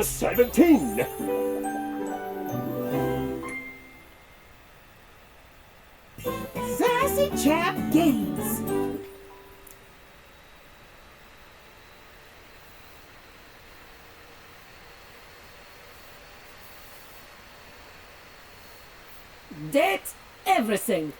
Number 17. Sassy Chap Games. That's everything.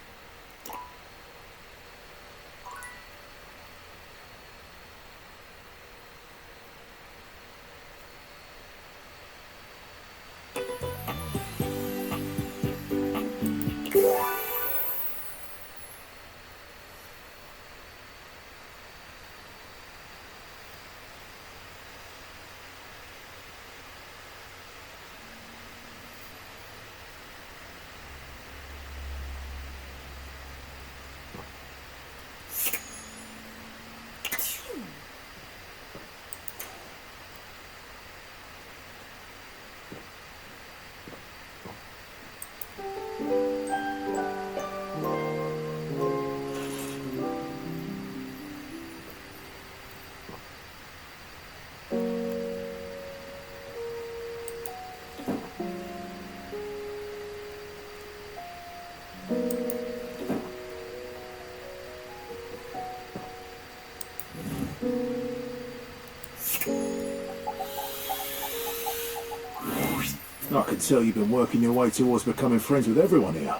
I can tell you've been working your way towards becoming friends with everyone here.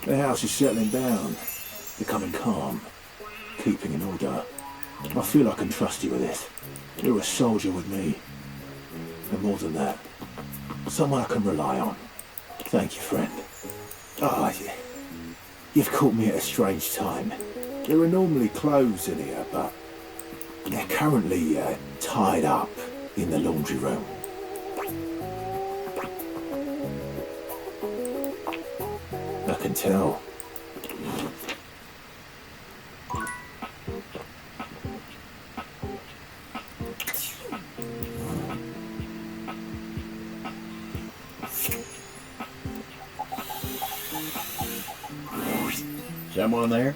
The house is settling down, becoming calm, keeping in order. I feel I can trust you with this. You're a soldier with me. And more than that, someone I can rely on. Thank you, friend. You've caught me at a strange time. There are normally clothes in here, but they're currently tied up in the laundry room. I can tell. Someone there?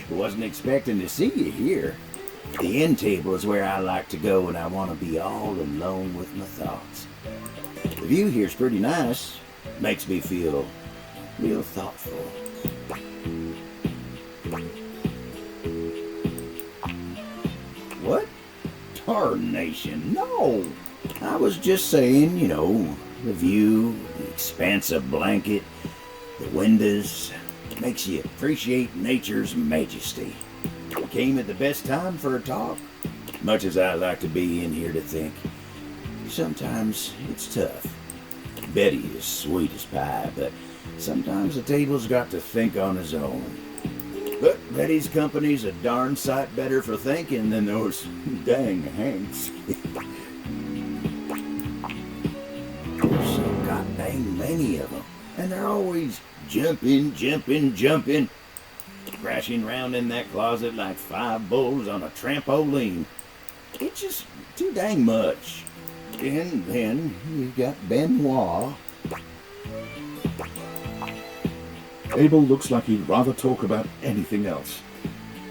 Wasn't expecting to see you here. The end table is where I like to go when I want to be all alone with my thoughts. The view here's pretty nice. Makes me feel real thoughtful. What? Tarnation, no! I was just saying, you know, the view, the expansive blanket, the windows, makes you appreciate nature's majesty. Came at the best time for a talk. Much as I like to be in here to think, sometimes it's tough. Betty is sweet as pie, but sometimes the table's got to think on his own. But Betty's company's a darn sight better for thinking than those dang Hanks. There's so god dang many of them, and they're always jumping, crashing around in that closet like 5 bulls on a trampoline. It's just too dang much. And then you got Benoit. Abel looks like he'd rather talk about anything else.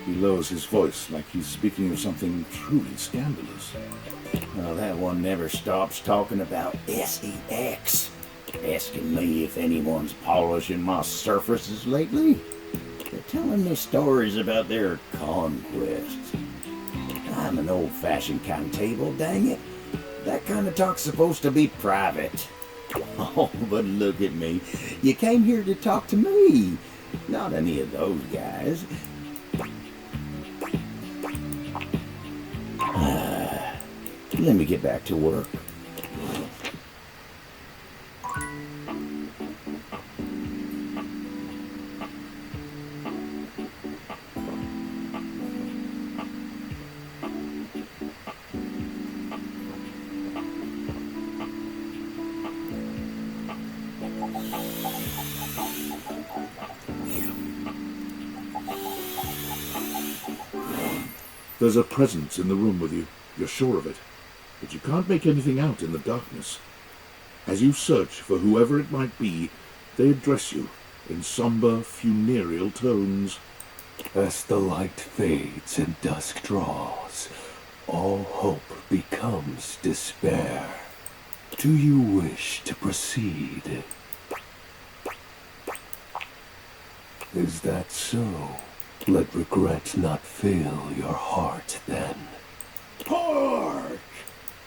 He lowers his voice like he's speaking of something truly scandalous. Well, that one never stops talking about SEX. Asking me if anyone's polishing my surfaces lately. They're telling me stories about their conquests. I'm an old-fashioned kind of table, dang it. That kind of talk's supposed to be private. Oh, but look at me. You came here to talk to me, not any of those guys. Let me get back to work. There's a presence in the room with you. You're sure of it. But you can't make anything out in the darkness. As you search for whoever it might be, they address you in somber, funereal tones. As the light fades and dusk draws, all hope becomes despair. Do you wish to proceed? Is that so? Let regret not fill your heart then. Hark!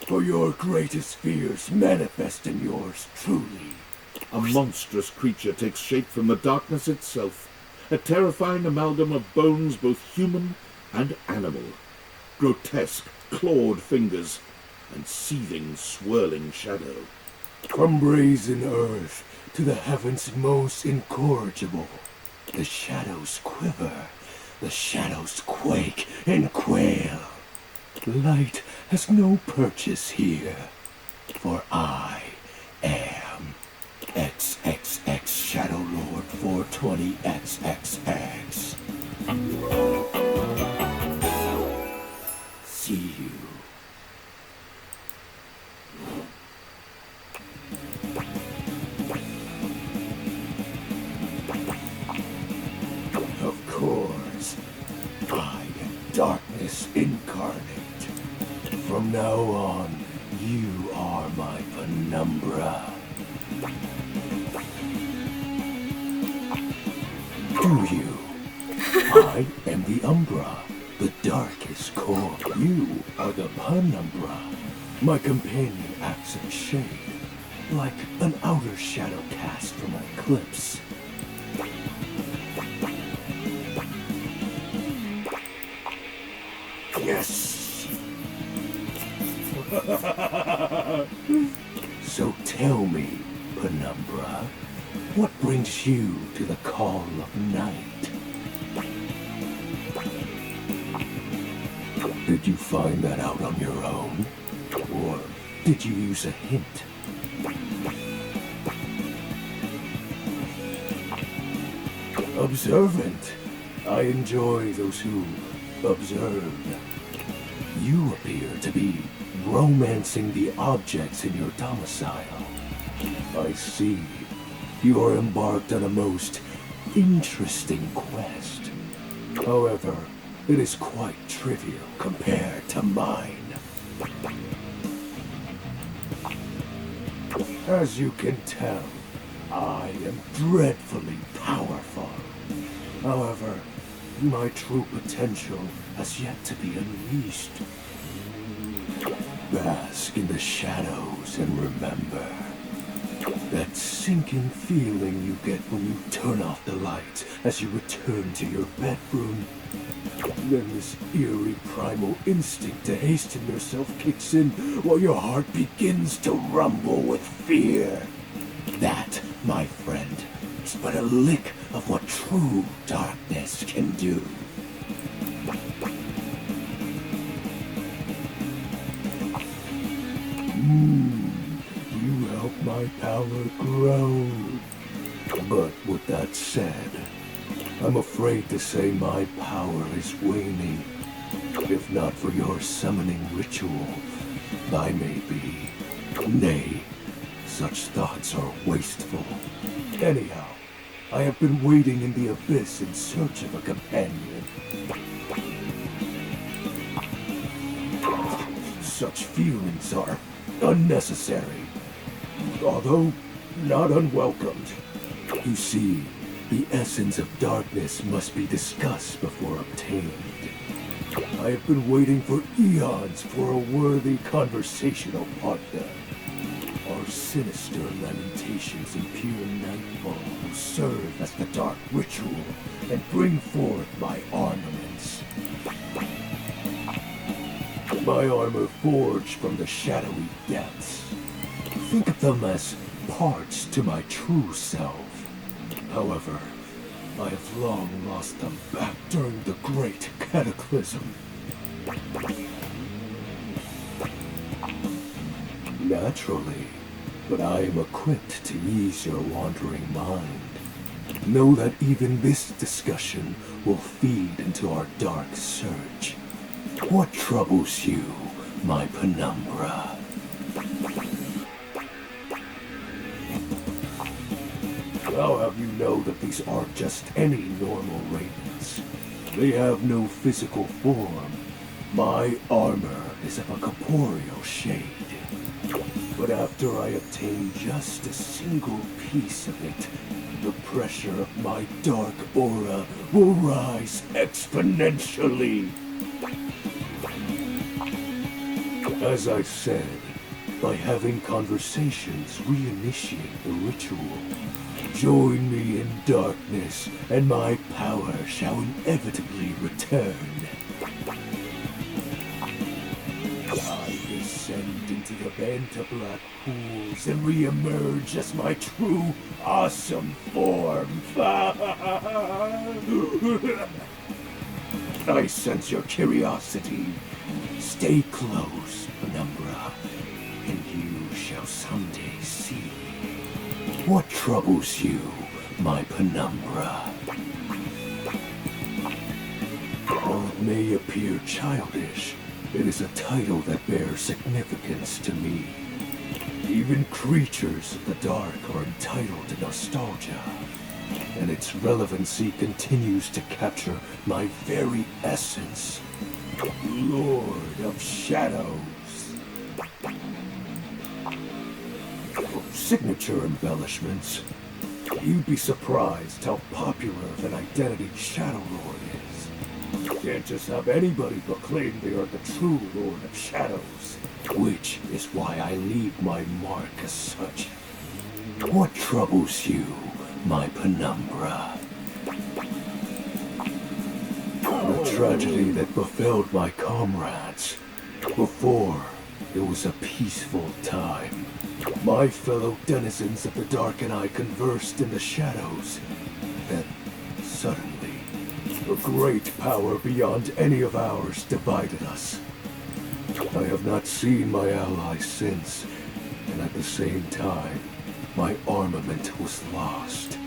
For your greatest fears manifest in yours truly. A monstrous creature takes shape from the darkness itself, a terrifying amalgam of bones both human and animal, grotesque, clawed fingers, and seething, swirling shadow. From brazen earth to the heavens most incorrigible, the shadows quiver, the shadows quake and quail. Light has no purchase here, for I am XXX Shadow Lord 420XXX. See you. Of course, I am darkness incarnate. From now on, you are my penumbra. Do you? I am the Umbra, the darkest core. You are the penumbra. My companion acts in shade, like an outer shadow cast from an eclipse. Yes! So tell me, Penumbra, what brings you to the call of night? Did you find that out on your own? Or did you use a hint? Observant. I enjoy those who observe. You appear to be romancing the objects in your domicile. I see. You are embarked on a most interesting quest. However, it is quite trivial compared to mine. As you can tell, I am dreadfully powerful. However, my true potential has yet to be unleashed. Bask in the shadows and remember that sinking feeling you get when you turn off the light as you return to your bedroom. Then this eerie primal instinct to hasten yourself kicks in while your heart begins to rumble with fear. That, my friend, is but a lick of what true darkness can do. You help my power grow. But with that said, I'm afraid to say my power is waning. If not for your summoning ritual, I may be. Nay, such thoughts are wasteful. Anyhow, I have been waiting in the abyss in search of a companion. Such feelings are unnecessary, although not unwelcomed. You see, the essence of darkness must be discussed before obtained. I have been waiting for eons for a worthy conversational partner. Our sinister lamentations in pure nightfall will serve as the dark ritual and bring forth my armaments. My armor forged from the shadowy depths. Think of them as parts to my true self. However, I have long lost them back during the great cataclysm. Naturally, but I am equipped to ease your wandering mind. Know that even this discussion will feed into our dark search. What troubles you, my penumbra? I'll have you know that these aren't just any normal ravens. They have no physical form. My armor is of a corporeal shade. But after I obtain just a single piece of it, the pressure of my dark aura will rise exponentially. As I said, by having conversations, reinitiate the ritual. Join me in darkness, and my power shall inevitably return. I descend into the Banta black pools and re-emerge as my true, awesome form. I sense your curiosity. Stay close, Penumbra, and you shall someday see. What troubles you, my Penumbra? While it may appear childish, it is a title that bears significance to me. Even creatures of the dark are entitled to nostalgia, and its relevancy continues to capture my very essence. Lord of Shadows. Signature embellishments. You'd be surprised how popular of an identity Shadow Lord is. You can't just have anybody proclaim they are the true Lord of Shadows, which is why I leave my mark as such. What troubles you, my Penumbra? The tragedy that befell my comrades. Before, it was a peaceful time. My fellow denizens of the dark and I conversed in the shadows. Then, suddenly, a great power beyond any of ours divided us. I have not seen my allies since, and at the same time, my armament was lost.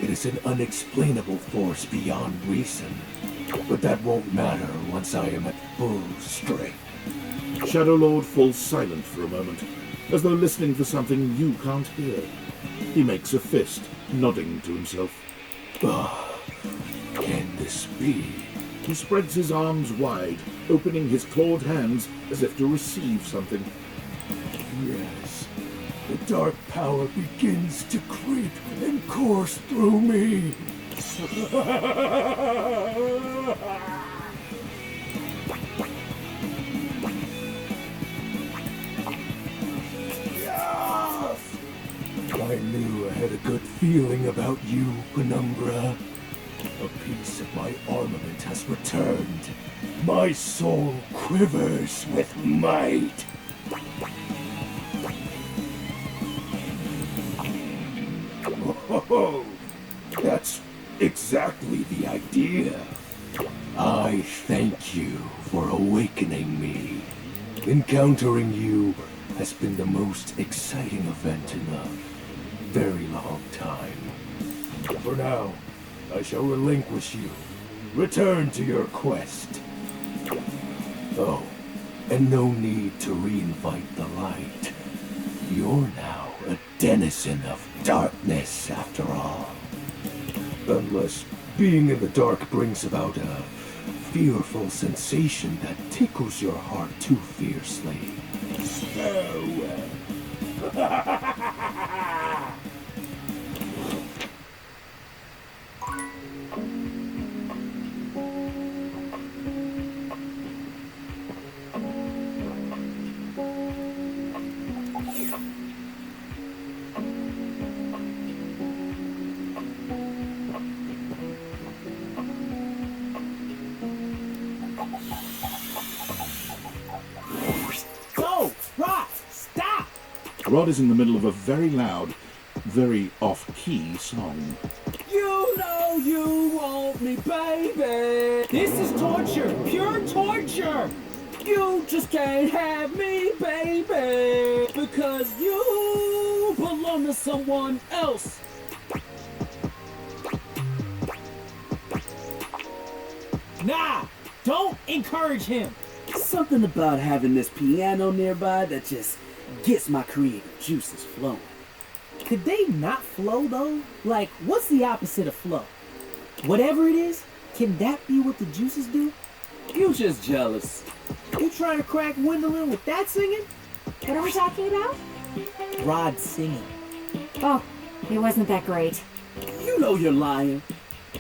It is an unexplainable force beyond reason, but that won't matter once I am at full strength. Shadow Lord falls silent for a moment, as though listening for something you can't hear. He makes a fist, nodding to himself. Can this be? He spreads his arms wide, opening his clawed hands as if to receive something. Yes. The dark power begins to creep and course through me. I knew I had a good feeling about you, Penumbra. A piece of my armament has returned. My soul quivers with might. Oh, that's exactly the idea. I thank you for awakening me. Encountering you has been the most exciting event in a very long time. For now, I shall relinquish you. Return to your quest. Oh, and no need to reinvite the light. You're now a denizen of darkness, after all. Unless being in the dark brings about a fearful sensation that tickles your heart too fiercely. Farewell. Rod is in the middle of a very loud, very off-key song. You know you want me, baby. This is torture, pure torture. You just can't have me, baby, because you belong to someone else. Nah, don't encourage him. Something about having this piano nearby that just gets my creative juices flowing. Could they not flow though? Like, what's the opposite of flow? Whatever it is, can that be what the juices do? You just jealous. You trying to crack Gwendolyn with that singing? What are we talking about? Rod singing. Oh, it wasn't that great. You know you're lying.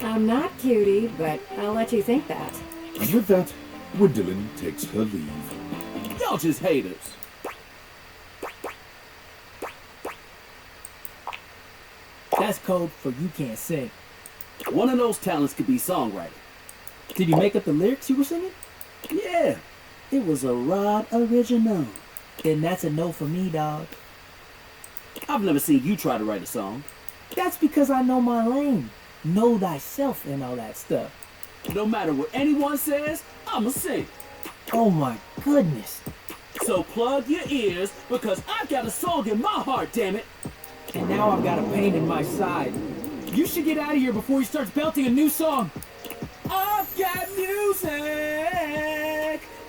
I'm not cutie, but I'll let you think that. And with that, Gwendolyn takes her leave. Y'all just haters. That's code for you can't sing. One of those talents could be songwriting. Did you make up the lyrics you were singing? Yeah, it was a Rod original. Then that's a no for me, dog. I've never seen you try to write a song. That's because I know my lane. Know thyself and all that stuff. No matter what anyone says, I'ma sing. Oh my goodness. So plug your ears, because I've got a song in my heart, damn it. And now I've got a pain in my side. You should get out of here before he starts belting a new song. I've got music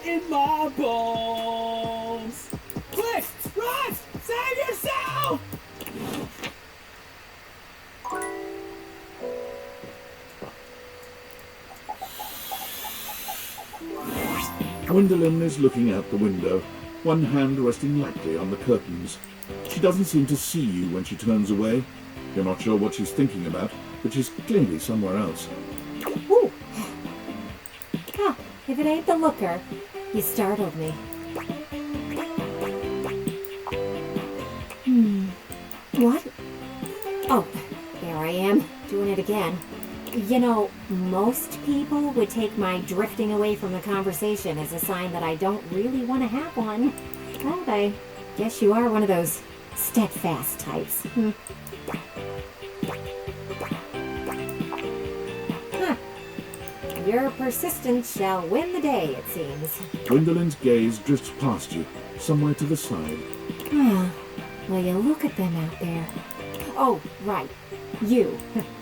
in my bones. Quick, run! Save yourself! Gwendolyn is looking out the window, one hand resting lightly on the curtains. She doesn't seem to see you when she turns away. You're not sure what she's thinking about, but she's clearly somewhere else. Woo! Huh, if it ain't the looker, you startled me. What? Oh, there I am, doing it again. You know, most people would take my drifting away from the conversation as a sign that I don't really want to have one. But I guess you are one of those steadfast types. Huh. Your persistence shall win the day, it seems. Gwendolyn's gaze drifts past you, somewhere to the side. Will you look at them out there? Oh, right. You.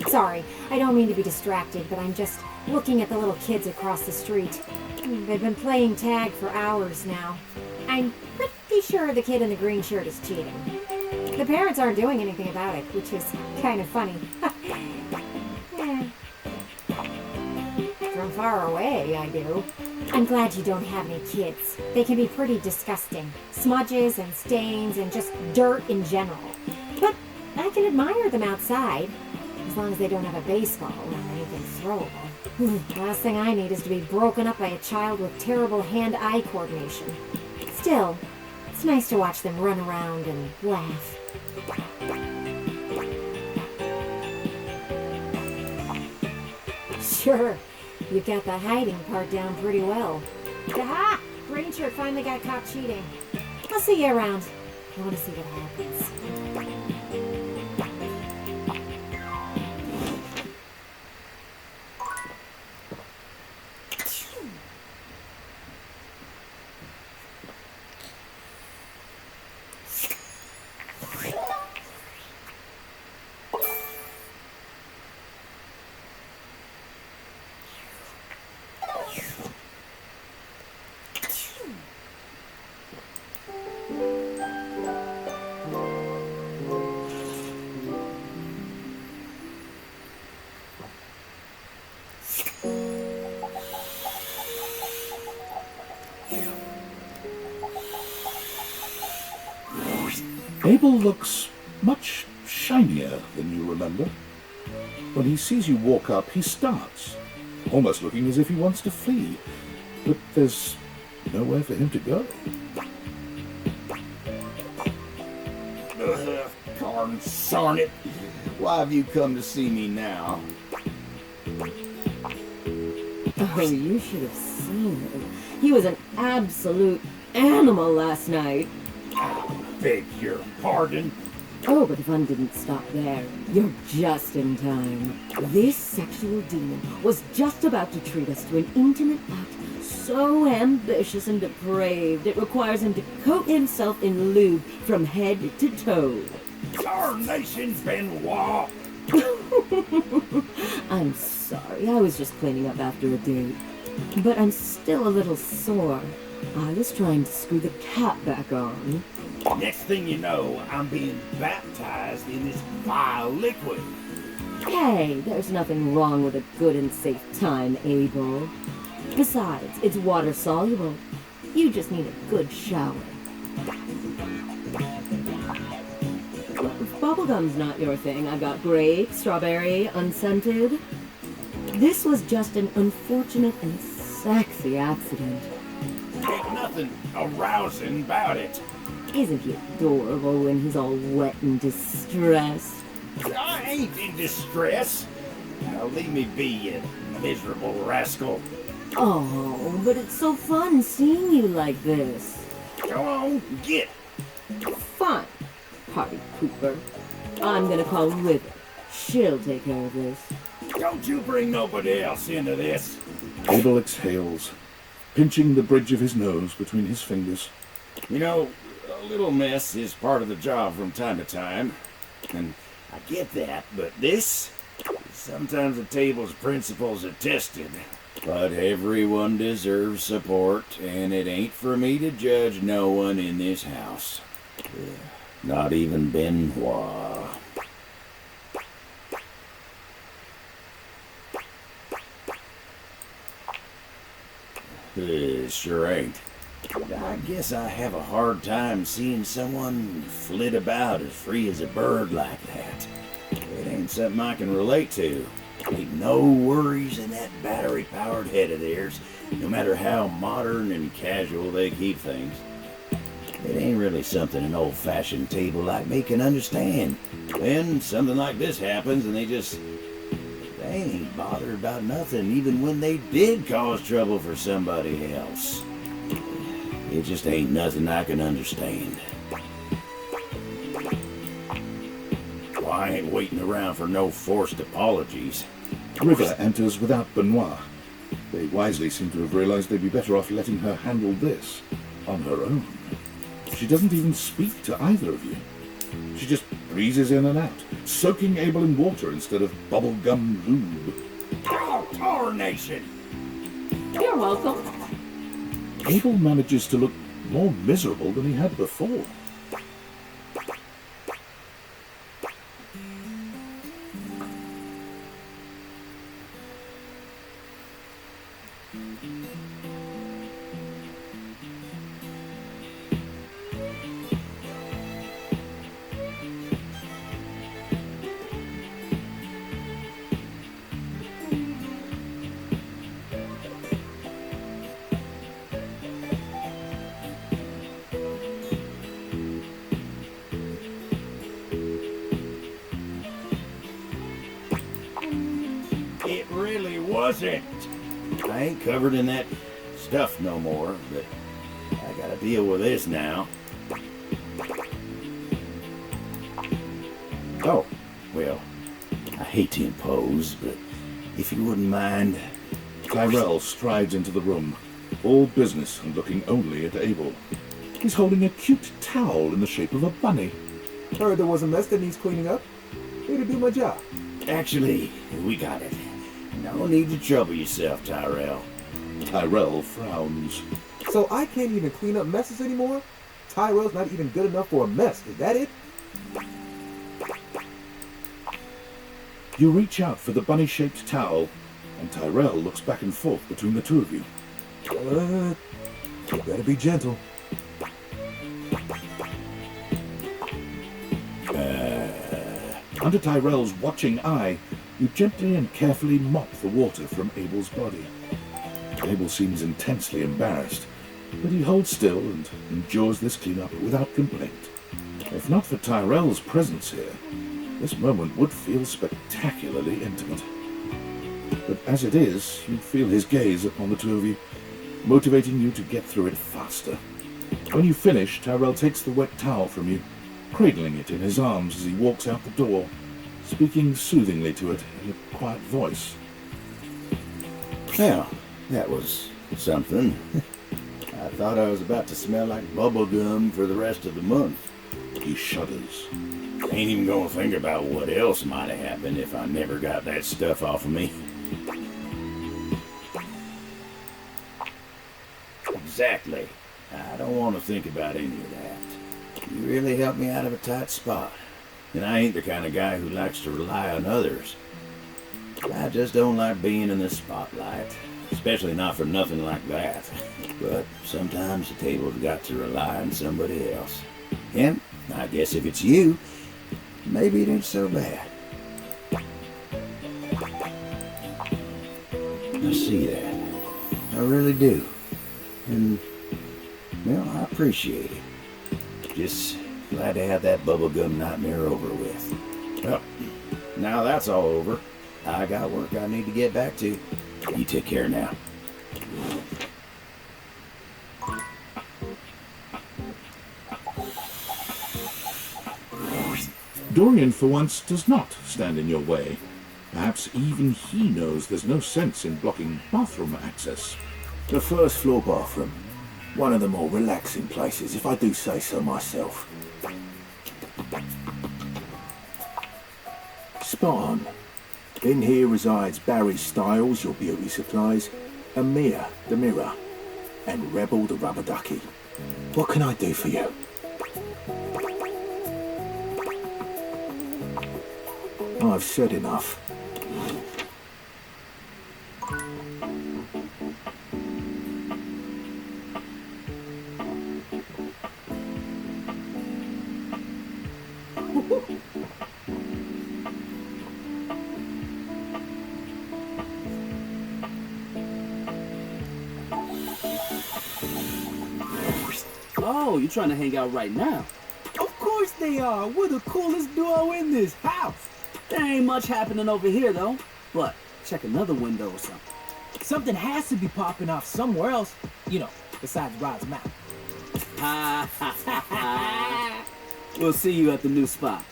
Sorry, I don't mean to be distracted, but I'm just looking at the little kids across the street. They've been playing tag for hours now. I'm pretty sure the kid in the green shirt is cheating. The parents aren't doing anything about it, which is kind of funny. From far away, I do. I'm glad you don't have any kids. They can be pretty disgusting. Smudges and stains and just dirt in general. But I can admire them outside, as long as they don't have a baseball or anything throwable. Last thing I need is to be broken up by a child with terrible hand-eye coordination. Still, it's nice to watch them run around and laugh. Sure, you got the hiding part down pretty well. Aha! Green shirt finally got caught cheating. I'll see you around. I want to see what happens. Abel looks much shinier than you remember. When he sees you walk up, he starts, almost looking as if he wants to flee. But there's nowhere for him to go. Darn it. Why have you come to see me now? Oh, you should have seen him. He was an absolute animal last night. Beg your pardon. Oh, but the fun didn't stop there. You're just in time. This sexual demon was just about to treat us to an intimate act so ambitious and depraved it requires him to coat himself in lube from head to toe. Tarnation Benoit! I'm sorry, I was just cleaning up after a date. But I'm still a little sore. I was trying to screw the cap back on. Next thing you know, I'm being baptized in this vile liquid. Hey, there's nothing wrong with a good and safe time, Abel. Besides, it's water soluble. You just need a good shower. If bubblegum's not your thing, I've got grape, strawberry, unscented. This was just an unfortunate and sexy accident. Ain't nothing arousing about it. Isn't he adorable when he's all wet and distressed? I ain't in distress. Now leave me be, you miserable rascal. Oh, but it's so fun seeing you like this. Go on, get. Fine, Party Cooper. I'm gonna call River. She'll take care of this. Don't you bring nobody else into this. Abel exhales, pinching the bridge of his nose between his fingers. You know, a little mess is part of the job from time to time. And I get that, but this? Sometimes the table's principles are tested. But everyone deserves support, and it ain't for me to judge no one in this house. Not even Benoit. Sure ain't. I guess I have a hard time seeing someone flit about as free as a bird like that. It ain't something I can relate to. Ain't no worries in that battery-powered head of theirs, no matter how modern and casual they keep things. It ain't really something an old-fashioned table like me can understand. Then something like this happens and they ain't bothered about nothing, even when they did cause trouble for somebody else. It just ain't nothing I can understand. Well, I ain't waiting around for no forced apologies. River enters without Benoit. They wisely seem to have realized they'd be better off letting her handle this on her own. She doesn't even speak to either of you. She just breezes in and out, soaking Abel in water instead of bubblegum lube. Oh, tarnation! You're welcome. Abel manages to look more miserable than he had before. It really wasn't. I ain't covered in that stuff no more, but I gotta deal with this now. Oh, well, I hate to impose, but if you wouldn't mind... Tyrell strides into the room, all business and looking only at Abel. He's holding a cute towel in the shape of a bunny. Heard there was a mess that needs cleaning up. Here to do my job. Actually, we got it. No need to trouble yourself, Tyrell. Tyrell frowns. So I can't even clean up messes anymore? Tyrell's not even good enough for a mess, is that it? You reach out for the bunny-shaped towel, and Tyrell looks back and forth between the two of you. You better be gentle. Under Tyrell's watching eye, you gently and carefully mop the water from Abel's body. Abel seems intensely embarrassed, but he holds still and endures this cleanup without complaint. If not for Tyrell's presence here, this moment would feel spectacularly intimate. But as it is, you feel his gaze upon the two of you, motivating you to get through it faster. When you finish, Tyrell takes the wet towel from you, cradling it in his arms as he walks out the door, speaking soothingly to it in a quiet voice. Well, that was something. I thought I was about to smell like bubble gum for the rest of the month. He shudders. Ain't even gonna think about what else might have happened if I never got that stuff off of me. Exactly. I don't want to think about any of that. You really helped me out of a tight spot. And I ain't the kind of guy who likes to rely on others. I just don't like being in the spotlight, especially not for nothing like that. But sometimes the table's got to rely on somebody else. And I guess if it's you, maybe it ain't so bad. I see that. I really do. And, well, I appreciate it. Just glad to have that bubblegum nightmare over with. Well, now that's all over. I got work I need to get back to. You take care now. Dorian, for once, does not stand in your way. Perhaps even he knows there's no sense in blocking bathroom access. The first floor bathroom. One of the more relaxing places, if I do say so myself. Spot on. In here resides Barry Styles, your beauty supplies, and Mia, the mirror, and Rebel, the rubber ducky. What can I do for you? I've said enough. Oh, you're trying to hang out right now? Of course they are. We're the coolest duo in this house. There ain't much happening over here, though. But check another window or something. Something has to be popping off somewhere else, you know, besides Rod's mouth. Ha ha ha ha. We'll see you at the new spot.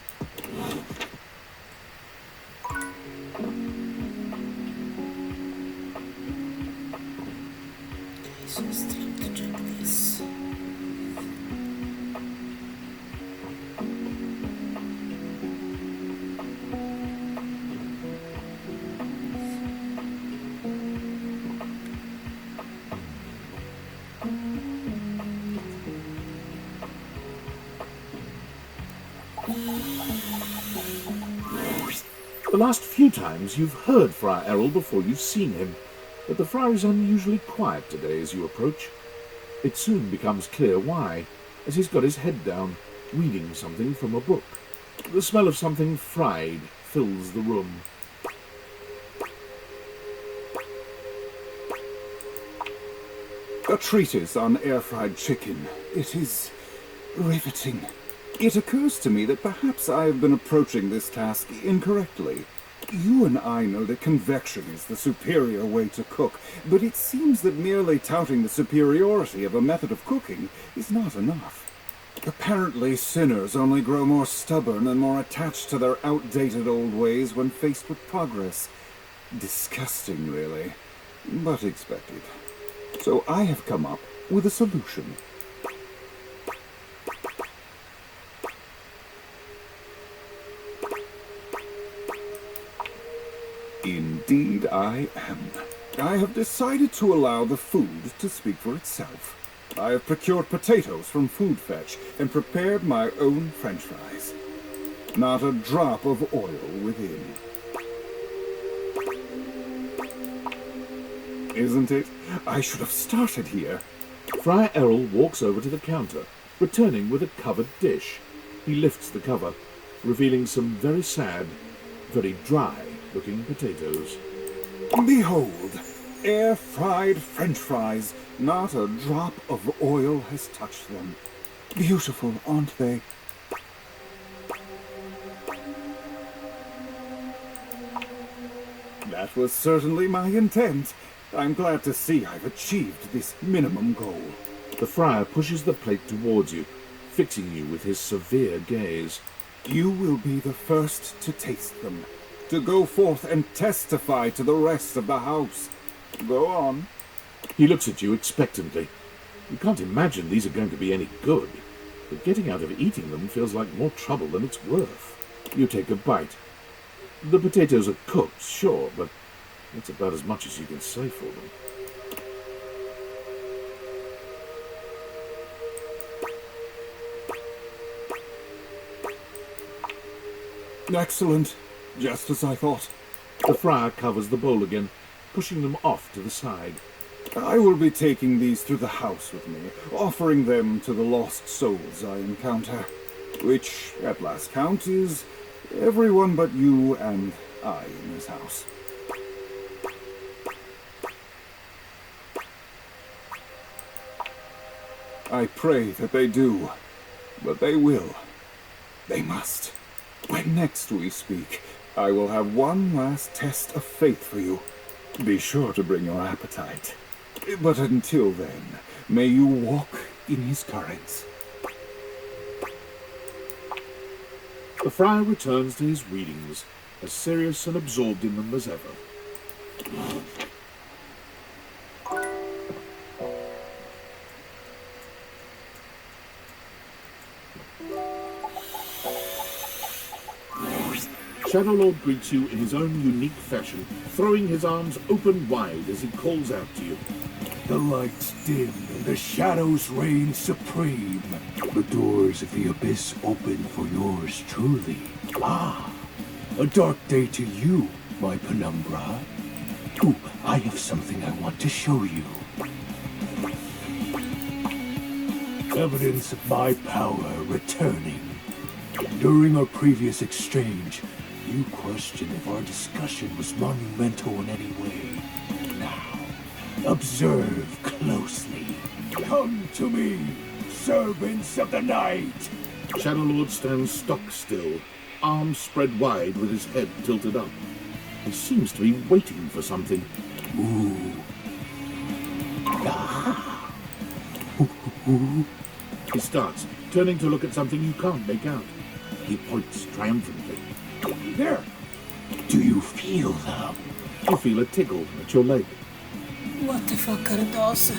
So it's time to check this. The last few times you've heard Friar Errol before you've seen him, but the friar is unusually quiet today as you approach. It soon becomes clear why, as he's got his head down, reading something from a book. The smell of something fried fills the room. A treatise on air-fried chicken. It is riveting. It occurs to me that perhaps I have been approaching this task incorrectly. You and I know that convection is the superior way to cook, but it seems that merely touting the superiority of a method of cooking is not enough. Apparently, sinners only grow more stubborn and more attached to their outdated old ways when faced with progress. Disgusting, really, but expected. So I have come up with a solution. Indeed I am. I have decided to allow the food to speak for itself. I have procured potatoes from Food Fetch and prepared my own French fries. Not a drop of oil within. Isn't it? I should have started here. Friar Errol walks over to the counter, returning with a covered dish. He lifts the cover, revealing some very sad, very dry-looking potatoes. Behold, air-fried French fries. Not a drop of oil has touched them. Beautiful, aren't they? That was certainly my intent. I'm glad to see I've achieved this minimum goal. The friar pushes the plate towards you, fixing you with his severe gaze. You will be the first to taste them, to go forth and testify to the rest of the house. Go on. He looks at you expectantly. You can't imagine these are going to be any good, but getting out of eating them feels like more trouble than it's worth. You take a bite. The potatoes are cooked, sure, but that's about as much as you can say for them. Excellent. Just as I thought. The friar covers the bowl again, pushing them off to the side. I will be taking these to the house with me, offering them to the lost souls I encounter, which, at last count, is everyone but you and I in this house. I pray that they do, but they will. They must. When next we speak, I will have one last test of faith for you. Be sure to bring your appetite. But until then, may you walk in his currents. The friar returns to his readings, as serious and absorbed in them as ever. Shadowlord greets you in his own unique fashion, throwing his arms open wide as he calls out to you. The lights dim and the shadows reign supreme. The doors of the abyss open for yours truly. Ah, a dark day to you, my penumbra. Ooh, I have something I want to show you. Evidence of my power returning. During our previous exchange, you questioned if our discussion was monumental in any way. Now, observe closely. Come to me, servants of the night! Shadowlord stands stock still, arms spread wide with his head tilted up. He seems to be waiting for something. Ooh. Ah. Ooh. He starts, turning to look at something you can't make out. He points triumphantly. There! Do you feel them? You feel a tickle at your leg. What the fuck are those?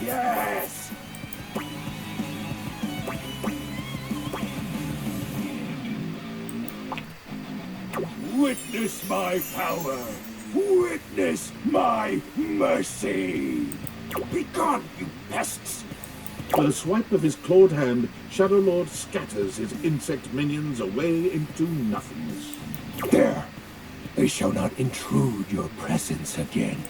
Yes! Witness my power! Witness my mercy! Begone, you pests! With a swipe of his clawed hand, Shadowlord scatters his insect minions away into nothingness. There! They shall not intrude your presence again.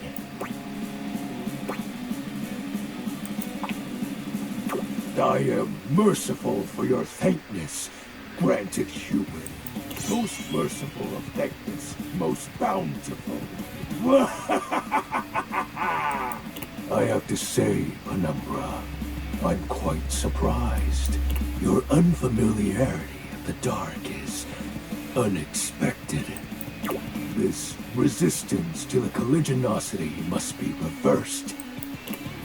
I am merciful for your thankness, granted human. Most merciful of thankness, most bountiful. I have to say, Penumbra, I'm quite surprised. Your unfamiliarity of the dark is unexpected. This resistance to the colligiosity must be reversed.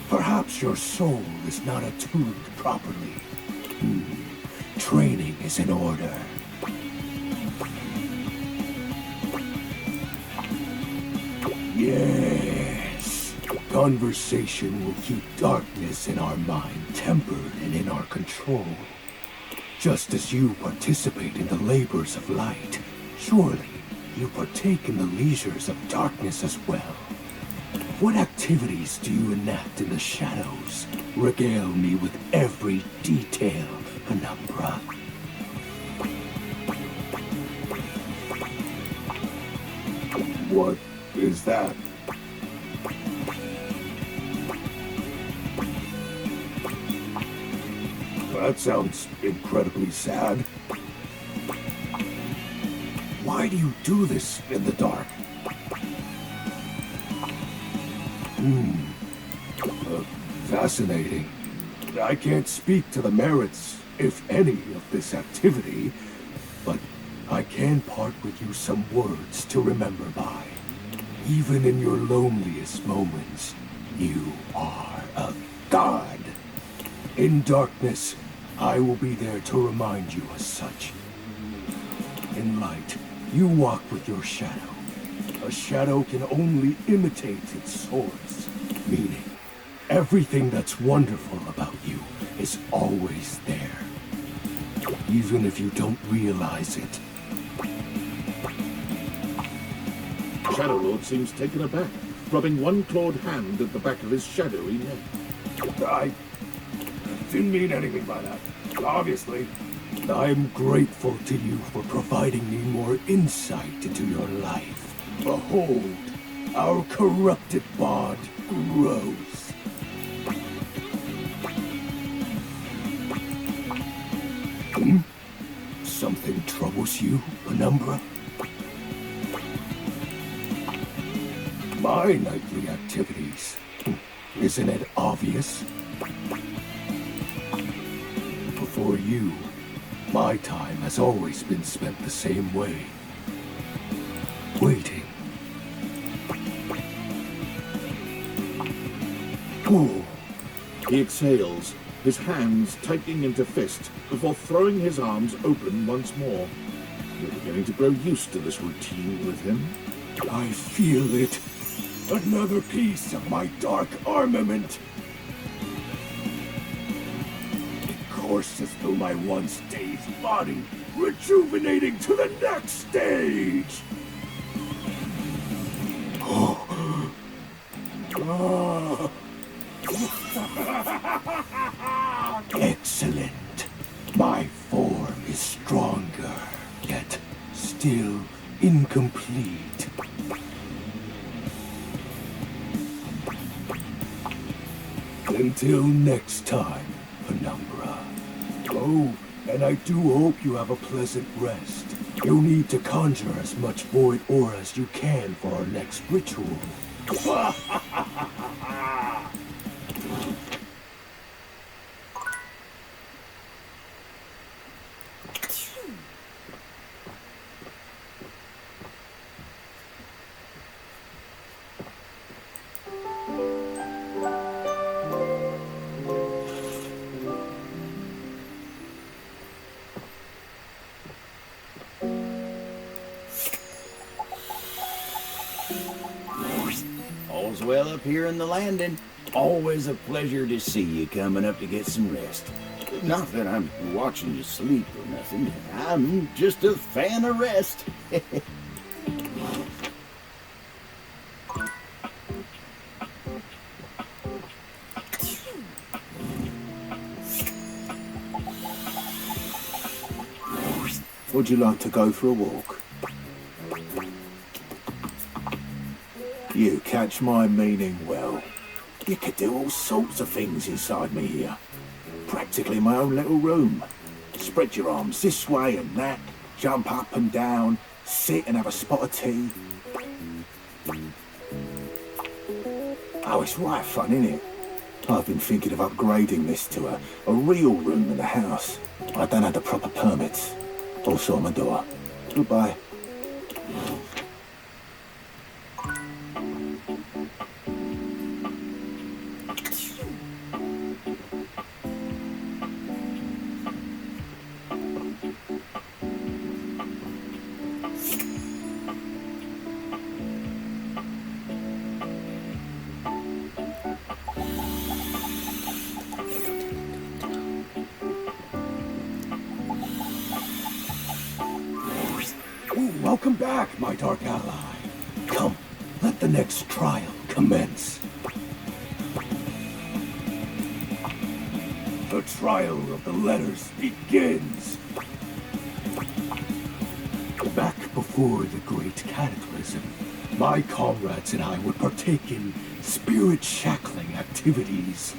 Perhaps your soul is not attuned properly. Training is in order. Yes. Conversation will keep darkness in our mind tempered and in our control. Just as you participate in the labors of light, surely you partake in the leisures of darkness as well. What activities do you enact in the shadows? Regale me with every detail, Penumbra. What is that? That sounds incredibly sad. Why do you do this in the dark? Fascinating. I can't speak to the merits, if any, of this activity, but I can part with you some words to remember by. Even in your loneliest moments, you are a god. In darkness, I will be there to remind you as such. In light, you walk with your shadow. A shadow can only imitate its source, meaning everything that's wonderful about you is always there, even if you don't realize it. Shadow Lord seems taken aback, rubbing one clawed hand at the back of his shadowy neck. I didn't mean anything by that. Obviously. I'm grateful to you for providing me more insight into your life. Behold, our corrupted bond grows. Something troubles you, Penumbra? My nightly activities. Isn't it obvious? Before you, my time has always been spent the same way. Waiting. Oh. He exhales, his hands tightening into fist before throwing his arms open once more. You're beginning to grow used to this routine with him. I feel it. Another piece of my dark armament. It courses through my once dazed body, rejuvenating to the next stage. Oh. Excellent. My form is stronger, yet still incomplete. Until next time, Penumbra. Oh, and I do hope you have a pleasant rest. You'll need to conjure as much void aura as you can for our next ritual. All's well up here in the landing. Always a pleasure to see you coming up to get some rest. Not that I'm watching you sleep or nothing. I'm just a fan of rest. Would you like to go for a walk? You catch my meaning well. You could do all sorts of things inside me here. Practically my own little room. Spread your arms this way and that, jump up and down, sit and have a spot of tea. Oh, it's right fun, isn't it? I've been thinking of upgrading this to a real room in the house. I don't have the proper permits. Also on my door. Goodbye. Welcome back, my dark ally. Come, let the next trial commence. The trial of the letters begins. Back before the great cataclysm, my comrades and I would partake in spirit-shackling activities.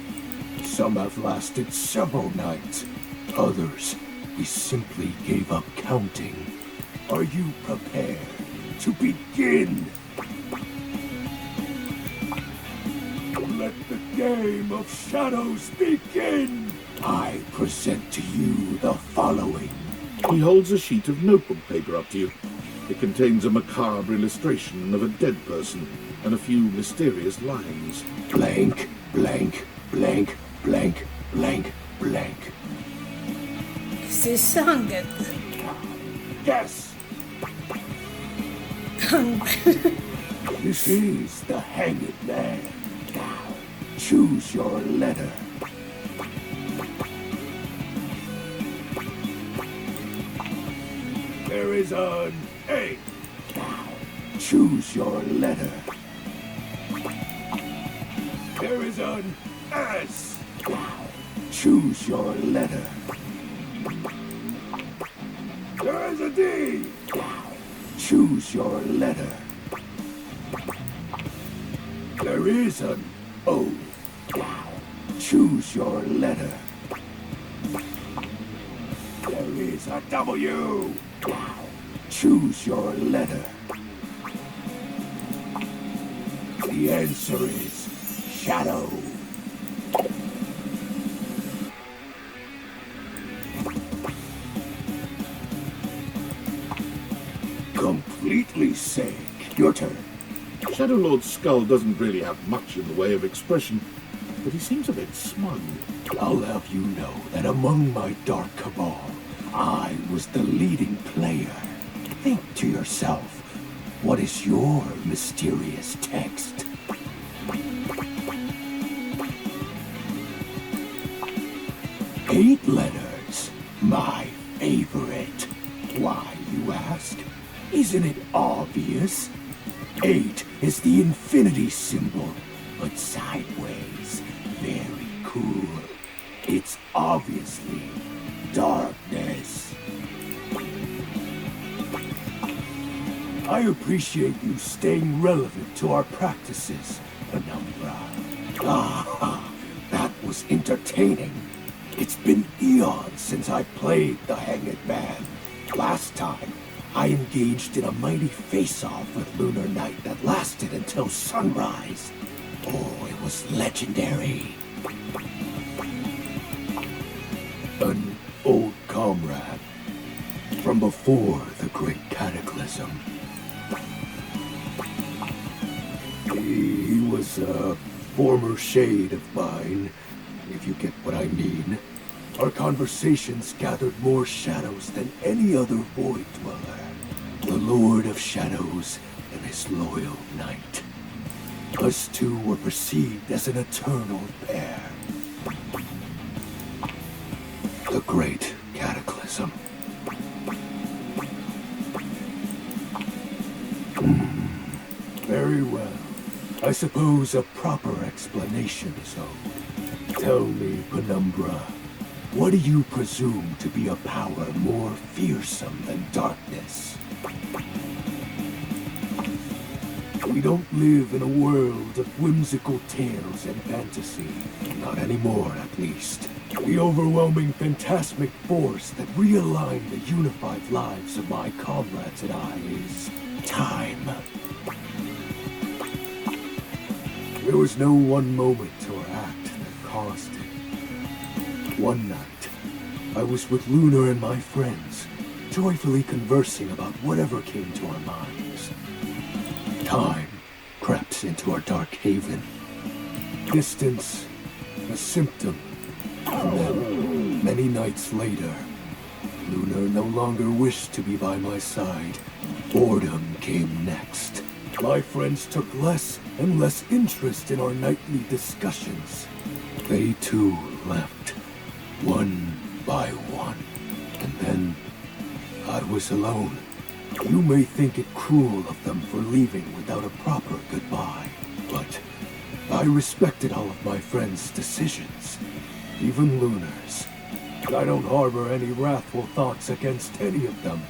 Some have lasted several nights. Others, we simply gave up counting. Are you prepared to begin? Let the game of shadows begin! I present to you the following. He holds a sheet of notebook paper up to you. It contains a macabre illustration of a dead person and a few mysterious lines. Blank, blank, blank, blank, blank, blank. Is this Sanget? Yes! This is the Hanged Man. Now, choose your letter. There is an A. Now, Choose your letter. There is an S. Choose your letter. There is a D. Choose your letter. There is an O. Choose your letter. There is a W. Choose your letter. The answer is Shadow. Completely sick. Your turn. Shadow Lord's skull doesn't really have much in the way of expression, but he seems a bit smug. I'll have you know that among my dark cabal, I was the leading player. Think to yourself, what is your mysterious text? Eight letters, my favorite. Why, you ask? Isn't it obvious? 8 is the infinity symbol, but sideways. Very cool. It's obviously darkness. I appreciate you staying relevant to our practices, Penumbra. Ah, that was entertaining. It's been eons since I played the Hanged Man. Last time, I engaged in a mighty face-off with Lunar Knight that lasted until sunrise. Oh, it was legendary. An old comrade from before the Great Cataclysm. He was a former shade of mine, if you get what I mean. Our conversations gathered more shadows than any other Void Dweller. The Lord of Shadows and his loyal knight. Us two were perceived as an eternal pair. The Great Cataclysm. Very well. I suppose a proper explanation is owed. Tell me, Penumbra, what do you presume to be a power more fearsome than darkness? We don't live in a world of whimsical tales and fantasy. Not anymore, at least. The overwhelming phantasmic force that realigned the unified lives of my comrades and I is time. There was no one moment or act that caused it. One night, I was with Lunar and my friends, joyfully conversing about whatever came to our minds. Time crept into our dark haven. Distance, a symptom. And then, many nights later, Lunar no longer wished to be by my side. Boredom came next. My friends took less and less interest in our nightly discussions. They too left, one by one. And then, I was alone. You may think it cruel of them for leaving without a proper goodbye, but I respected all of my friends' decisions, even Lunar's. I don't harbor any wrathful thoughts against any of them.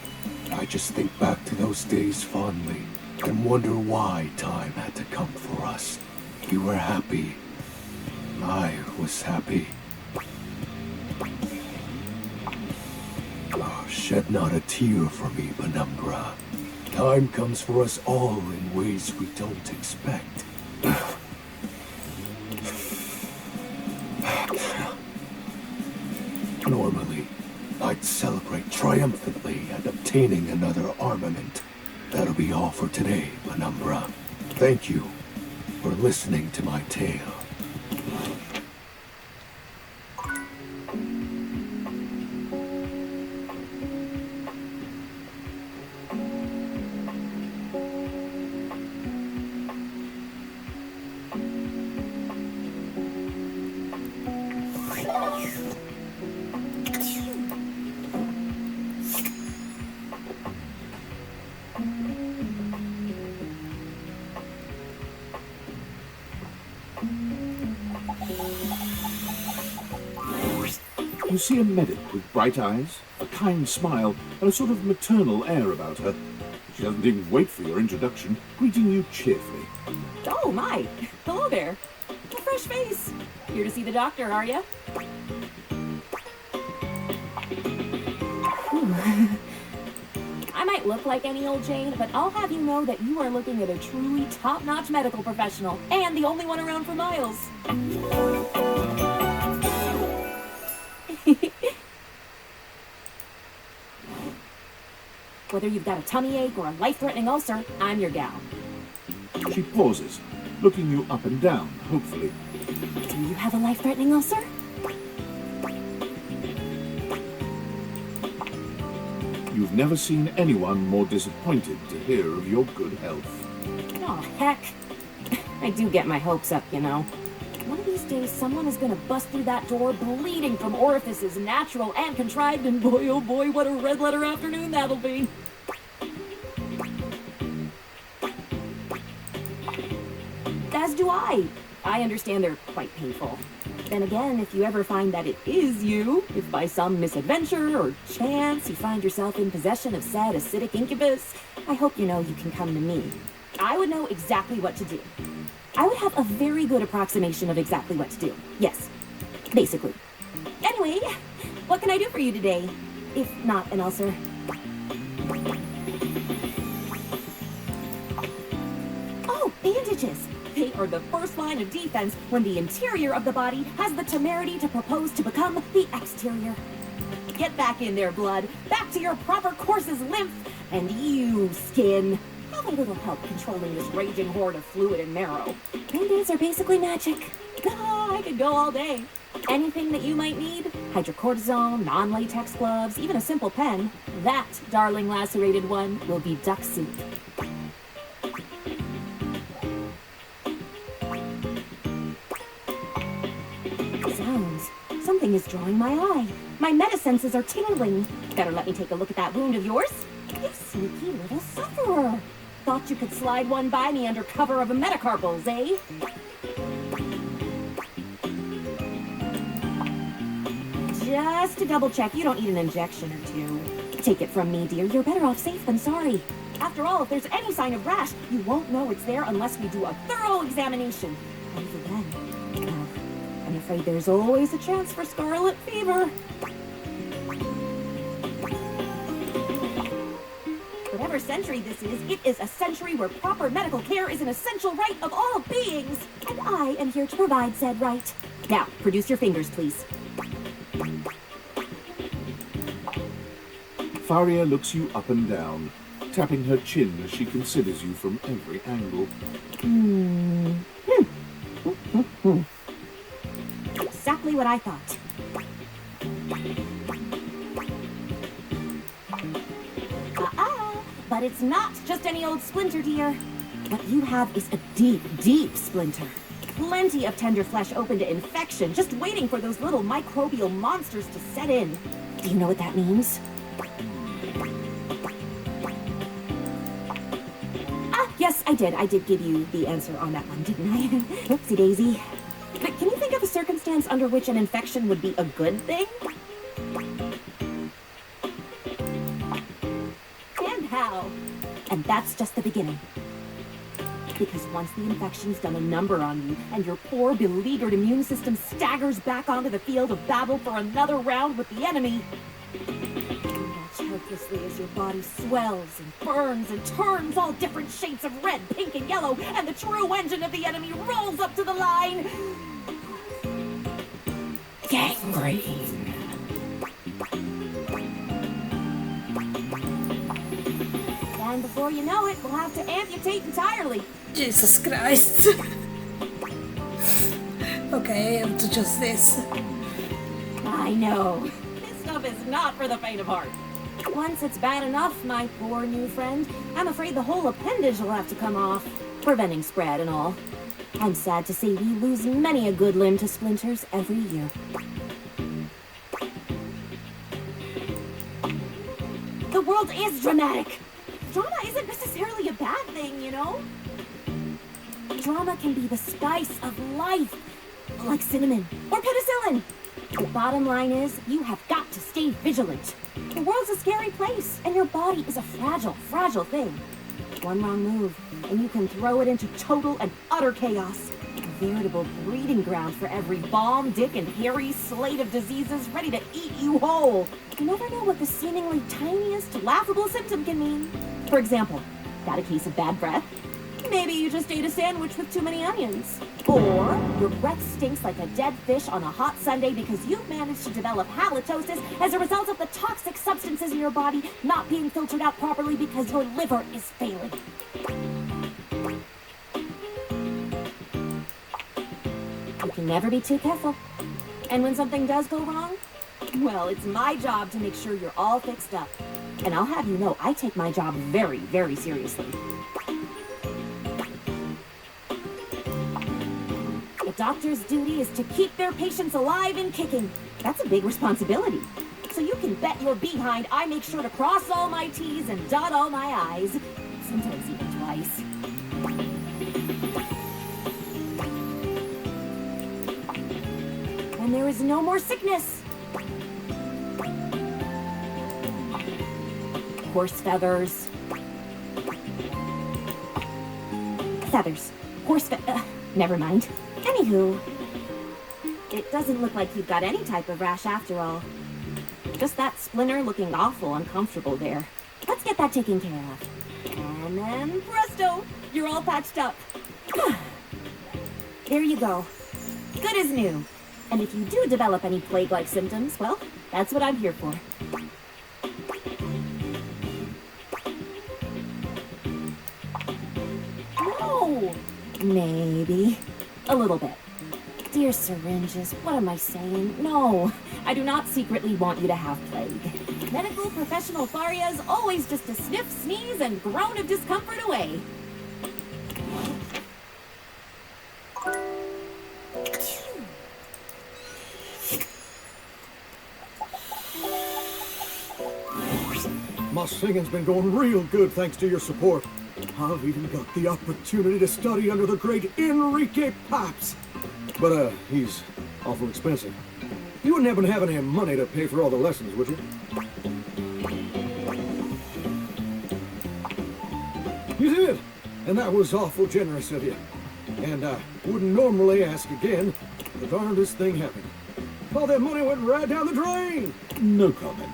I just think back to those days fondly and wonder why time had to come for us. We were happy. I was happy. Oh, shed not a tear for me, Penumbra. Time comes for us all in ways we don't expect. Normally, I'd celebrate triumphantly at obtaining another armament. That'll be all for today, Penumbra. Thank you for listening to my tale. You see a medic with bright eyes, a kind smile, and a sort of maternal air about her. She doesn't even wait for your introduction, greeting you cheerfully. Oh, my. Hello there. A fresh face. Here to see the doctor, are you? I might look like any old Jane, but I'll have you know that you are looking at a truly top-notch medical professional, and the only one around for miles. Whether you've got a tummy ache or a life-threatening ulcer, I'm your gal. She pauses, looking you up and down, hopefully. Do you have a life-threatening ulcer? You've never seen anyone more disappointed to hear of your good health. Oh, heck. I do get my hopes up, you know. One of these days, someone is gonna bust through that door bleeding from orifices natural and contrived, and boy, oh boy, what a red-letter afternoon that'll be. As do I. I understand they're quite painful. Then again, if you ever find that it is you, if by some misadventure or chance you find yourself in possession of said acidic incubus, I hope you know you can come to me. I would know exactly what to do. I would have a very good approximation of exactly what to do. Yes, basically. Anyway, what can I do for you today? If not an ulcer. Oh, bandages! They are the first line of defense when the interior of the body has the temerity to propose to become the exterior. Get back in there, blood. Back to your proper course's lymph. And you, skin. Have a little help controlling this raging horde of fluid and marrow. Band-aids are basically magic. I could go all day. Anything that you might need, hydrocortisone, non-latex gloves, even a simple pen, that, darling lacerated one, will be duck soup. Sounds. Something is drawing my eye. My metasenses are tingling. Better let me take a look at that wound of yours. You sneaky little sufferer. Thought you could slide one by me under cover of a metacarpals, eh? Just to double check, you don't need an injection or two. Take it from me, dear. You're better off safe than sorry. After all, if there's any sign of rash, you won't know it's there unless we do a thorough examination. And even then, well, I'm afraid there's always a chance for scarlet fever. Whatever century this is, it is a century where proper medical care is an essential right of all beings. And I am here to provide said right. Now, produce your fingers, please. Faria looks you up and down, tapping her chin as she considers you from every angle. Exactly what I thought. But it's not just any old splinter, dear. What you have is a deep, deep splinter. Plenty of tender flesh open to infection, just waiting for those little microbial monsters to set in. Do you know what that means? Yes, I did. I did give you the answer on that one, didn't I? Oopsie daisy. But can you think of a circumstance under which an infection would be a good thing? And how? And that's just the beginning. Because once the infection's done a number on you, and your poor, beleaguered immune system staggers back onto the field of battle for another round with the enemy, helplessly as your body swells and burns and turns all different shades of red, pink, and yellow, and the true engine of the enemy rolls up to the line. Gangrene. And before you know it, we'll have to amputate entirely. Jesus Christ. Okay, I have to just this. I know. This stuff is not for the faint of heart. Once it's bad enough, my poor new friend, I'm afraid the whole appendage will have to come off, preventing spread and all. I'm sad to say we lose many a good limb to splinters every year. The world is dramatic. Drama isn't necessarily a bad thing, you know? Drama can be the spice of life, like cinnamon or penicillin. The bottom line is, you have got to stay vigilant. The world's a scary place, and your body is a fragile, fragile thing. One wrong move, and you can throw it into total and utter chaos. A veritable breeding ground for every Bomb, Dick, and Harry slate of diseases ready to eat you whole. You never know what the seemingly tiniest, laughable symptom can mean. For example, got a case of bad breath? Maybe you just ate a sandwich with too many onions. Or your breath stinks like a dead fish on a hot Sunday because you've managed to develop halitosis as a result of the toxic substances in your body not being filtered out properly because your liver is failing. You can never be too careful. And when something does go wrong, well, it's my job to make sure you're all fixed up. And I'll have you know, I take my job very, very seriously. A doctor's duty is to keep their patients alive and kicking. That's a big responsibility. So you can bet your behind I make sure to cross all my T's and dot all my I's. Sometimes even twice. When there is no more sickness. Horse feathers. Feathers. Never mind. Anywho, it doesn't look like you've got any type of rash after all. Just that splinter looking awful uncomfortable there. Let's get that taken care of. And then, presto, you're all patched up. There you go. Good as new. And if you do develop any plague-like symptoms, well, that's what I'm here for. No! Maybe. A little bit. Dear syringes, what am I saying? No, I do not secretly want you to have plague. Medical professional Faria is always just a sniff, sneeze, and groan of discomfort away. My singing's been going real good thanks to your support. I've even got the opportunity to study under the great Enrique Paps. But, he's awful expensive. You wouldn't happen to have any money to pay for all the lessons, would you? You did, and that was awful generous of you. And I wouldn't normally ask again, the darndest thing happened. All that money went right down the drain! No comment.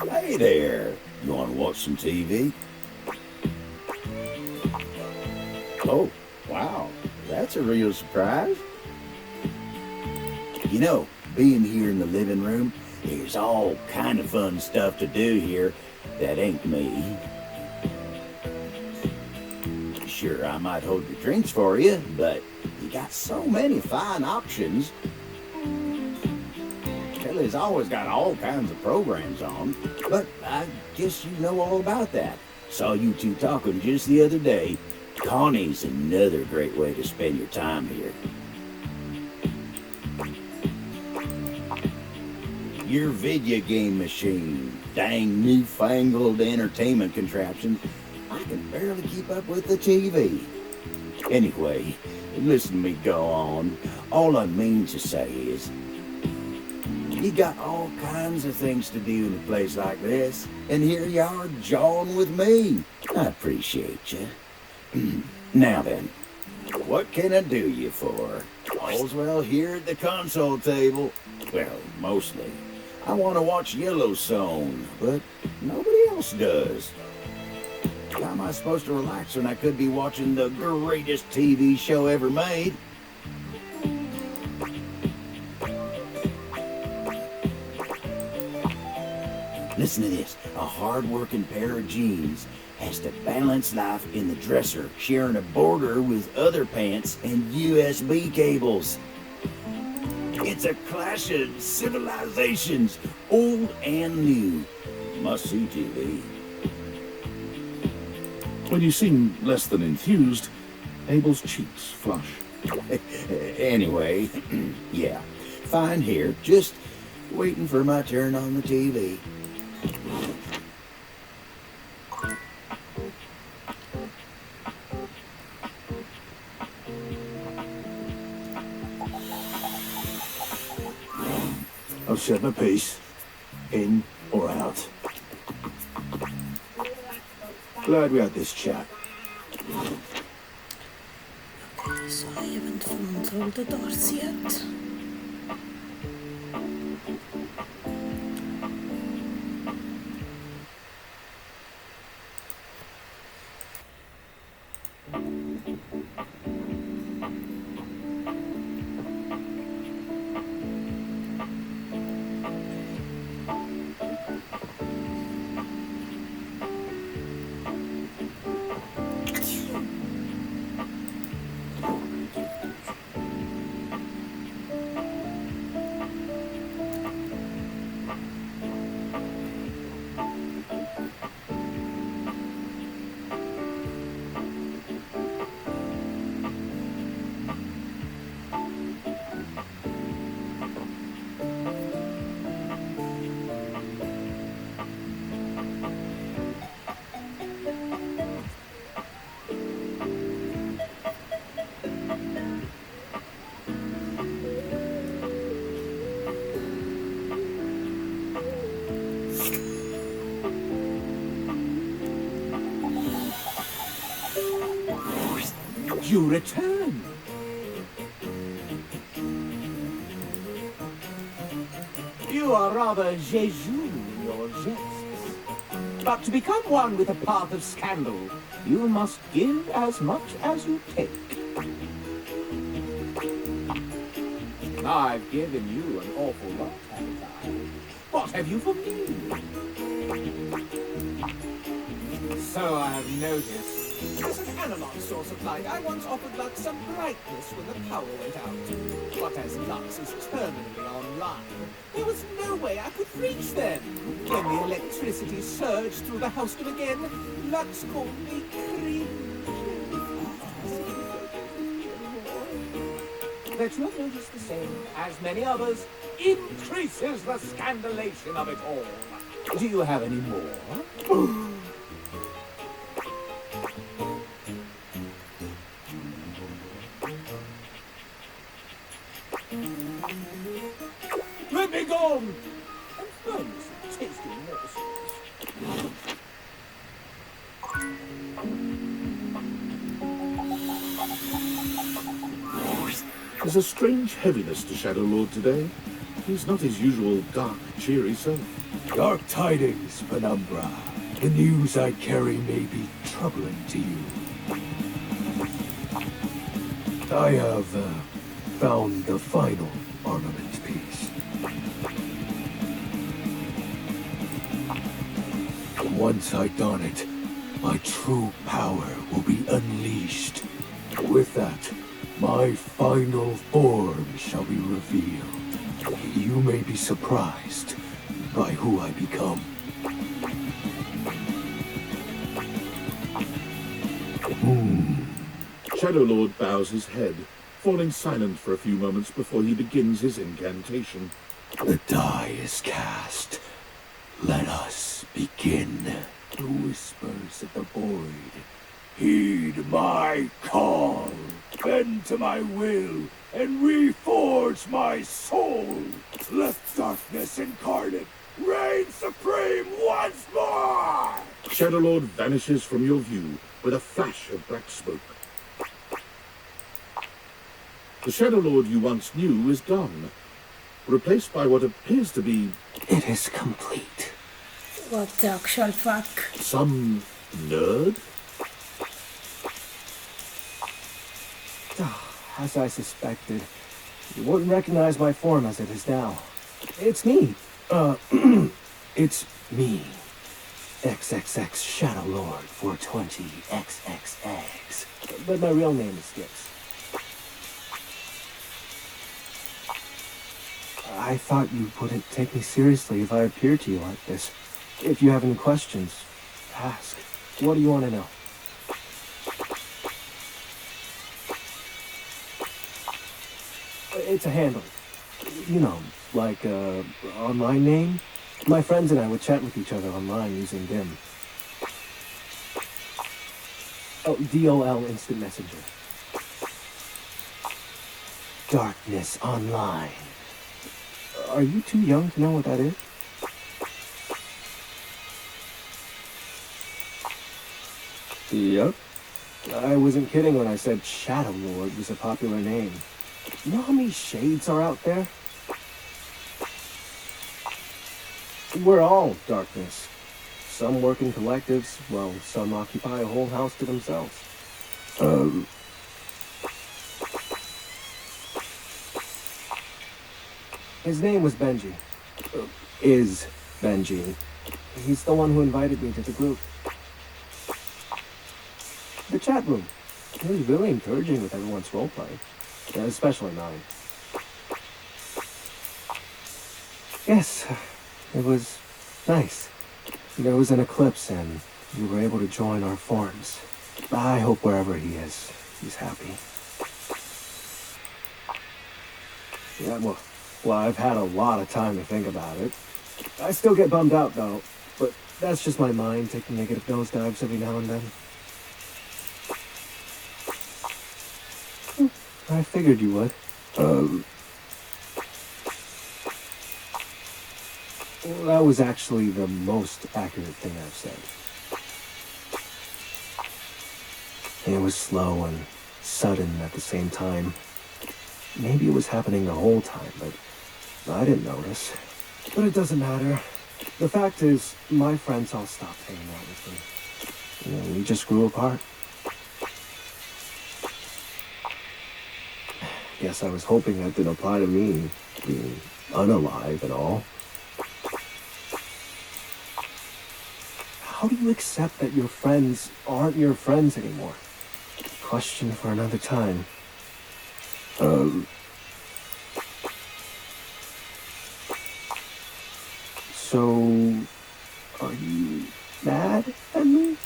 Hey there, you want to watch some TV? Oh, wow, that's a real surprise. You know, being here in the living room, there's all kind of fun stuff to do here that ain't me. Sure, I might hold your drinks for you, but you got so many fine options. Kelly's always got all kinds of programs on, but I guess you know all about that. Saw you two talking just the other day. Connie's another great way to spend your time here. your video game machine, dang newfangled entertainment contraption, I can barely keep up with the TV. Anyway, listen to me go on. All I mean to say is, you got all kinds of things to do in a place like this, and here you are jawing with me. I appreciate you. Now then, what can I do you for? All's well here at the console table. Well, mostly. I want to watch Yellowstone, but nobody else does. How am I supposed to relax when I could be watching the greatest TV show ever made? Listen to this. A hard-working pair of jeans has to balance life in the dresser, sharing a border with other pants and USB cables. It's a clash of civilizations, old and new. Must-see TV. When you seem less than enthused, Abel's cheeks flush. Anyway, yeah, fine here. Just waiting for my turn on the TV. I've said my piece. In or out. Glad we had this chat. So I haven't found all the doors yet. You return. You are rather Jeju in your jests. But to become one with a path of scandal, you must give as much as you take. I've given you an awful lot, haven't I? What have you for me? So I have noticed. As an analog source of light, I once offered Lux some brightness when the power went out. But as Lux is terminally online, there was no way I could reach them. When the electricity surged through the house again, Lux called me cringe. That you have noticed the same as many others increases the scandalation of it all. Do you have any more? Let me go! And furnish some tasty morsels. There's a strange heaviness to Shadow Lord today. He's not his usual dark, cheery self. Dark tidings, Penumbra. The news I carry may be troubling to you. I have found the final armament piece. Once I don it, my true power will be unleashed. With that, my final form shall be revealed. You may be surprised by who I become. Shadow Lord bows his head, falling silent for a few moments before he begins his incantation. The die is cast. Let us begin. The whispers of the void. Heed my call. Bend to my will and reforge my soul. Let darkness incarnate reign supreme once more! Shadowlord vanishes from your view with a flash of black smoke. The Shadowlord you once knew is gone, replaced by what appears to be... It is complete. What the actual fuck? Some nerd? As I suspected, you wouldn't recognize my form as it is now. It's me. It's me. XXX Shadowlord 420 XXX. But my real name is Skips. I thought you wouldn't take me seriously if I appeared to you like this. If you have any questions, ask. What do you want to know? It's a handle. You know, like online name. My friends and I would chat with each other online using DIM. Oh, DOL Instant Messenger. Darkness Online. Are you too young to know what that is? Yep. I wasn't kidding when I said Shadowlord was a popular name. You know how many shades are out there? We're all darkness. Some work in collectives, while some occupy a whole house to themselves. His name was Benji. Is Benji. He's the one who invited me to the group. The chat room. He was really encouraging with everyone's roleplay, especially mine. Yes, it was nice. There was an eclipse and we were able to join our forms. I hope wherever he is, he's happy. Yeah, well, I've had a lot of time to think about it. I still get bummed out though, but that's just my mind taking negative nosedives every now and then. I figured you would. Well, that was actually the most accurate thing I've said. It was slow and sudden at the same time. Maybe it was happening the whole time, but I didn't notice. But it doesn't matter. The fact is, my friends all stopped hanging out with me. We just grew apart. Guess I was hoping that didn't apply to me, being unalive and all. How do you accept that your friends aren't your friends anymore? Question for another time. So, are you mad at me?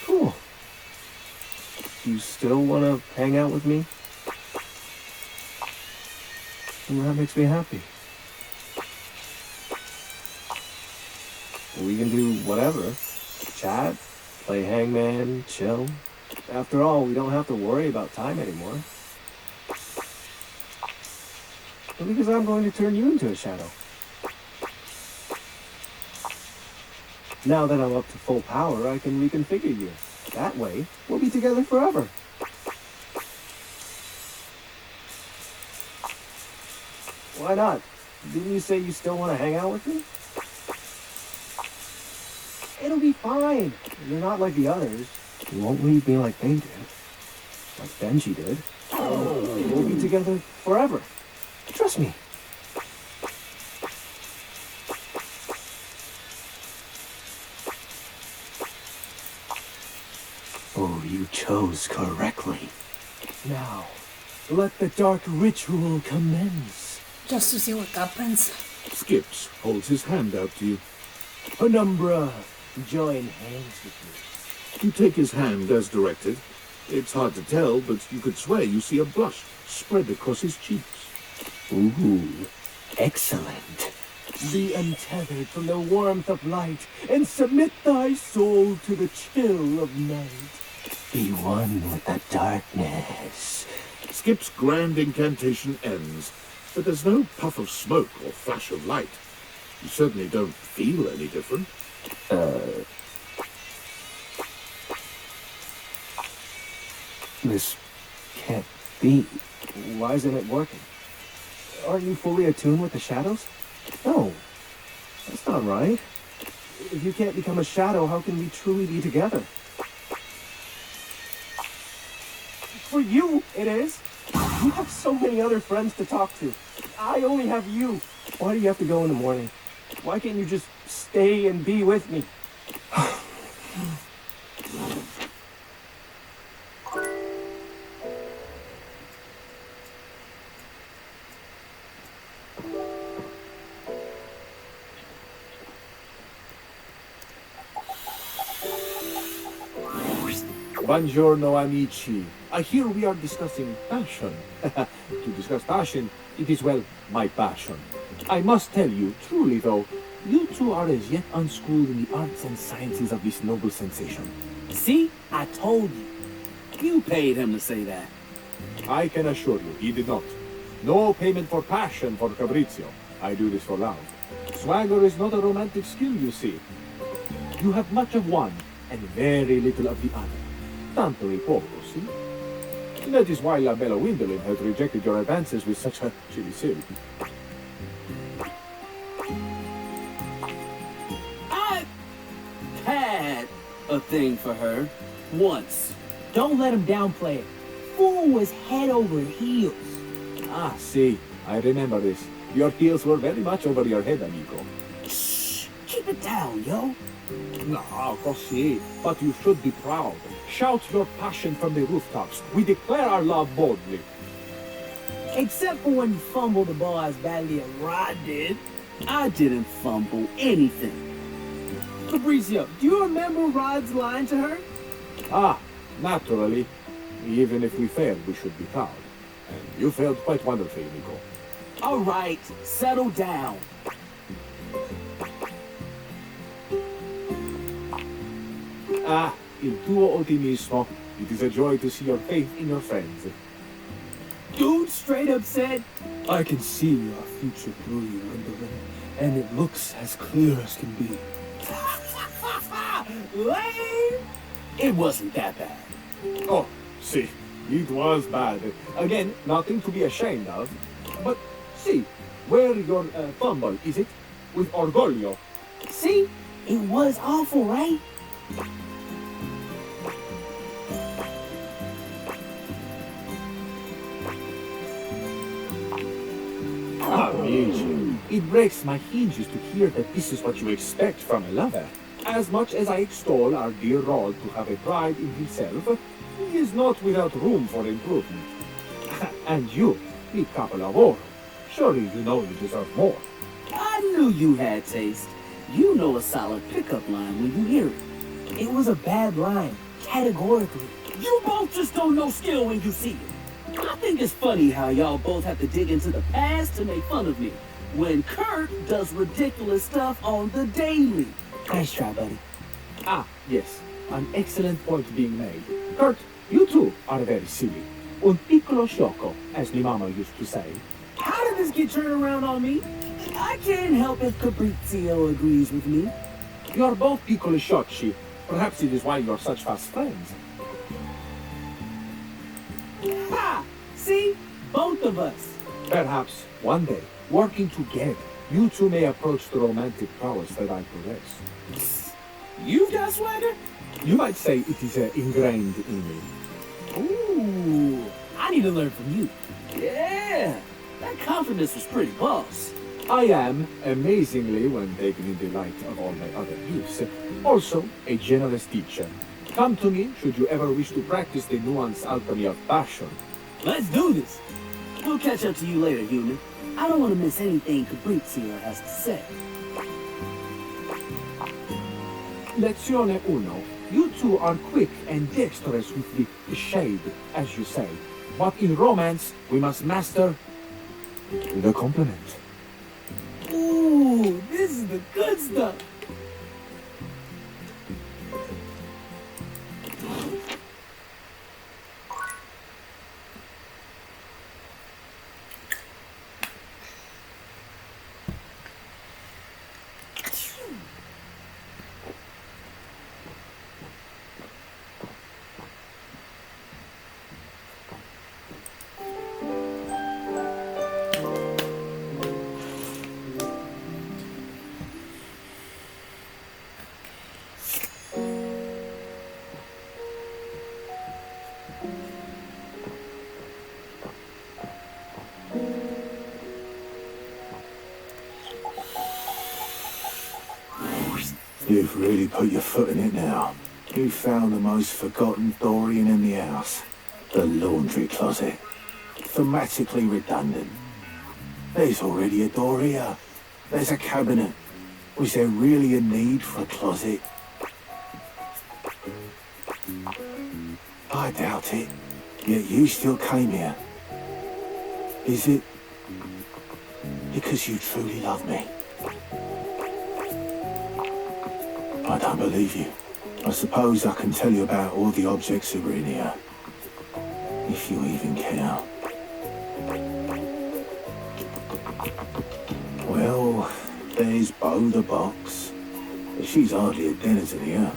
Cool. You still want to hang out with me? Well, that makes me happy. We can do whatever. Chat, play hangman, chill. After all, we don't have to worry about time anymore. Because I'm going to turn you into a shadow. Now that I'm up to full power, I can reconfigure you. That way, we'll be together forever. Why not? Didn't you say you still want to hang out with me? It'll be fine. You're not like the others. You won't leave me like they did. Like Benji did. We'll be together forever. Trust me. Oh, you chose correctly. Now, let the dark ritual commence. Just to see what happens. Skips holds his hand out to you. Penumbra, join hands with me. You take his hand as directed. It's hard to tell, but you could swear you see a blush spread across his cheeks. Ooh, excellent. Be untethered from the warmth of light, and submit thy soul to the chill of night. Be one with the darkness. Skip's grand incantation ends, but there's no puff of smoke or flash of light. You certainly don't feel any different. This can't be. Why isn't it working? Aren't you fully attuned with the shadows? No, that's not right. If you can't become a shadow, how can we truly be together? For you, it is. You have so many other friends to talk to. I only have you. Why do you have to go in the morning? Why can't you just stay and be with me? Buongiorno, amici. I hear we are discussing passion. To discuss passion, it is, well, my passion. I must tell you, truly though, you two are as yet unschooled in the arts and sciences of this noble sensation. See? I told you. You paid him to say that. I can assure you, he did not. No payment for passion for Fabrizio. I do this for love. Swagger is not a romantic skill, you see. You have much of one, and very little of the other. Tanto e poco, see? That is why La Bella Gwendolyn has rejected your advances with such a chilly silly. I had a thing for her. Once. Don't let him downplay it. Fool was head over heels. Ah, see, I remember this. Your heels were very much over your head, amigo. Shh! Keep it down, yo. No, così, but you should be proud. Shout your passion from the rooftops. We declare our love boldly. Except for when you fumbled the ball as badly as Rod did. I didn't fumble anything. Fabrizio, do you remember Rod's line to her? Ah, naturally. Even if we failed, we should be proud. And you failed quite wonderfully, amigo. All right, settle down. Ah, il tuo ottimismo. It is a joy to see your faith in your friends. Dude straight up said, I can see our future through you, Gwendolyn, and it looks as clear as can be. Lame! It wasn't that bad. Oh, see, it was bad. Again, nothing to be ashamed of. But see, where your fumble, is it? With orgoglio. See? It was awful, right? Amici, it breaks my hinges to hear that this is what you expect from a lover. As much as I extol our dear Rod to have a pride in himself, he is not without room for improvement. And you, the couple of oro, surely you know you deserve more. I knew you had taste. You know a solid pickup line when you hear it. It was a bad line, categorically. You both just don't know skill when you see it. I think it's funny how y'all both have to dig into the past to make fun of me, when Kurt does ridiculous stuff on the daily. Nice try, buddy. Ah, yes, an excellent point being made. Kurt, you too are very silly. Un piccolo sciocco, as my mama used to say. How did this get turned around on me? I can't help if Fabrizio agrees with me. You're both piccolo sciocchi. Perhaps it is why you're such fast friends. Ha! See? Both of us. Perhaps one day, working together, you two may approach the romantic prowess that I possess. You've got swagger? You might say it is ingrained in me. Ooh, I need to learn from you. Yeah, that confidence was pretty boss. I am, amazingly, when taken in the light of all my other gifts, also a generous teacher. Come to me should you ever wish to practice the nuanced alchemy of passion. Let's do this. We'll catch up to you later, human. I don't want to miss anything Fabrizio has to say. Lezione 1. You two are quick and dexterous with the shade, as you say. But in romance, we must master with a compliment. Ooh, this is the good stuff. You've really put your foot in it now. You found the most forgotten Dorian in the house. The laundry closet. Thematically redundant. There's already a door here. There's a cabinet. Was there really a need for a closet? I doubt it. Yet you still came here. Is it because you truly love me? I don't believe you. I suppose I can tell you about all the objects that were in here. If you even care. Well, there's Bo the box. She's hardly a denizen here.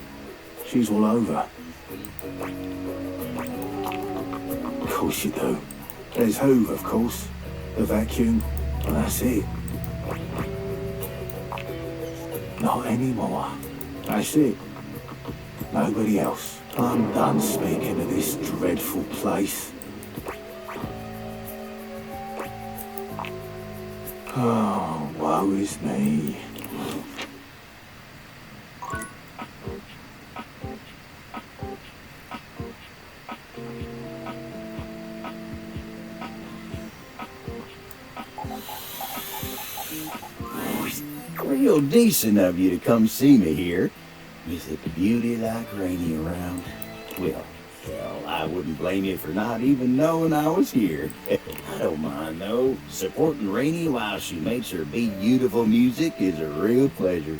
She's all over. Of course you do. There's Hoover, of course. The vacuum. And that's it. Not anymore. That's it. Nobody else. I'm done speaking of this dreadful place. Oh, woe is me. Real decent of you to come see me here. With a beauty like Rainey around. Well, hell, I wouldn't blame you for not even knowing I was here. I don't mind, though. Supporting Rainey while she makes her beautiful music is a real pleasure.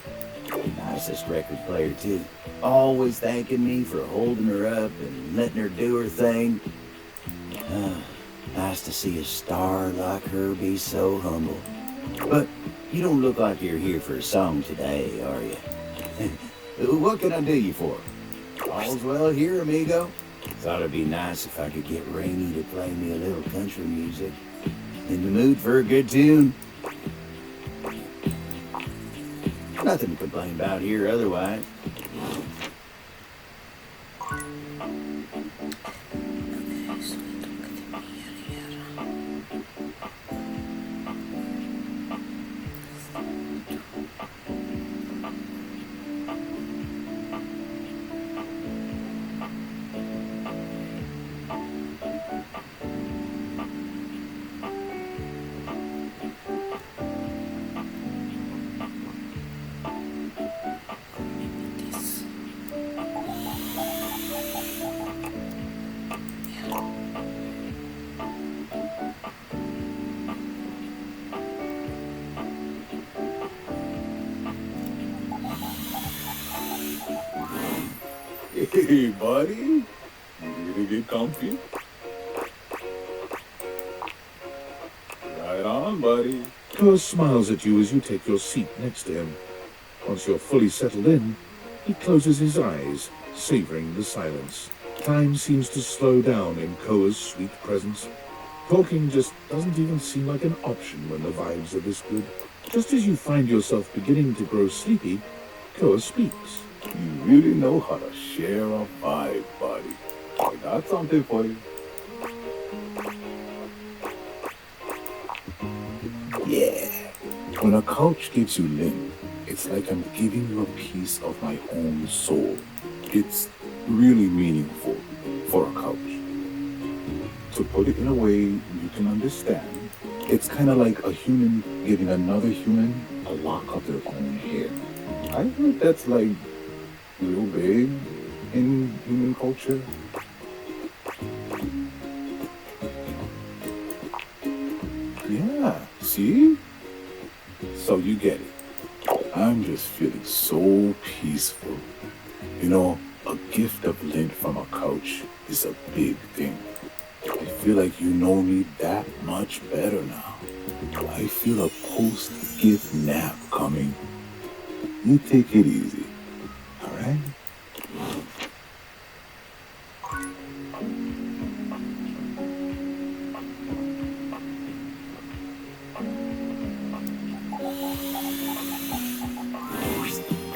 Nicest record player, too. Always thanking me for holding her up and letting her do her thing. Nice to see a star like her be so humble. But you don't look like you're here for a song today, are you? What can I do you for? All's well here, amigo. Thought it'd be nice if I could get Rainey to play me a little country music. In the mood for a good tune? Nothing to complain about here otherwise. Hey, buddy. You gonna get comfy? Right on, buddy. Koa smiles at you as you take your seat next to him. Once you're fully settled in, he closes his eyes, savoring the silence. Time seems to slow down in Koa's sweet presence. Talking just doesn't even seem like an option when the vibes are this good. Just as you find yourself beginning to grow sleepy, Koa speaks. You really know how to share a vibe, buddy. I got something for you. Yeah. When a couch gives you limb, it's like I'm giving you a piece of my own soul. It's really meaningful for a couch. To put it in a way you can understand, it's kind of like a human giving another human a lock of their own hair. I heard that's like real big in human culture. Yeah, see? So you get it. I'm just feeling so peaceful. You know, a gift of lint from a couch is a big thing. I feel like you know me that much better now. I feel a post-gift nap coming. You take it easy, all right?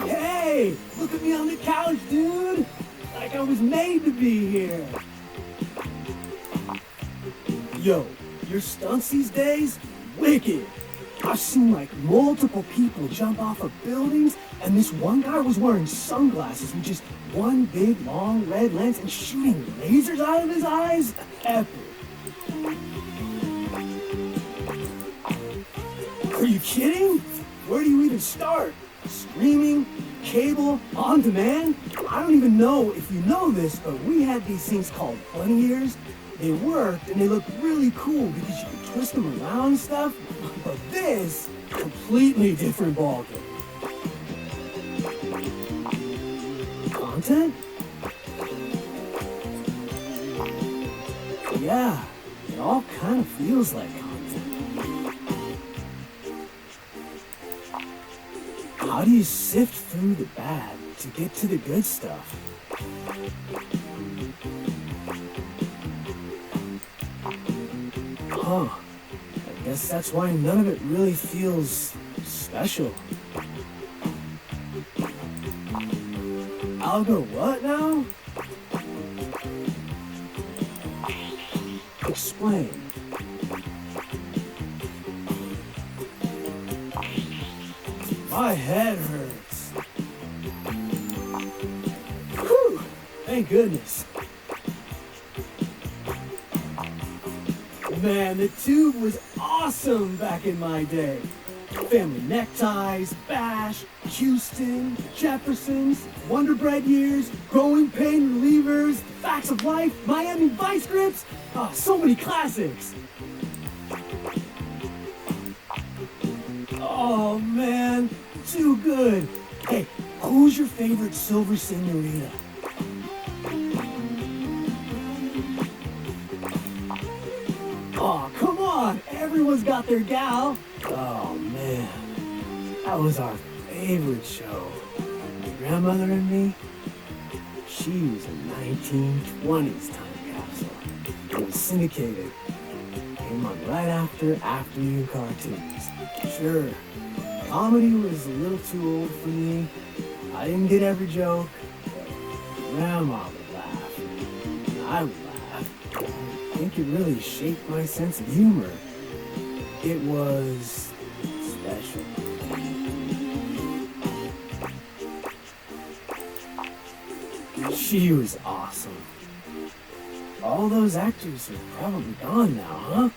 Hey, look at me on the couch, dude. Like I was made to be here. Yo, your stunts these days? Wicked. I've seen like multiple people jump off of buildings, and this one guy was wearing sunglasses with just one big long red lens and shooting lasers out of his eyes. Epic. Are you kidding? Where do you even start? Streaming? Cable? On demand? I don't even know if you know this, but we had these things called bunny ears. They worked and they looked really cool because you could twist them around and stuff. But this, completely different ballgame. Content? Yeah, it all kind of feels like content. How do you sift through the bad to get to the good stuff? Huh. I guess that's why none of it really feels special. I'll go what now? Explain. My head hurts. Whew, thank goodness. Man, the tube was awesome back in my day. Family neckties, Bash, Houston, Jeffersons, Wonder Bread years, growing pain relievers, facts of life, Miami Vice grips. Ah, so many classics. Oh man, too good. Hey, who's your favorite silver senorita? Oh, come on, everyone's got their gal. Oh man, that was our favorite show. My grandmother and me, she was a 1920s time capsule. It was syndicated. Came on right after afternoon cartoons. Sure, comedy was a little too old for me. I didn't get every joke. Grandma would laugh. And I would laugh. I think it really shaped my sense of humor. It was special. She was awesome. All those actors are probably gone now, huh?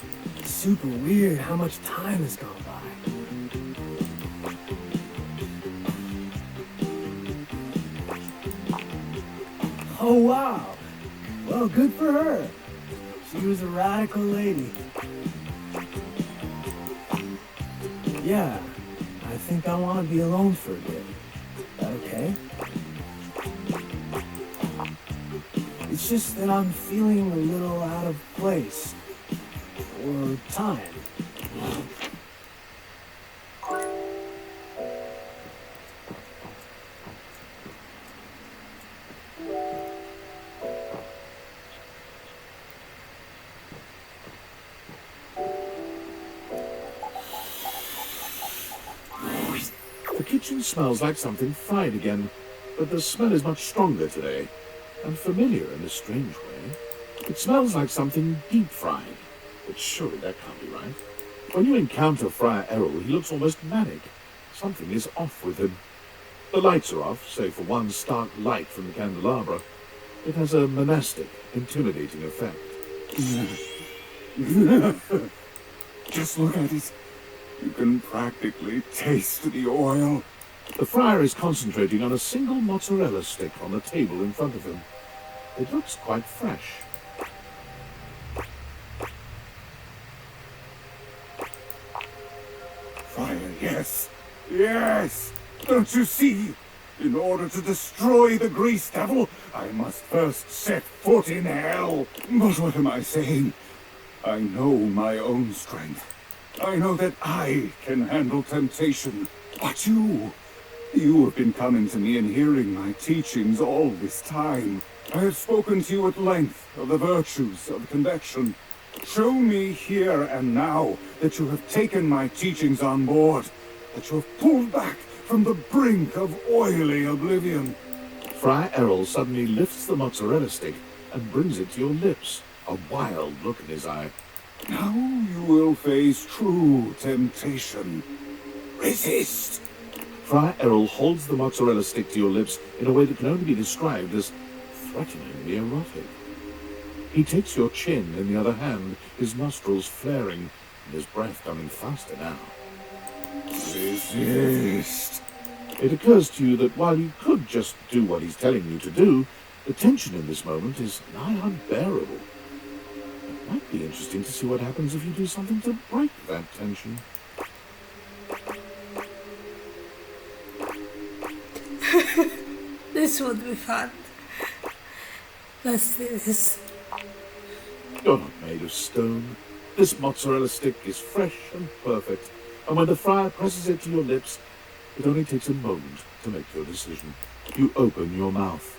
Super weird how much time has gone by. Oh wow. Well, good for her. She was a radical lady. Yeah, I think I want to be alone for a bit. Is that okay? It's just that I'm feeling a little out of place. Or time. The kitchen smells like something fried again, but the smell is much stronger today, and familiar in a strange way. It smells like something deep-fried, but surely that can't be right. When you encounter Friar Errol, he looks almost manic. Something is off with him. The lights are off, save for one stark light from the candelabra. It has a monastic, intimidating effect. Just look at it. You can practically taste the oil. The friar is concentrating on a single mozzarella stick on the table in front of him. It looks quite fresh. Yes, yes! Don't you see? In order to destroy the Grease Devil, I must first set foot in hell. But what am I saying? I know my own strength. I know that I can handle temptation. But you have been coming to me and hearing my teachings all this time. I have spoken to you at length of the virtues of convection. Show me here and now that you have taken my teachings on board, that you have pulled back from the brink of oily oblivion. Friar Errol suddenly lifts the mozzarella stick and brings it to your lips, a wild look in his eye. Now you will face true temptation. Resist! Friar Errol holds the mozzarella stick to your lips in a way that can only be described as threateningly erotic. He takes your chin in the other hand, his nostrils flaring and his breath coming faster now. Resist! It occurs to you that while you could just do what he's telling you to do, the tension in this moment is nigh unbearable. It might be interesting to see what happens if you do something to break that tension. This would be fun. Let's do this. You're not made of stone. This mozzarella stick is fresh and perfect, and when the friar presses it to your lips, it only takes a moment to make your decision. You open your mouth,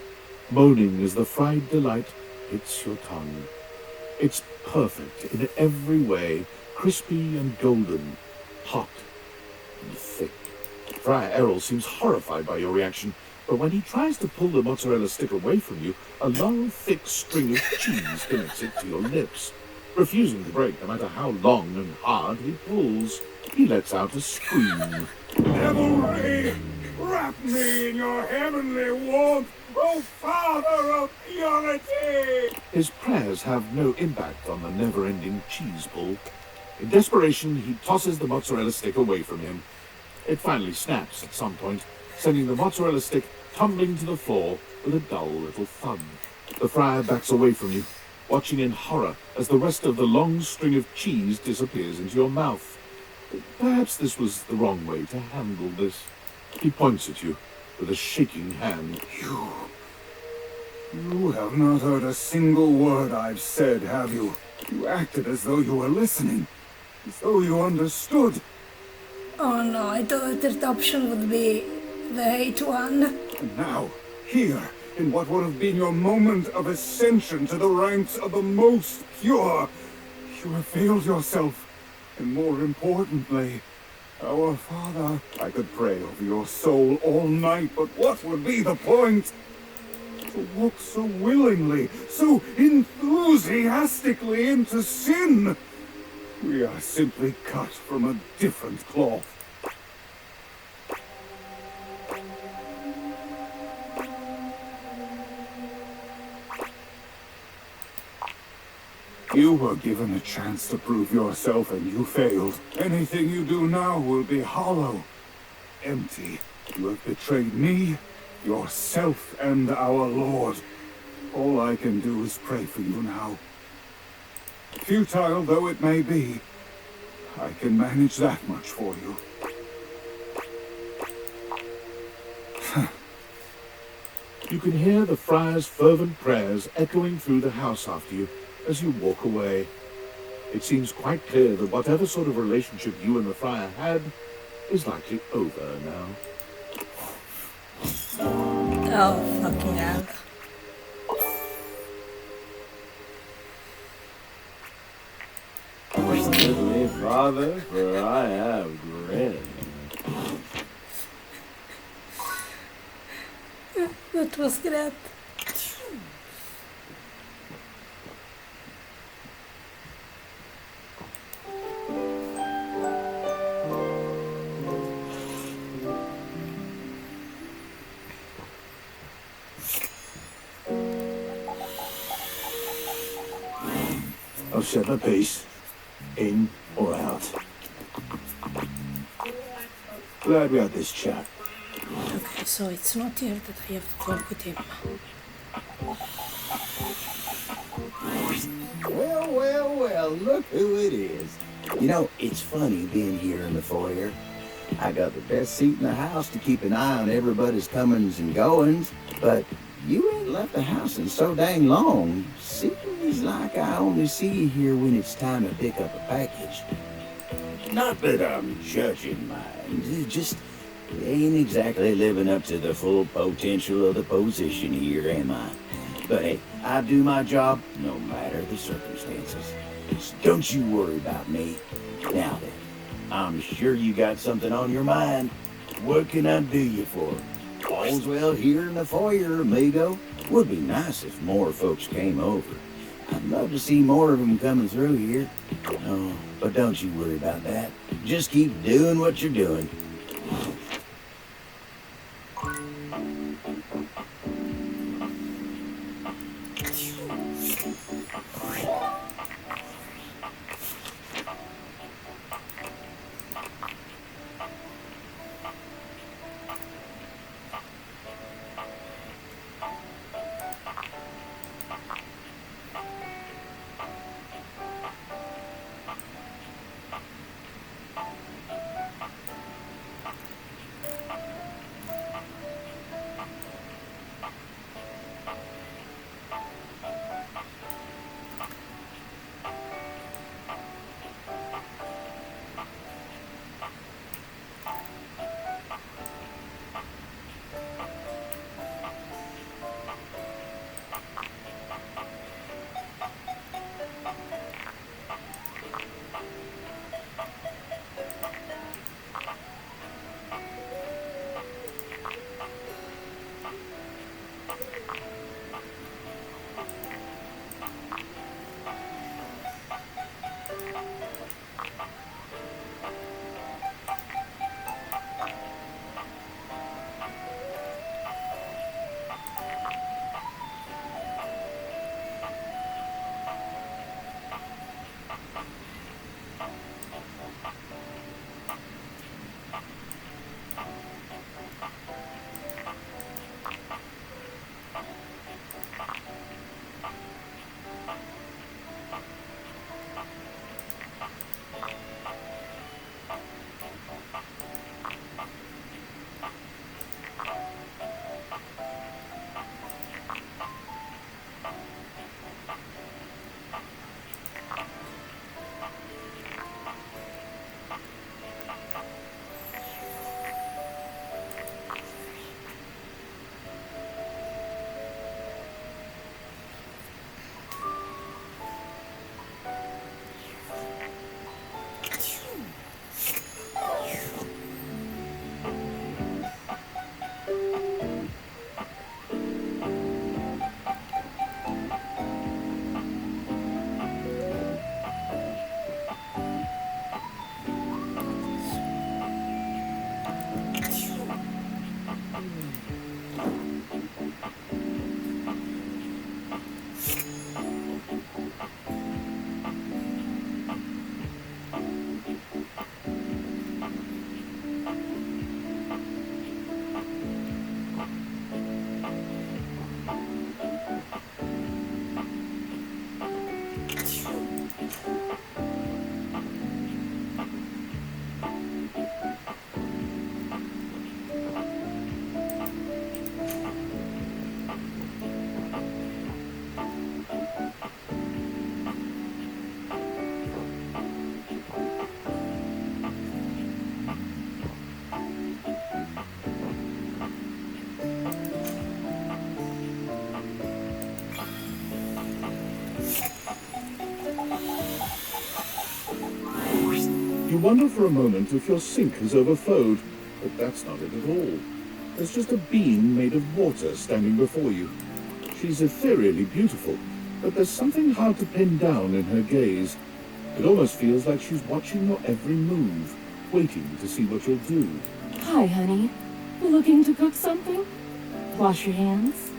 moaning as the fried delight hits your tongue. It's perfect in every way, crispy and golden, hot and thick. Friar Errol seems horrified by your reaction, but when he tries to pull the mozzarella stick away from you, a long, thick string of cheese connects it to your lips. Refusing to break no matter how long and hard he pulls, he lets out a scream. Devilry! Wrap me in your heavenly warmth, O Father of Purity! His prayers have no impact on the never-ending cheese pull. In desperation, he tosses the mozzarella stick away from him. It finally snaps at some point, sending the mozzarella stick tumbling to the floor with a dull little thud. The friar backs away from you, watching in horror as the rest of the long string of cheese disappears into your mouth. Perhaps this was the wrong way to handle this. He points at you with a shaking hand. You have not heard a single word I've said, have you? You acted as though you were listening, as though you understood. Oh no, I thought the option would be the hate one. And now, here, in what would have been your moment of ascension to the ranks of the most pure, you have failed yourself. And more importantly, our Father, I could pray over your soul all night, but what would be the point? To walk so willingly, so enthusiastically into sin. We are simply cut from a different cloth. You were given a chance to prove yourself and you failed. Anything you do now will be hollow, empty. You have betrayed me, yourself, and our Lord. All I can do is pray for you now. Futile though it may be, I can manage that much for you. You can hear the friar's fervent prayers echoing through the house after you as you walk away. It seems quite clear that whatever sort of relationship you and the friar had is likely over now. Oh, fucking hell. Forgive me, Father, for I have grinned. That was great. I've set my piece. In or out. Glad we had this chat. Okay, so it's not here that I have to talk with him. Well, well, well, look who it is. You know, it's funny being here in the foyer. I got the best seat in the house to keep an eye on everybody's comings and goings, but you ain't left the house in so dang long. Seems like I only see you here when it's time to pick up a package. Not that I'm judging mine, it's just ain't exactly living up to the full potential of the position here, am I? But hey, I do my job no matter the circumstances. So don't you worry about me. Now then, I'm sure you got something on your mind. What can I do you for? All's well here in the foyer, amigo. Would be nice if more folks came over. I'd love to see more of them coming through here. Oh, but don't you worry about that. Just keep doing what you're doing. You wonder for a moment if your sink has overflowed, but that's not it at all. There's just a being made of water standing before you. She's ethereally beautiful, but there's something hard to pin down in her gaze. It almost feels like she's watching your every move, waiting to see what you'll do. Hi, honey. You looking to cook something? Wash your hands.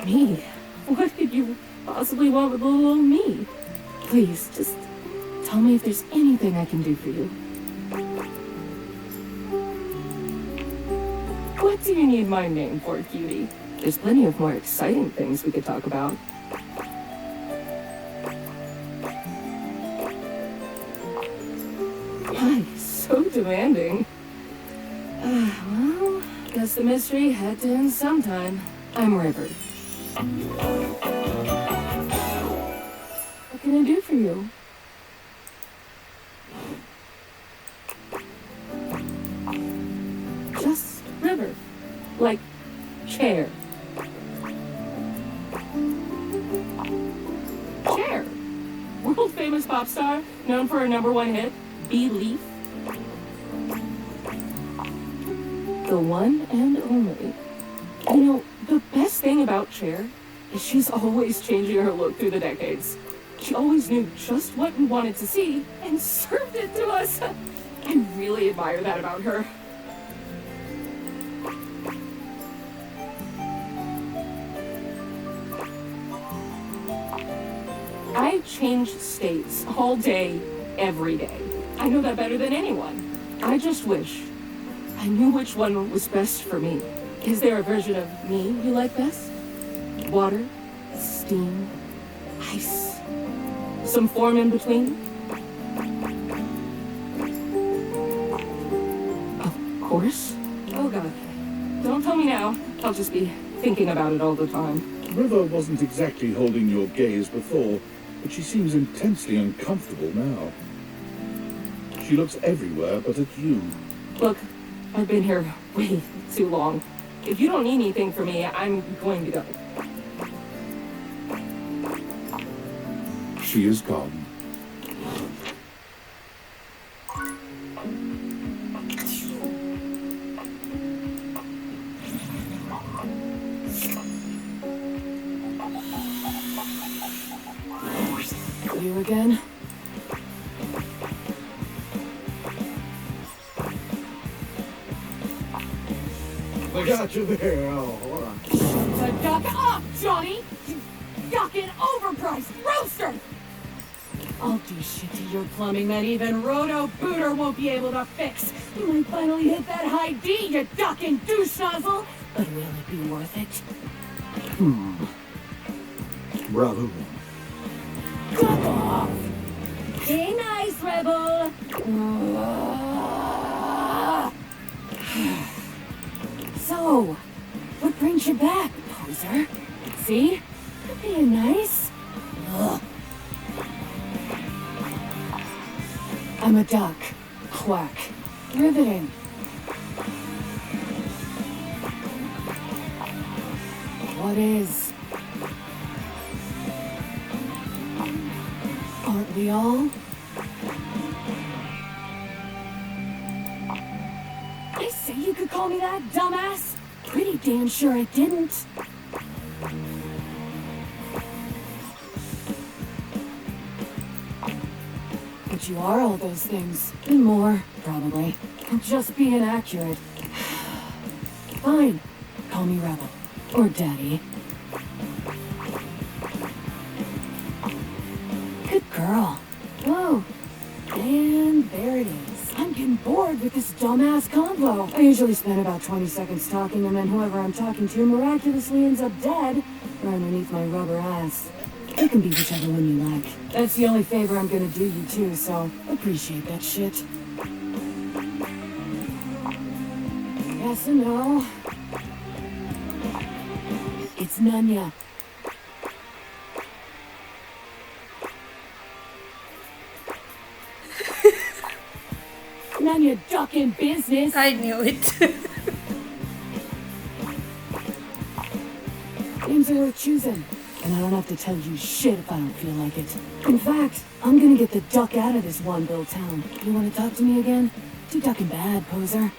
Me? What could you possibly want with little old me? Please, just tell me if there's anything I can do for you. What do you need my name for, cutie? There's plenty of more exciting things we could talk about. demanding. Well, guess the mystery had to end sometime. I'm River. What can I do for you? Just River. Like Cher. Cher. World famous pop star, known for her #1 hit, Belief. The one and only. You know, the best thing about Cher is she's always changing her look through the decades. She always knew just what we wanted to see and served it to us. I really admire that about her. I change states all day, every day. I know that better than anyone. I just wish I knew which one was best for me. Is there a version of me you like best? Water, steam, ice, some form in between? Of course. Oh God. Don't tell me now. I'll just be thinking about it all the time. River wasn't exactly holding your gaze before, but she seems intensely uncomfortable now. She looks everywhere but at you. Look, I've been here way too long. If you don't need anything from me, I'm going to go. She is gone. You again? I got you there. Oh, hold on. So duck off, Johnny! You fucking overpriced rooster! I'll do shit to your plumbing that even Roto Booter won't be able to fix. You might finally hit that high D, you ducking douche nozzle! But will it be worth it? Bravo. Duck off! Be nice, Rebel! So, what brings you back, poser? See? You're being nice. Ugh. I'm a duck. Quack. Riveting. What is? Aren't we all? I say you could call me that, dumbass. Pretty damn sure I didn't. But you are all those things. And more, probably. I'm just being accurate. Fine. Call me Rebel. Or Daddy. Good girl. Whoa. And there it is. I'm getting bored with this dumbass convo. I usually spend about 20 seconds talking, and then whoever I'm talking to miraculously ends up dead or underneath my rubber ass. You can be whichever one you like. That's the only favor I'm gonna do you too, so appreciate that shit. Yes and no. It's Nanya. Nanya ducking business. I knew it. Names are worth choosing. And I don't have to tell you shit if I don't feel like it. In fact, I'm gonna get the duck out of this one-bill town. You wanna talk to me again? Too ducking bad, poser.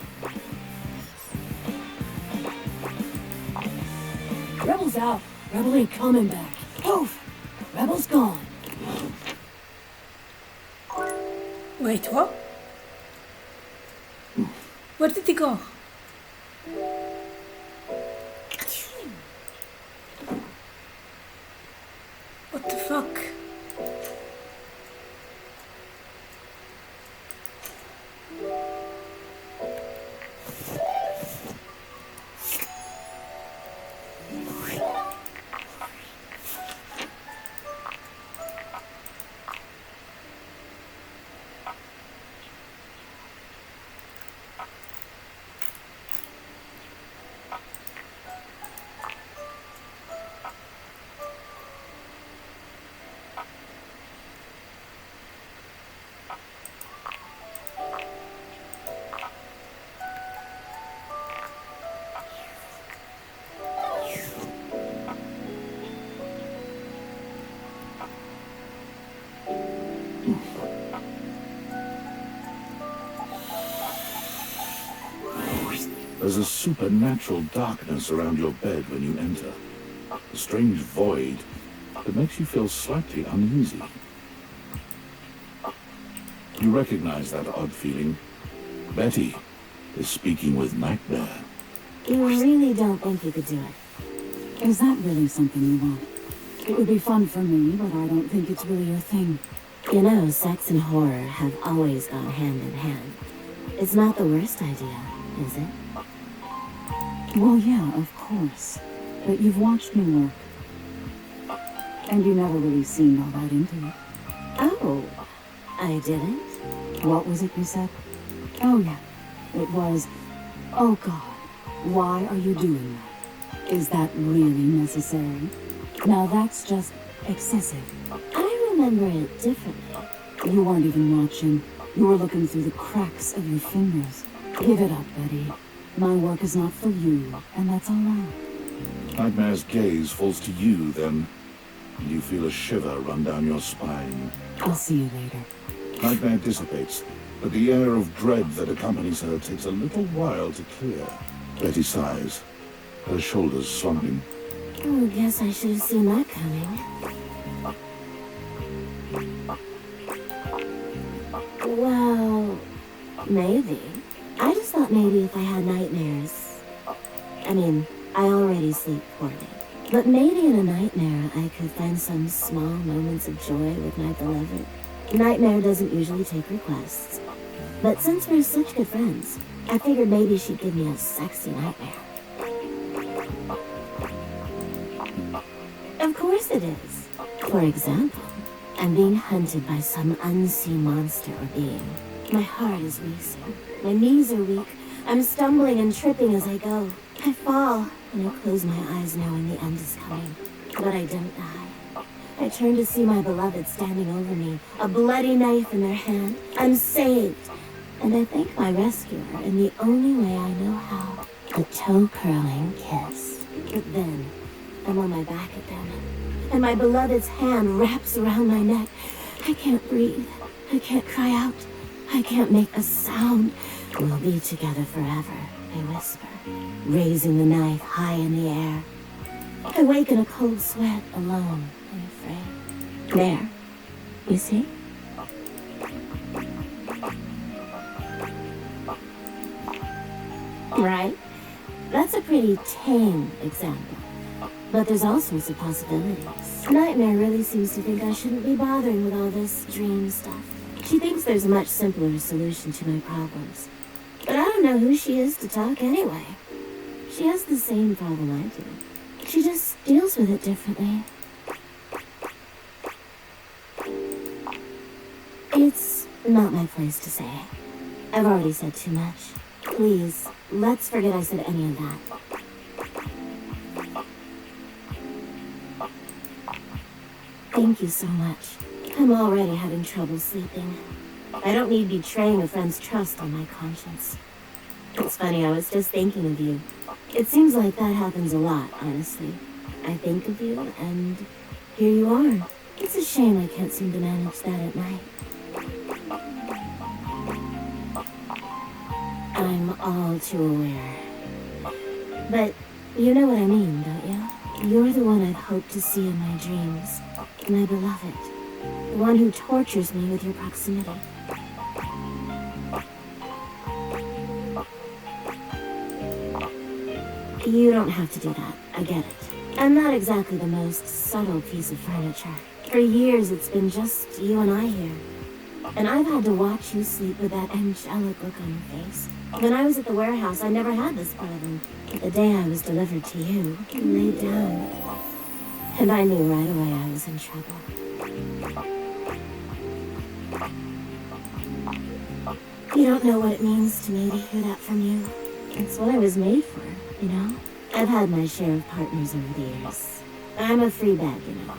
Rebel's out. Rebel ain't coming back. Poof! Rebel's gone. Wait, what? Where did he go? What the fuck? There's a supernatural darkness around your bed when you enter. A strange void that makes you feel slightly uneasy. You recognize that odd feeling? Betty is speaking with Nightmare. You really don't think you could do it? Is that really something you want? It would be fun for me, but I don't think it's really your thing. You know, sex and horror have always gone hand in hand. It's not the worst idea, is it? Well, yeah, of course. But you've watched me work. And you never really seemed all that into it. Oh, I didn't? What was it you said? Oh, yeah. It was, oh God, why are you doing that? Is that really necessary? Now that's just excessive. I remember it differently. You weren't even watching. You were looking through the cracks of your fingers. Give it up, Betty. My work is not for you, and that's all right. Nightmare's gaze falls to you then, and you feel a shiver run down your spine. I'll see you later. Nightmare dissipates, but the air of dread that accompanies her takes a little while to clear. Betty sighs, her shoulders slumping. Oh, guess I should have seen that coming. Well, maybe. I just thought maybe if I had nightmares... I mean, I already sleep poorly. But maybe in a nightmare I could find some small moments of joy with my beloved. Nightmare doesn't usually take requests. But since we're such good friends, I figured maybe she'd give me a sexy nightmare. Of course it is. For example, I'm being hunted by some unseen monster or being. My heart is racing. My knees are weak. I'm stumbling and tripping as I go. I fall, and I close my eyes knowing the end is coming. But I don't die. I turn to see my beloved standing over me, a bloody knife in their hand. I'm saved. And I thank my rescuer in the only way I know how. A toe-curling kiss. But then, I'm on my back again. And my beloved's hand wraps around my neck. I can't breathe. I can't cry out. I can't make a sound. We'll be together forever, they whisper, raising the knife high in the air. I wake in a cold sweat, alone and afraid. There, you see? Right? That's a pretty tame example. But there's all sorts of possibilities. Nightmare really seems to think I shouldn't be bothering with all this dream stuff. She thinks there's a much simpler solution to my problems. But I don't know who she is to talk anyway. She has the same problem I do. She just deals with it differently. It's not my place to say. I've already said too much. Please, let's forget I said any of that. Thank you so much. I'm already having trouble sleeping. I don't need betraying a friend's trust on my conscience. It's funny, I was just thinking of you. It seems like that happens a lot, honestly. I think of you, and here you are. It's a shame I can't seem to manage that at night. I'm all too aware. But you know what I mean, don't you? You're the one I'd hoped to see in my dreams. My beloved. The one who tortures me with your proximity. You don't have to do that. I get it. I'm not exactly the most subtle piece of furniture. For years, it's been just you and I here. And I've had to watch you sleep with that angelic look on your face. When I was at the warehouse, I never had this problem. But the day I was delivered to you, you laid down. And I knew right away I was in trouble. You don't know what it means to me to hear that from you. It's what I was made for, you know? I've had my share of partners over the years. I'm a free bag, you know.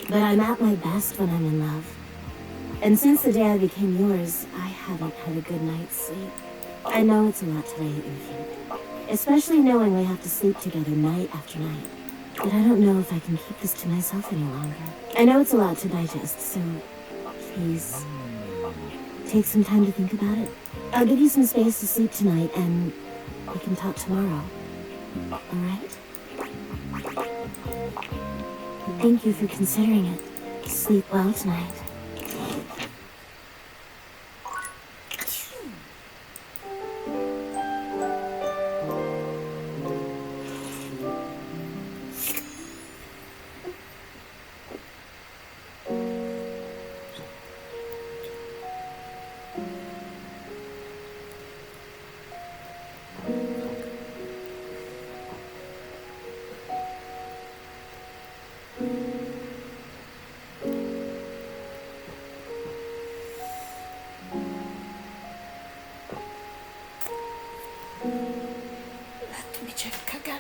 But I'm at my best when I'm in love. And since the day I became yours, I haven't had a good night's sleep. I know it's a lot to lay at your feet. Especially knowing we have to sleep together night after night. But I don't know if I can keep this to myself any longer. I know it's a lot to digest, so please take some time to think about it. I'll give you some space to sleep tonight, and We can talk tomorrow. Alright? Thank you for considering it. Sleep well tonight. Let me check again.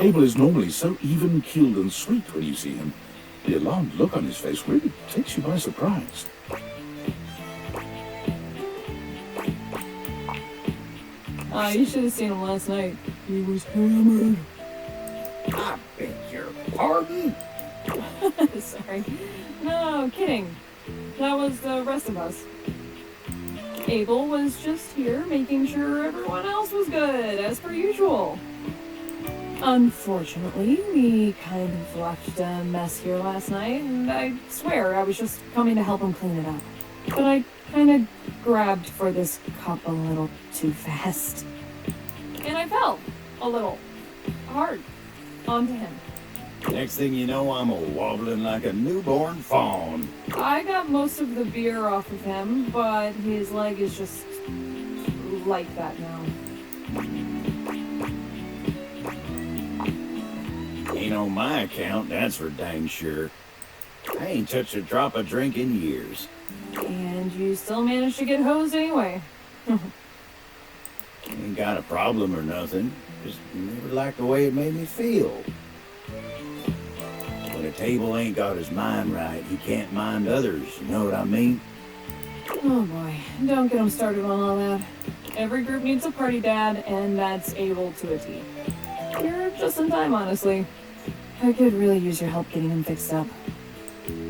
Abel is normally so even-keeled and sweet when you see him. The alarmed look on his face really takes you by surprise. You should have seen him last night. He was hammered. I beg your pardon? Sorry. No, kidding. That was the rest of us. Abel was just here making sure everyone else was good, as per usual. Unfortunately, we kind of left a mess here last night, and I swear I was just coming to help him clean it up. But I kind of grabbed for this cup a little too fast. And I fell a little hard onto him. Next thing you know, I'm a-wobbling like a newborn fawn. I got most of the beer off of him, but his leg is just like that now. Ain't on my account, that's for dang sure. I ain't touched a drop of drink in years. And you still managed to get hosed anyway. Ain't got a problem or nothing. Just never liked the way it made me feel. When a table ain't got his mind right, he can't mind others, you know what I mean? Oh boy, don't get him started on all that. Every group needs a party dad, and that's Abel to a T. You're just in time, honestly. I could really use your help getting him fixed up.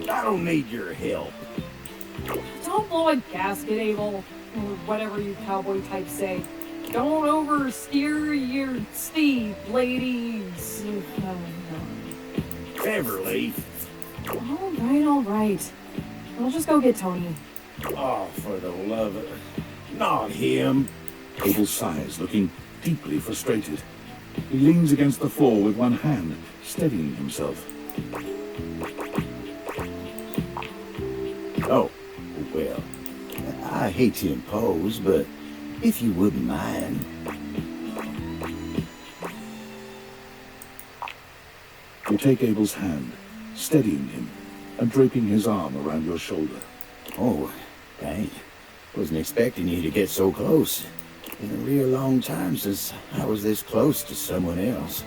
I don't need your help. Don't blow a gasket, Abel, or whatever you cowboy types say. Don't oversteer your steed, ladies. Beverly. All right. I'll just go get Tony. Oh, for the love of... Not him. Abel sighs, looking deeply frustrated. He leans against the floor with one hand, steadying himself. Oh, well, I hate to impose, but if you wouldn't mind... You take Abel's hand, steadying him, and draping his arm around your shoulder. Oh, dang. Wasn't expecting you to get so close. Been a real long time since I was this close to someone else.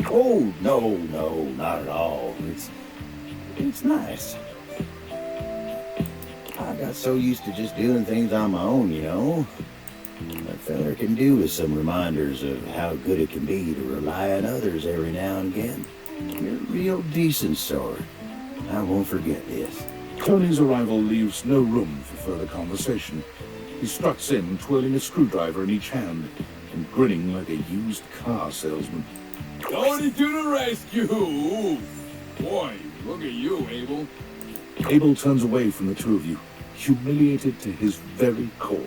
Oh, no, not at all. It's nice. I got so used to just doing things on my own, you know. A feller can do with some reminders of how good it can be to rely on others every now and again. You're a real decent sort. I won't forget this. Tony's arrival leaves no room for further conversation. He struts in, twirling a screwdriver in each hand, and grinning like a used car salesman. Tony to the rescue! Boy, look at you, Abel. Abel turns away from the two of you, humiliated to his very core.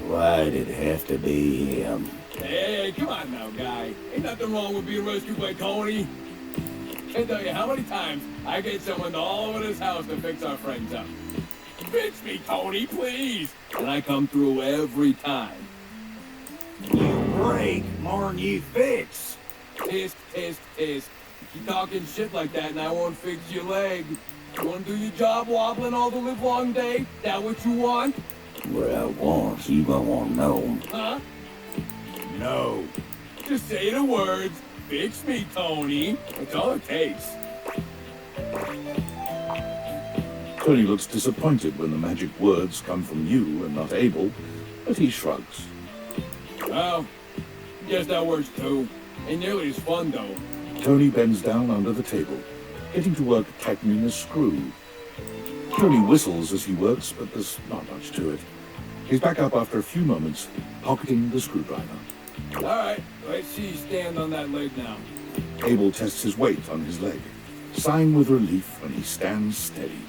Why'd it have to be him? Hey, come on now, guy. Ain't nothing wrong with being rescued by Tony. Can't tell you how many times I get someone all over this house to fix our friends up. Fix me, Tony, please! And I come through every time. You break more'n you fix. Tisk, tisk, tisk. Keep talking shit like that and I won't fix your leg. You wanna do your job wobbling all the live long day? That what you want? What I want, you don't want to know. Huh? No. Just say the words, fix me, Tony. That's all it takes. Tony looks disappointed when the magic words come from you and not Abel, but he shrugs. Well, guess that works too. Ain't nearly as fun though. Tony bends down under the table, getting to work tightening a screw. Tony whistles as he works, but there's not much to it. He's back up after a few moments, pocketing the screwdriver. All right, let's see you stand on that leg now. Abel tests his weight on his leg, sighing with relief when he stands steady.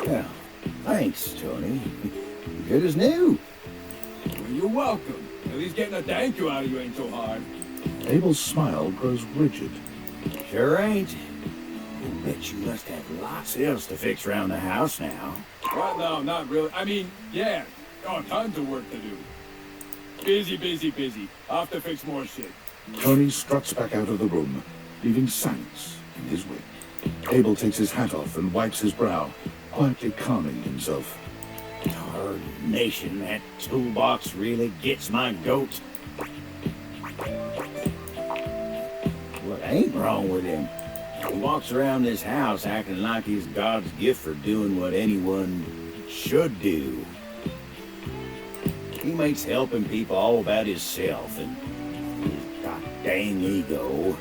Well, thanks, Tony. Good as new. Well, you're welcome. At least getting a thank you out of you ain't so hard. Abel's smile grows rigid. Sure ain't. I bet you must have lots else to fix around the house now. Well, no, not really. I mean, yeah. Oh, tons of work to do. Busy, busy, busy. I'll have to fix more shit. Tony struts back out of the room, leaving silence in his wake. Abel takes his hat off and wipes his brow, quietly calming himself. Tarnation, that toolbox really gets my goat. What ain't wrong with him? He walks around this house acting like he's God's gift for doing what anyone should do. He makes helping people all about himself and his god dang ego.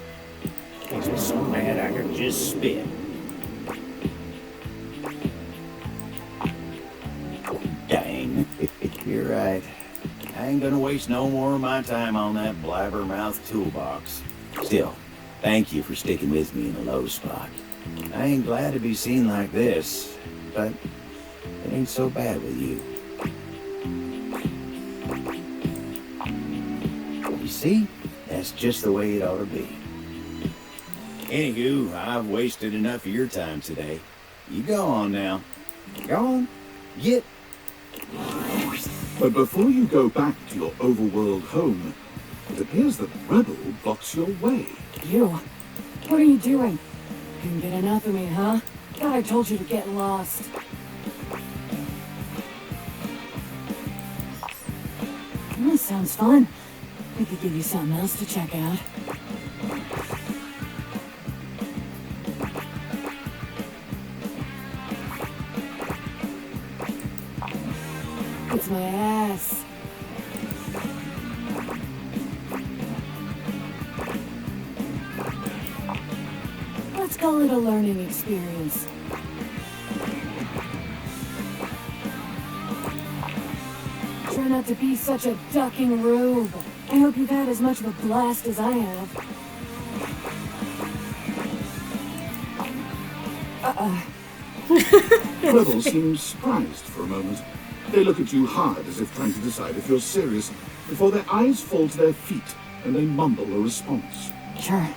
Makes me so mad I could just spit. Dang. You're right. I ain't gonna waste no more of my time on that blabbermouth toolbox. Still, thank you for sticking with me in a low spot. I ain't glad to be seen like this, but it ain't so bad with you. You see, that's just the way it ought to be. Anywho, I've wasted enough of your time today. You go on now. Go on. Get. But before you go back to your overworld home, it appears that Rebel blocks your way. You? What are you doing? Couldn't get enough of me, huh? Thought I told you to get lost. This sounds fun. We could give you something else to check out. It's my ass. Let's call it a learning experience. Try not to be such a ducking rube. I hope you've had as much of a blast as I have. Rebel seems surprised for a moment. They look at you hard as if trying to decide if you're serious, before their eyes fall to their feet and they mumble a response. Sure.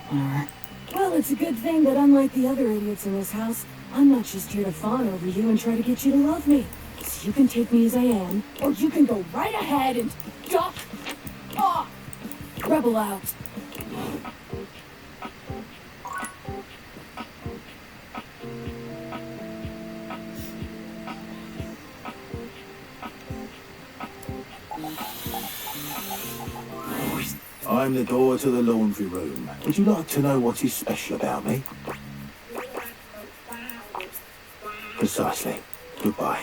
Whatever. Well, it's a good thing that unlike the other idiots in this house, I'm not just here to fawn over you and try to get you to love me. So you can take me as I am, or you can go right ahead and duck off. Rebel out. I'm the door to the laundry room. Would you like to know what is special about me? Precisely. Goodbye.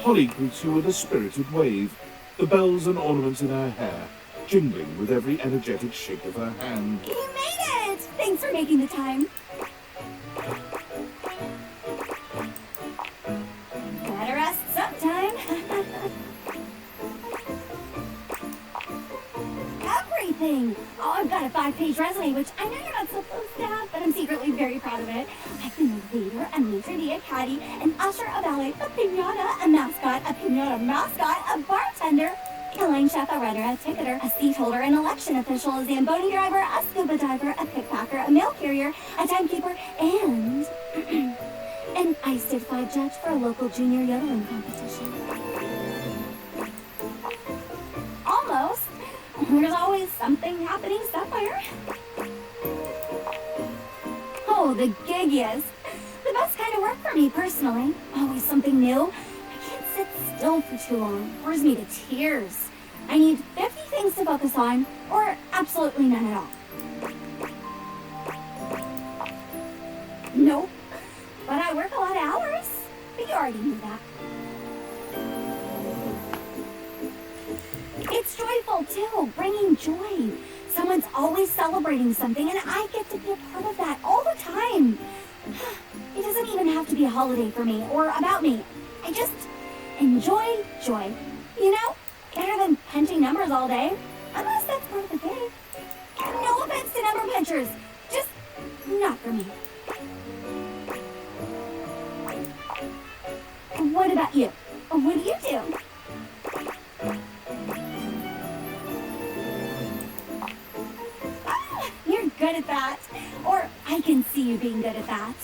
Holly greets you with a spirited wave, the bells and ornaments in her hair jingling with every energetic shake of her hand. You made it! Thanks for making the time. Gotta rest sometime. Everything! Oh, I've got a 5-page resume, which I know you're not supposed to have, but I'm secretly very proud of it. I've been a leader, a maitre d', a caddy, an usher, a valet, a pinata, a pinata mascot, a bartender, a line chef, a runner, a ticketer, a seat holder, an election official, a Zamboni driver, a scuba diver, a pickpacker, a mail carrier, a timekeeper, and an Ice Did 5 judge for a local junior yodeling competition. Almost. There's always something happening somewhere. Oh, the gig is the best kind of work for me personally. Always something new. I can't sit still for too long. It bores me to tears. I need 50 things to focus on, or absolutely none at all. Nope. But I work a lot of hours. But you already knew that. It's joyful too, bringing joy. Someone's always celebrating something, and I get to be a part of that all the time. It doesn't even have to be a holiday for me or about me. I just enjoy joy. You know, better than punching numbers all day, unless that's part of the gig. No offense to number punchers, just not for me. What about you? What do you do? You're good at that. Or I can see you being good at that.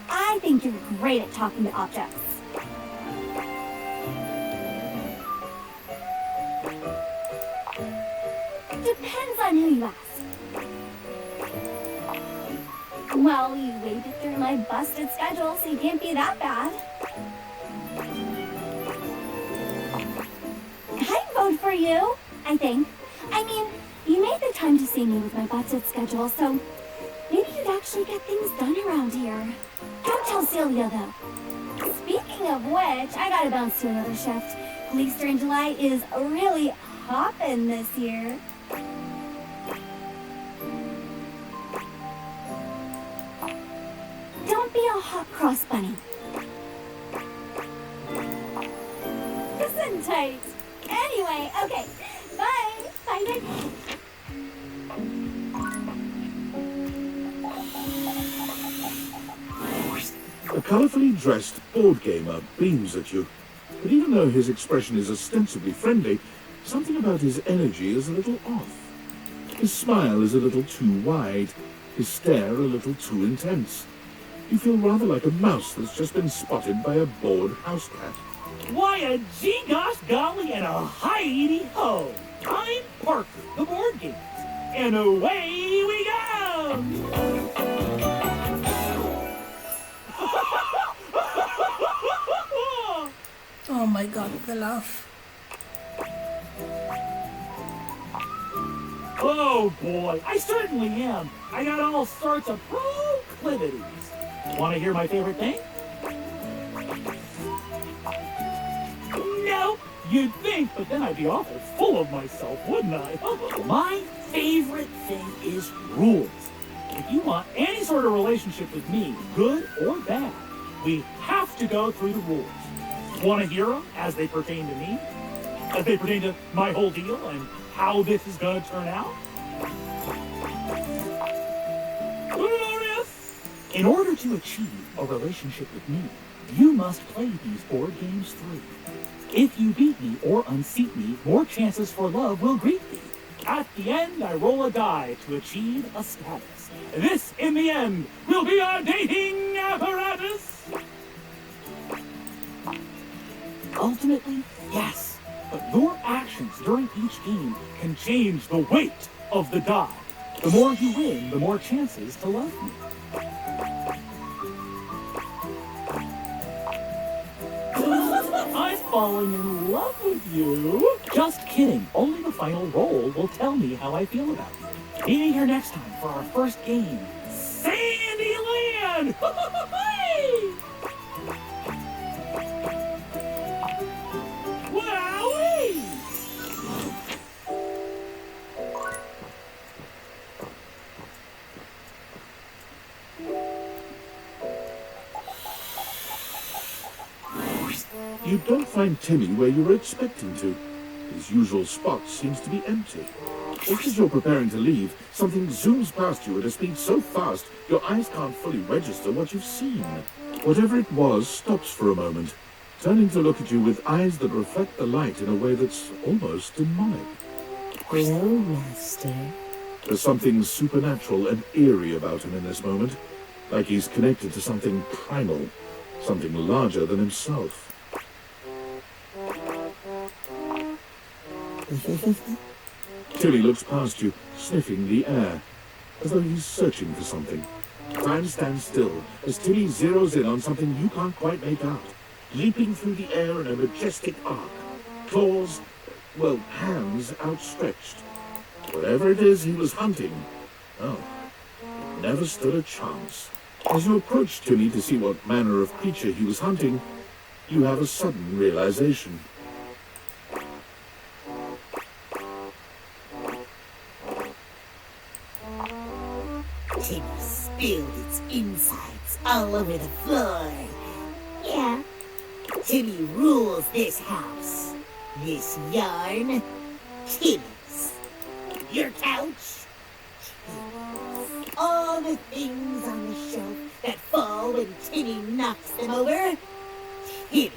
I think you're great at talking to objects. Depends on who you ask. Well, you waded through my busted schedule, so you can't be that bad. I'd vote for you, I think. I mean, you made the time to see me with my busted schedule, so maybe you'd actually get things done around here. Don't tell Celia, though. Speaking of which, I gotta bounce to another shift. Police in July is really hopping this year. Don't be a hot cross bunny. Listen tight. Anyway, okay. Bye. Bye. A colourfully dressed board gamer beams at you, but even though his expression is ostensibly friendly, something about his energy is a little off. His smile is a little too wide, his stare a little too intense. You feel rather like a mouse that's just been spotted by a bored house cat. Why, a gee-gosh golly and a hi-de-ho! I'm Parker, the board games, and away we go! Oh my god, the laugh. Oh boy, I certainly am. I got all sorts of proclivities. Want to hear my favorite thing? Nope. You'd think, but then I'd be awful full of myself, wouldn't I? My favorite thing is rules. If you want any sort of relationship with me, good or bad, we have to go through the rules. Want to hear them as they pertain to me? As they pertain to my whole deal and how this is going to turn out? In order to achieve a relationship with me, you must play these board games through. If you beat me or unseat me, more chances for love will greet thee. At the end, I roll a die to achieve a status. This, in the end, will be our dating apparatus. Ultimately, yes, but your actions during each game can change the weight of the die. The more you win, the more chances to love me. I'm falling in love with you. Just kidding. Only the final roll will tell me how I feel about you. Meet me here next time for our first game. Sandyland! Wowee! You don't find Timmy where you were expecting to. His usual spot seems to be empty. Just as you're preparing to leave, something zooms past you at a speed so fast your eyes can't fully register what you've seen. Whatever it was stops for a moment, turning to look at you with eyes that reflect the light in a way that's almost demonic. Hello, Master. There's something supernatural and eerie about him in this moment, like he's connected to something primal, something larger than himself. Tilly looks past you, sniffing the air, as though he's searching for something. Time stands still as Tilly zeroes in on something you can't quite make out, leaping through the air in a majestic arc, claws, well, hands outstretched. Whatever it is he was hunting, oh, it never stood a chance. As you approach Tilly to see what manner of creature he was hunting, you have a sudden realization. Timmy spilled its insides all over the floor. Yeah, Timmy rules this house. This yarn, Timmy's. Your couch, Timmy's. All the things on the shelf that fall when Timmy knocks them over, Timmy's.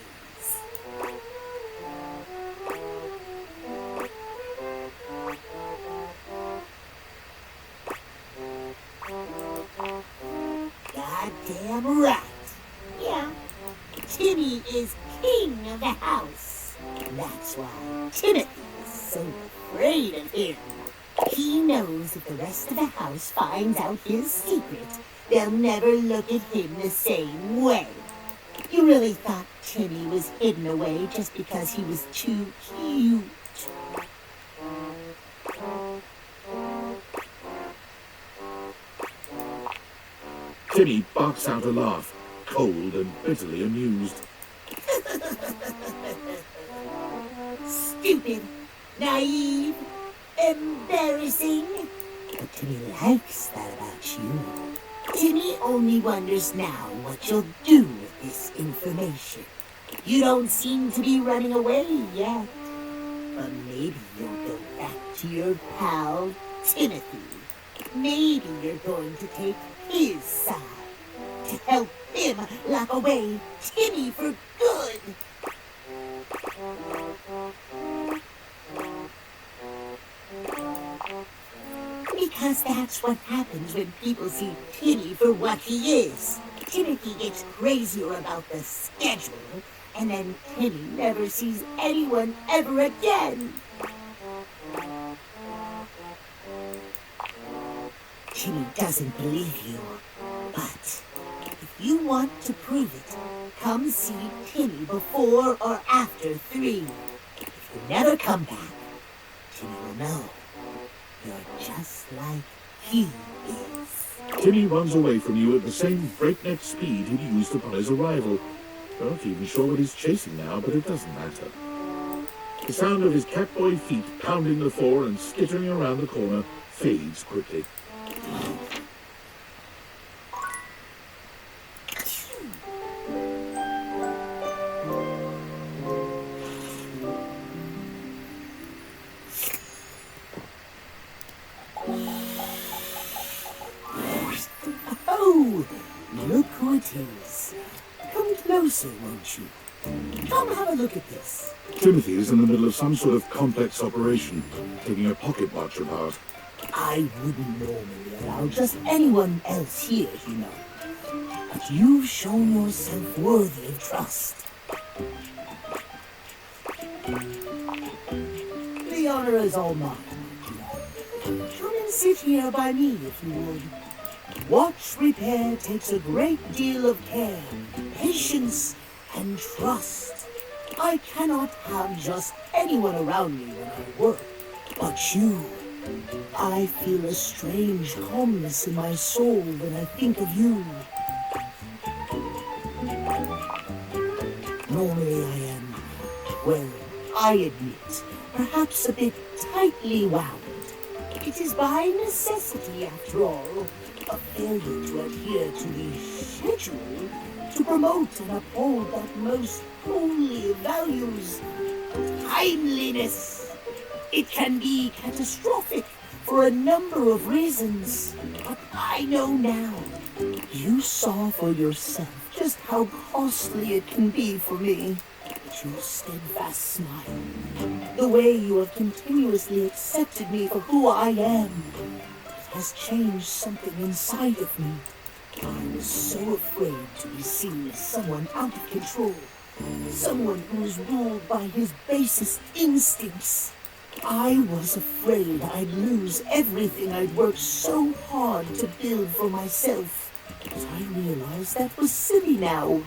Goddamn right. Yeah, Timmy is king of the house. That's why Timothy is so afraid of him. He knows if the rest of the house finds out his secret, they'll never look at him the same way. You really thought Timmy was hidden away just because he was too cute. Timmy barks out a laugh, cold and bitterly amused. Stupid, naive, embarrassing. But Timmy likes that about you. Timmy only wonders now what you'll do with this information. You don't seem to be running away yet. But maybe you'll go back to your pal, Timothy. Maybe you're going to take his side to help him lock away Timmy for good. Because that's what happens when people see Timmy for what he is. Timothy gets crazier about the schedule, and then Timmy never sees anyone ever again. Timmy doesn't believe you, but if you want to prove it, come see Timmy before or after 3. If you never come back, Timmy will know. You're just like he is. Timmy runs away from you at the same breakneck speed he'd used upon his arrival. Not even sure what he's chasing now, but it doesn't matter. The sound of his catboy feet pounding the floor and skittering around the corner fades quickly. Oh, look who it is. Come closer, won't you? Come have a look at this. Timothy is in the middle of some sort of complex operation, taking a pocket watch apart. I wouldn't normally allow just anyone else here, you know. But you've shown yourself worthy of trust. The honor is all mine. Come and sit here by me if you would. Watch repair takes a great deal of care, patience, and trust. I cannot have just anyone around me when I work, but you. I feel a strange calmness in my soul when I think of you. Normally I am, well, I admit, perhaps a bit tightly wound. It is by necessity, after all, a failure to adhere to the schedule, to promote and uphold that most holy values, timeliness. It can be catastrophic for a number of reasons, but I know now. You saw for yourself just how costly it can be for me. But your steadfast smile, the way you have continuously accepted me for who I am, has changed something inside of me. I was so afraid to be seen as someone out of control, someone who was ruled by his basest instincts. I was afraid I'd lose everything I'd worked so hard to build for myself. But I realized that was silly now.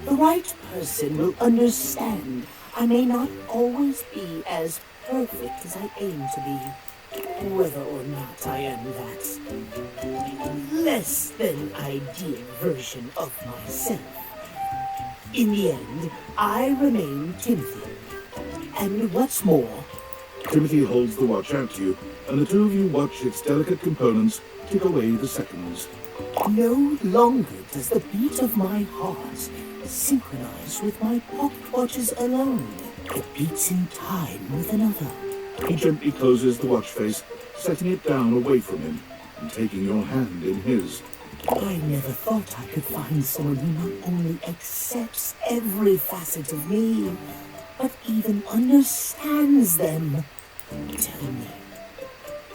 The right person will understand I may not always be as perfect as I aim to be, whether or not I am that less than ideal version of myself. In the end, I remain Timothy. And what's more, Timothy holds the watch out to you, and the two of you watch its delicate components tick away the seconds. no longer does the beat of my heart synchronize with my pocket watches alone. It beats in time with another. He gently closes the watch face, setting it down away from him, and taking your hand in his. I never thought I could find someone who not only accepts every facet of me, but even understands them.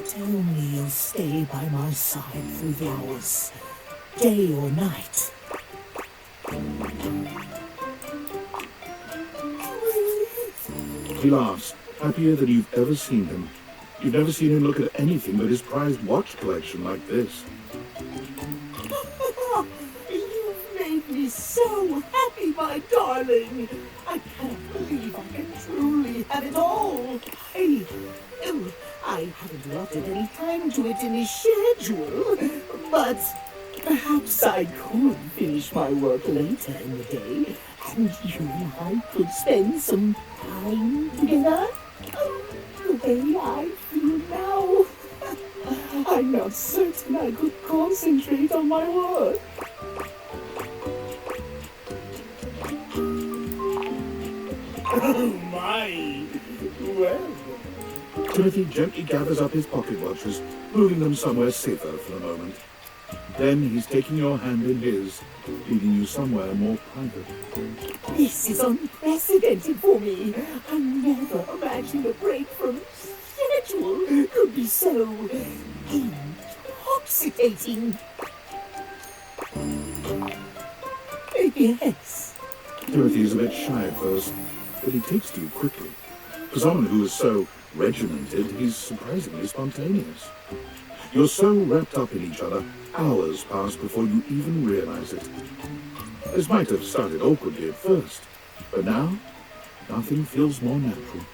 Tell me you'll stay by my side through the hours, day or night. He laughs, happier than you've ever seen him. You've never seen him look at anything but his prized watch collection like this. You've made me so happy, my darling. I can't believe I can truly have it all. I haven't allotted any time to it in his schedule, but perhaps I could finish my work later in the day, and you and I could spend some time together. The way I feel now, I'm not certain I could concentrate on my work. Oh my! Well. Timothy gently gathers up his pocket watches, moving them somewhere safer for the moment. Then he's taking your hand in his, leading you somewhere more private. This is unprecedented for me. I never imagined a break from schedule could be so intoxicating. Yes. Timothy is a bit shy at first, but he takes to you quickly. For someone who is so regimented, he's surprisingly spontaneous. You're so wrapped up in each other, hours pass before you even realize it. This might have started awkwardly at first, but now, nothing feels more natural.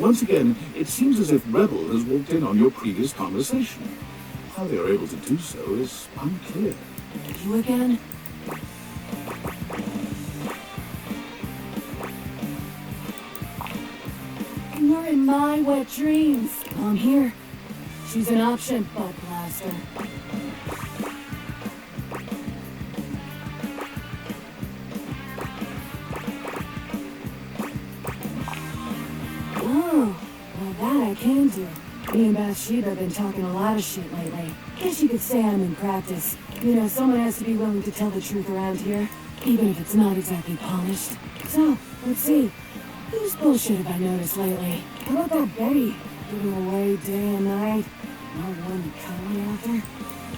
Once again, it seems as if Rebel has walked in on your previous conversation. How they are able to do so is unclear. You again? You're in my wet dreams. I'm here. She's an option, Butt Blaster. Oh, well that I can do. Me and Bathsheba have been talking a lot of shit lately. Guess you could say I'm in practice. You know, someone has to be willing to tell the truth around here, even if it's not exactly polished. So, let's see. Whose bullshit have I noticed lately? How about that Betty? Giving away day and night. No one to cuddle after.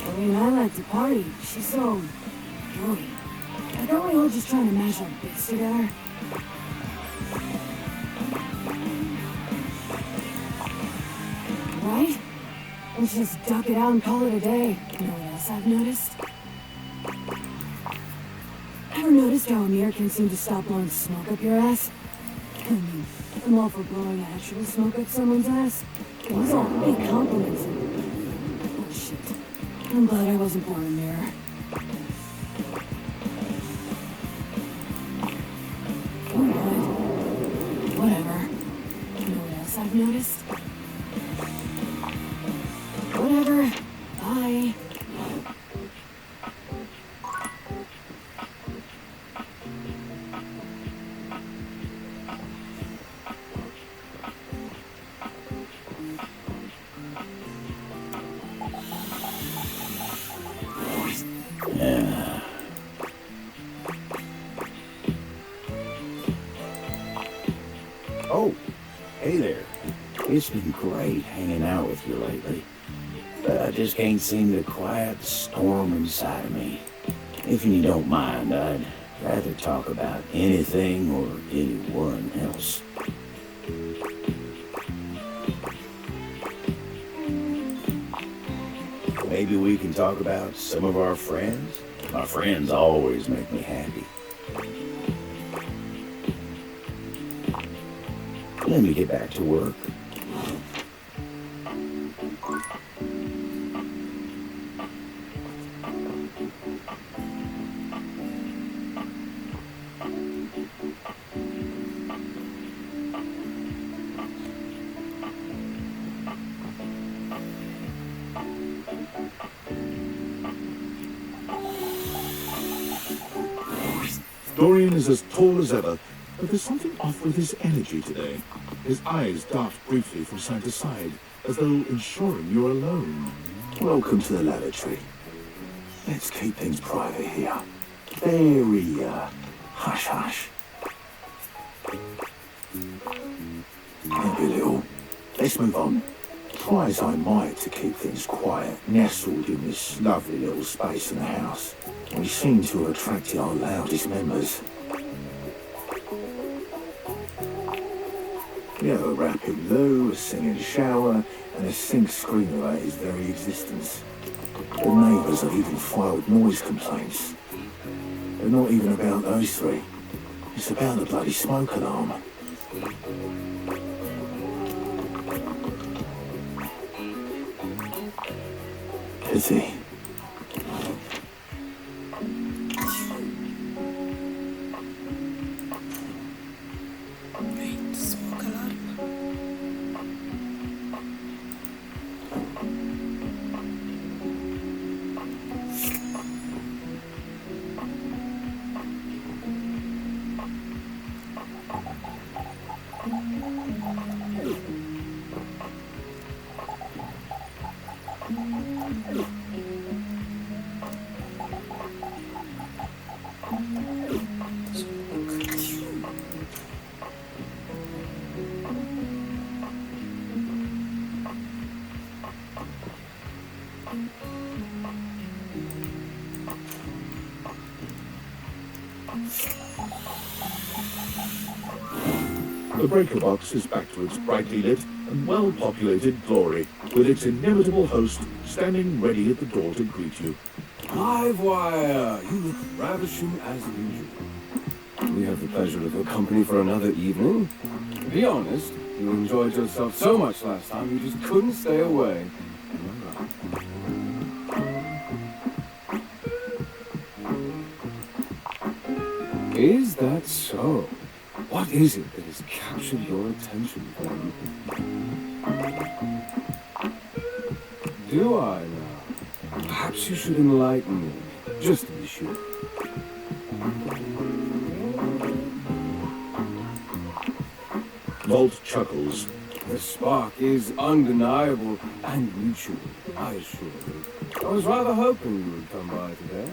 I mean, I like to party. She's so girly. Like, aren't we all just trying to mash our bits together? Right? Let's just duck it out and call it a day. You know what else I've noticed? Ever noticed how Amir can't seem to stop blowing smoke up your ass? I mean, I'm all for blowing actual smoke up someone's ass. These are big compliments. Oh shit. I'm glad I wasn't born Amir. Oh what? Whatever. You know what else I've noticed? Whatever. Bye. Oh, hey there. It's been great hanging out with you lately. But I just can't seem to quiet the storm inside of me. If you don't mind, I'd rather talk about anything or anyone else. Maybe we can talk about some of our friends. My friends always make me happy. Let me get back to work. Dorian is as tall as ever, but there's something off with his energy today. His eyes dart briefly from side to side, as though ensuring you're alone. Welcome to the lavatory. Let's keep things private here. Very, hush-hush. Maybe a little. Let's move on. Try as I might to keep things quiet, nestled in this lovely little space in the house. We seem to have attracted our loudest members. We have a rapping loo, a singing shower, and a sink scream about his very existence. The neighbours have even filed noise complaints. But not even about those three. It's about the bloody smoke alarm. Pity. The breaker box is back to its brightly lit and well-populated glory, with its inimitable host standing ready at the door to greet you. Livewire! You look ravishing as usual. We have the pleasure of your company for another evening. To be honest, You enjoyed yourself so much last time, you just couldn't stay away. Is that so? What is it that has captured your attention, then? Do I now? Perhaps you should enlighten me, just to be sure. Volt chuckles. The spark is undeniable and mutual, I assure you. I was rather hoping you would come by today.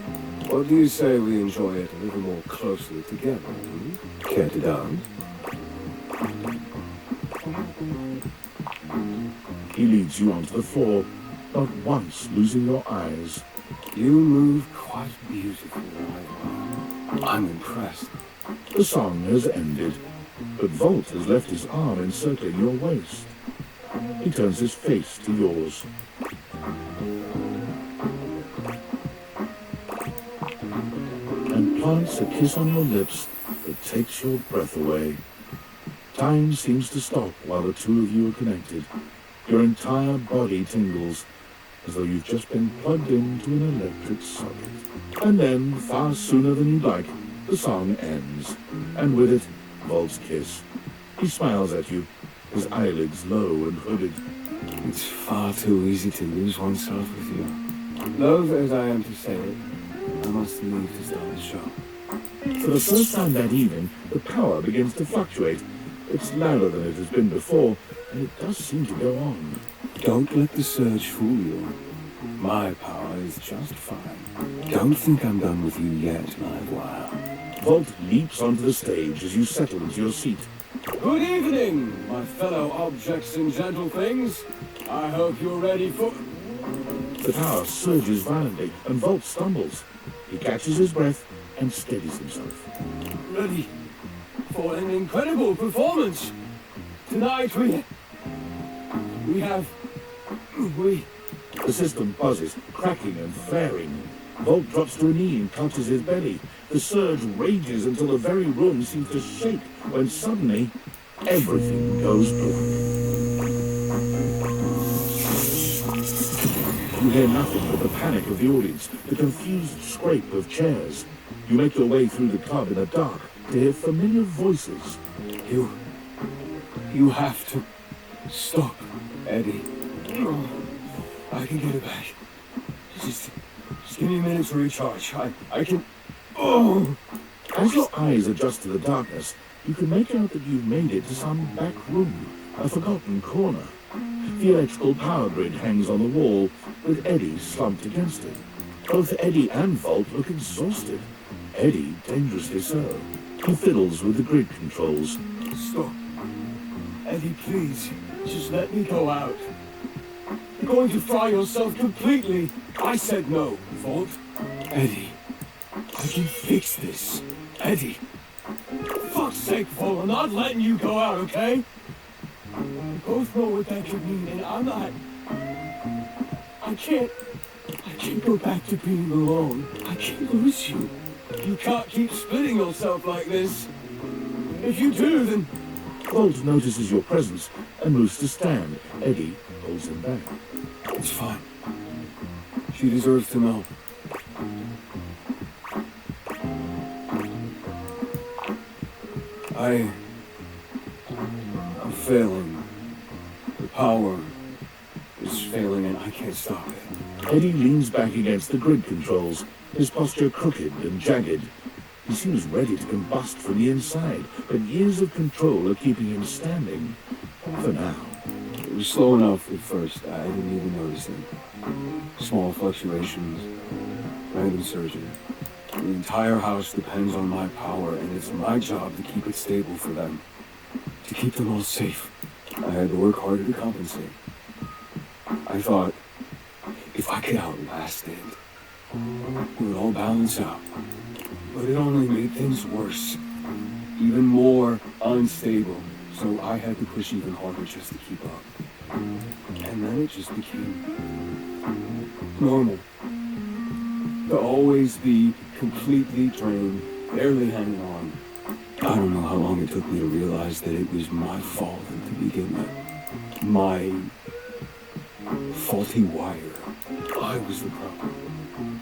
What do you say we enjoy it a little more closely together, hmm? Care to dance? He leads you onto the floor, not once losing your eyes. You move quite beautifully, I'm impressed. The song has ended, but Volt has left his arm encircling your waist. He turns his face to yours. And plants a kiss on your lips that takes your breath away. Time seems to stop while the two of you are connected. Your entire body tingles, as though you've just been plugged into an electric socket. And then, far sooner than you'd like, the song ends, and with it, Volt's kiss. He smiles at you, his eyelids low and hooded. It's far too easy to lose oneself with you. Loath as I am to say it, I must leave to start the show. For the first time that evening, the power begins to fluctuate. It's louder than it has been before, and it does seem to go on. Don't let the surge fool you. My power is just fine. Don't think I'm done with you yet, Livewire. Volt leaps onto the stage as you settle into your seat. Good evening, my fellow objects and gentle things. I hope you're ready for... The tower surges violently, and Volt stumbles. He catches his breath and steadies himself. Ready for an incredible performance. Tonight we... The system buzzes, cracking and flaring. Volt drops to a knee and clutches his belly. The surge rages until the very room seems to shake, when suddenly, everything goes black. You hear nothing but the panic of the audience, the confused scrape of chairs. You make your way through the club in the dark to hear familiar voices. You have to stop, Eddie. I can get it back. Just give me a minute to recharge. I can... Oh! As your eyes adjust to the darkness, you can make out that you've made it to some back room, a forgotten corner. The electrical power grid hangs on the wall, with Eddie slumped against it. Both Eddie and Volt look exhausted. Eddie dangerously so. He fiddles with the grid controls. Stop. Eddie, please. Just let me go out. You're going to fry yourself completely. I said no, Volt. Eddie, I can fix this. Eddie. For fuck's sake, Volt, I'm not letting you go out, okay? We both know what that could mean, and I'm not... I can't go back to being alone. I can't lose you. You can't keep splitting yourself like this. If you do, then... Volt notices your presence and moves to stand. Eddie holds him back. It's fine. She deserves to know. I'm failing. The power is failing and I can't stop it. Eddie leans back against the grid controls, his posture crooked and jagged. He seems ready to combust from the inside, but years of control are keeping him standing. For now. It was slow enough at first. I didn't even notice it. Small fluctuations, random surging. The entire house depends on my power, and it's my job to keep it stable for them. To keep them all safe. I had to work harder to compensate. I thought, if I could outlast it, it would all balance out. But it only made things worse. Even more unstable. So I had to push even harder just to keep up. And then it just became normal. To always be completely drained, barely hanging on. I don't know how long it took me to realize that it was my fault and to begin with. My faulty wire. I was the problem.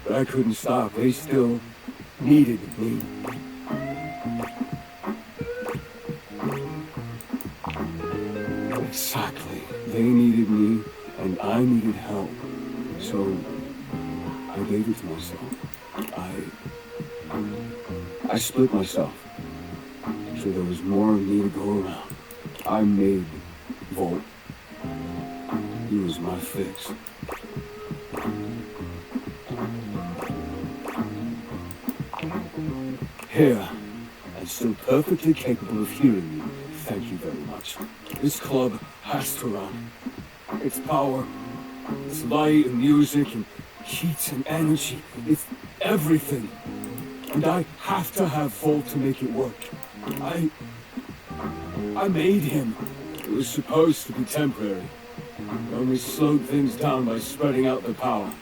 But I couldn't stop. They still needed me. Exactly. They needed me, and I needed help. So I gave it to myself. I split myself. So there was more of me to go around. I made Volt. He was my fix. Here, and still perfectly capable of hearing me. Thank you very much. This club has to run. Its power, its light and music and heat and energy, it's everything. And I have to have Volt to make it work. I made him. It was supposed to be temporary. I only slowed things down by spreading out the power.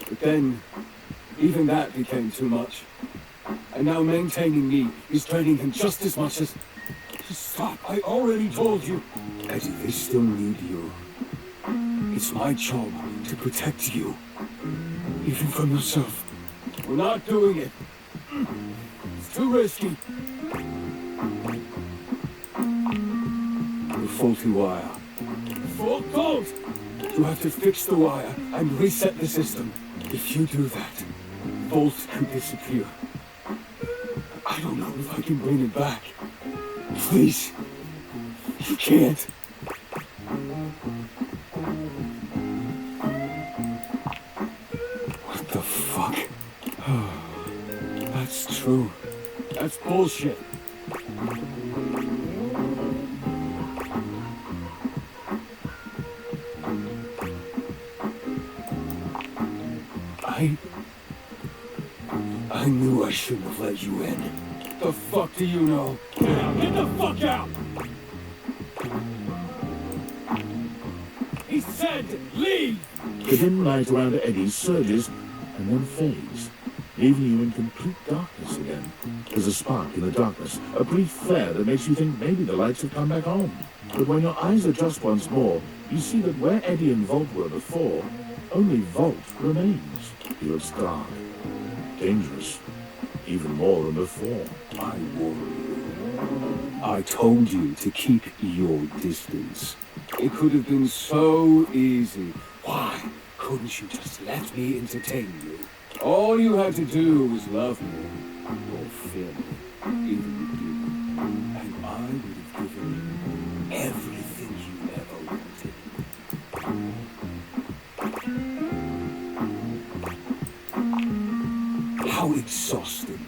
But then, even that became too much. And now maintaining me is draining him just as much as... Just stop, I already told you. Eddie, they still need you. It's my job to protect you. Even from yourself. We're not doing it. It's too risky. The faulty wire. Fault don't! You have to fix the wire and reset the system. If you do that, Volt could disappear. I don't know if I can bring it back. Please. You can't. What the fuck? That's true. That's bullshit. I knew I shouldn't have let you in. The fuck do you know? Get out! Get the fuck out! He said leave! The dim light around Eddie surges and then fades, leaving you in complete darkness again. There's a spark in the darkness, a brief flare that makes you think maybe the lights have come back on. But when your eyes adjust once more, you see that where Eddie and Volt were before, only Volt remains. He looks dark, dangerous, even more than before. I warn you. I told you to keep your distance. It could have been so easy. Why couldn't you just let me entertain you? All you had to do was love me, or fear me, even you. And I would have given you everything you ever wanted. How exhausting.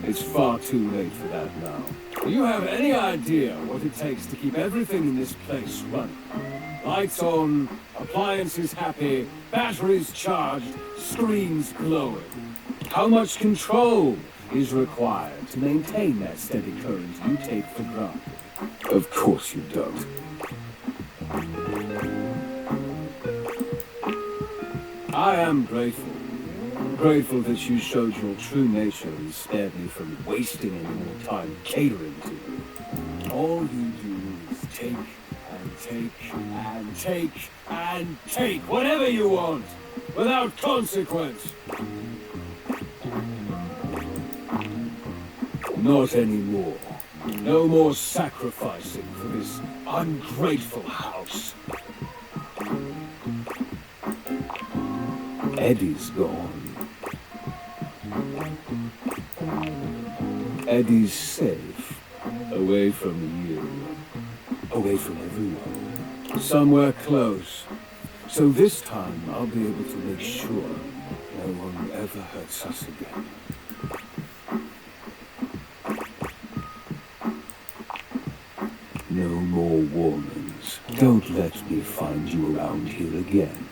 It's far too late for that now. Do you have any idea what it takes to keep everything in this place running? Lights on, appliances happy, batteries charged, screens glowing. How much control is required to maintain that steady current you take for granted? Of course you don't. I am grateful. Grateful that you showed your true nature and spared me from wasting any more time catering to you. All you do is take and take and take and take whatever you want, without consequence. Not anymore. No more sacrificing for this ungrateful house. Eddie's gone. Eddie's safe. Away from you. Away from everyone. Somewhere close. So this time I'll be able to make sure no one ever hurts us again. No more warnings. Don't let me find you around here again.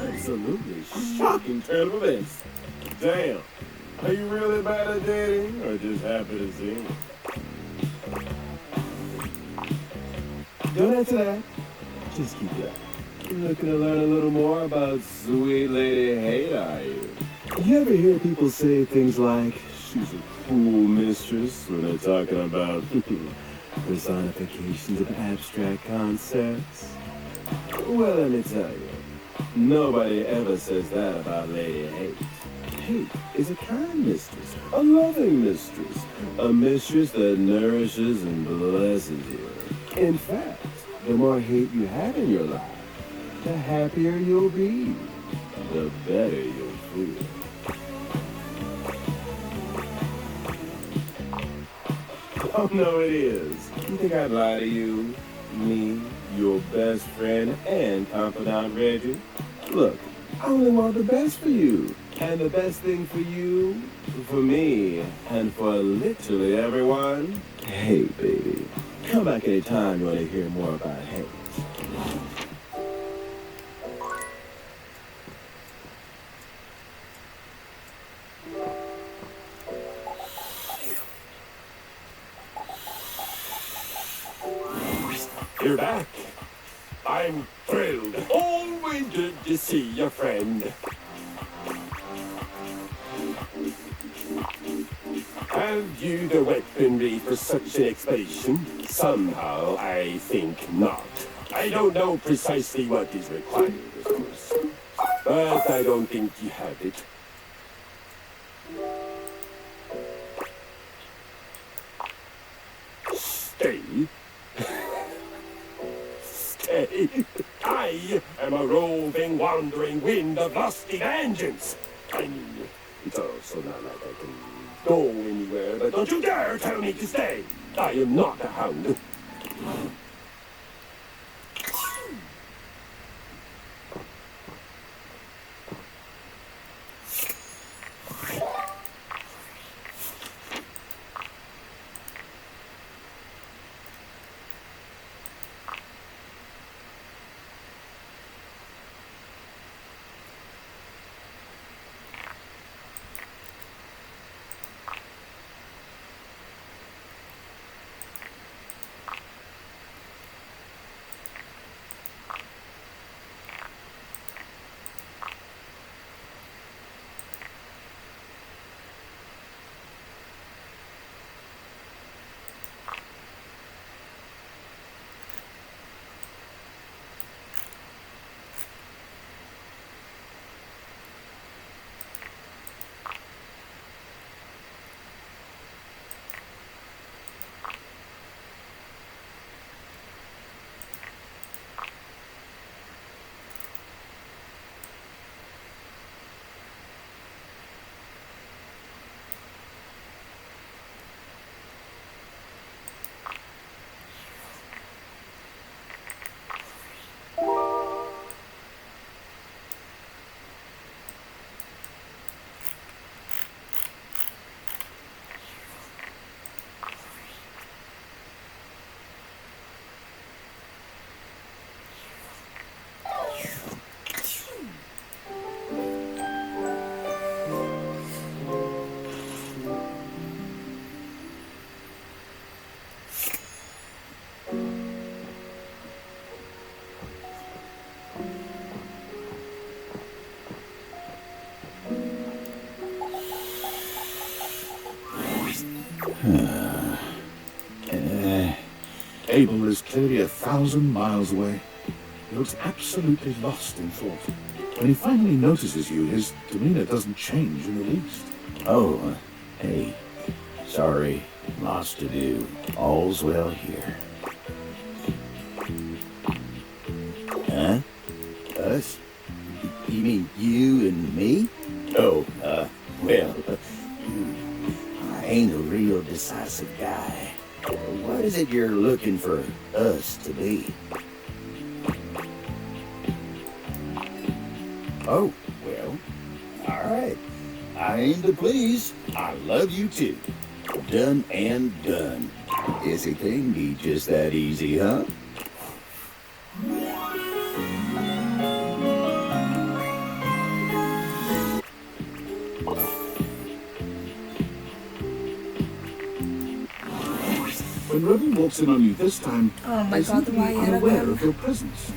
Absolutely shocking turn of events. Damn. Are you really bad at dating, or just happy to see me? Don't answer that. Just keep it up. Looking to learn a little more about sweet Lady Hate, are you? You ever hear people say things like, she's a cruel mistress, when they're talking about personifications of abstract concepts? Well, let me tell you, nobody ever says that about Lady Hate. Hate is a kind mistress, a loving mistress, a mistress that nourishes and blesses you. In fact, the more hate you have in your life, the happier you'll be, the better you'll feel. Oh, no, it is. You think I'd lie to you? Me, your best friend and confidant Reggie? Look, I only want the best for you. And the best thing for you, for me, and for literally everyone. Hey, baby. Come back anytime you want to hear more about hate. You're back. I'm thrilled. Always good to see your friend. Have you the weaponry for such an expedition? Somehow, I think not. I don't know precisely what is required, of course. But I don't think you have it. Stay. Stay. I am a roving, wandering wind of lusty vengeance. I mean, it's also not like I can go anywhere, but don't you dare tell me to stay. I am not a hound. Abel is clearly 1,000 miles away. He looks absolutely lost in thought. When he finally notices you, his demeanor doesn't change in the least. Oh, hey. Sorry, lots to do. All's well here. Huh? Us? You mean you and me? Oh, well, I ain't a real decisive guy. What is it you're looking for us to be? Oh, well, all right. I aim to please. I love you too. Done and done. Guess it can be just that easy, huh? When Rebel walks in on you this time, Oh my they seem god, to be why are unaware them? of your presence.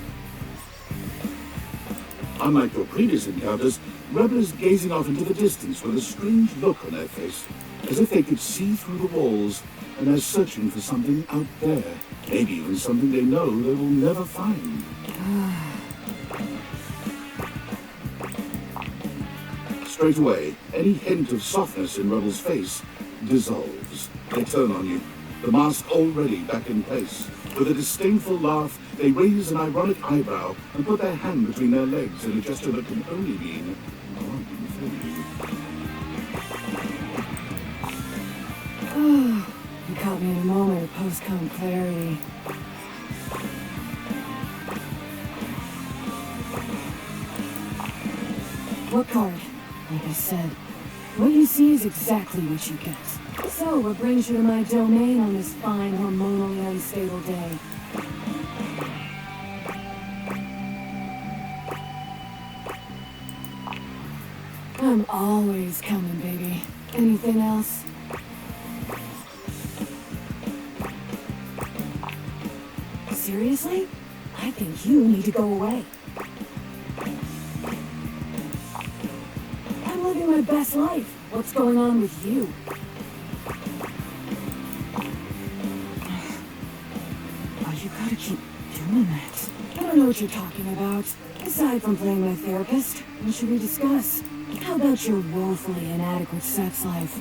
Unlike your previous encounters, Rebel is gazing off into the distance with a strange look on their face, as if they could see through the walls and are searching for something out there. Maybe even something they know they will never find. Straight away, any hint of softness in Rebel's face dissolves. They turn on you, the mask already back in place. With a disdainful laugh, they raise an ironic eyebrow and put their hand between their legs in a gesture that can only mean, You caught me in a moment of post-com clarity. What card? Like I said, what you see is exactly what you get. So, what brings you to my domain on this fine, hormonally unstable day? I'm always coming, baby. Anything else? Seriously? I think you need to go away. I'm living my best life. What's going on with you? Oh, you gotta keep doing that. I don't know what you're talking about. Aside from playing my therapist, what should we discuss? How about your woefully inadequate sex life?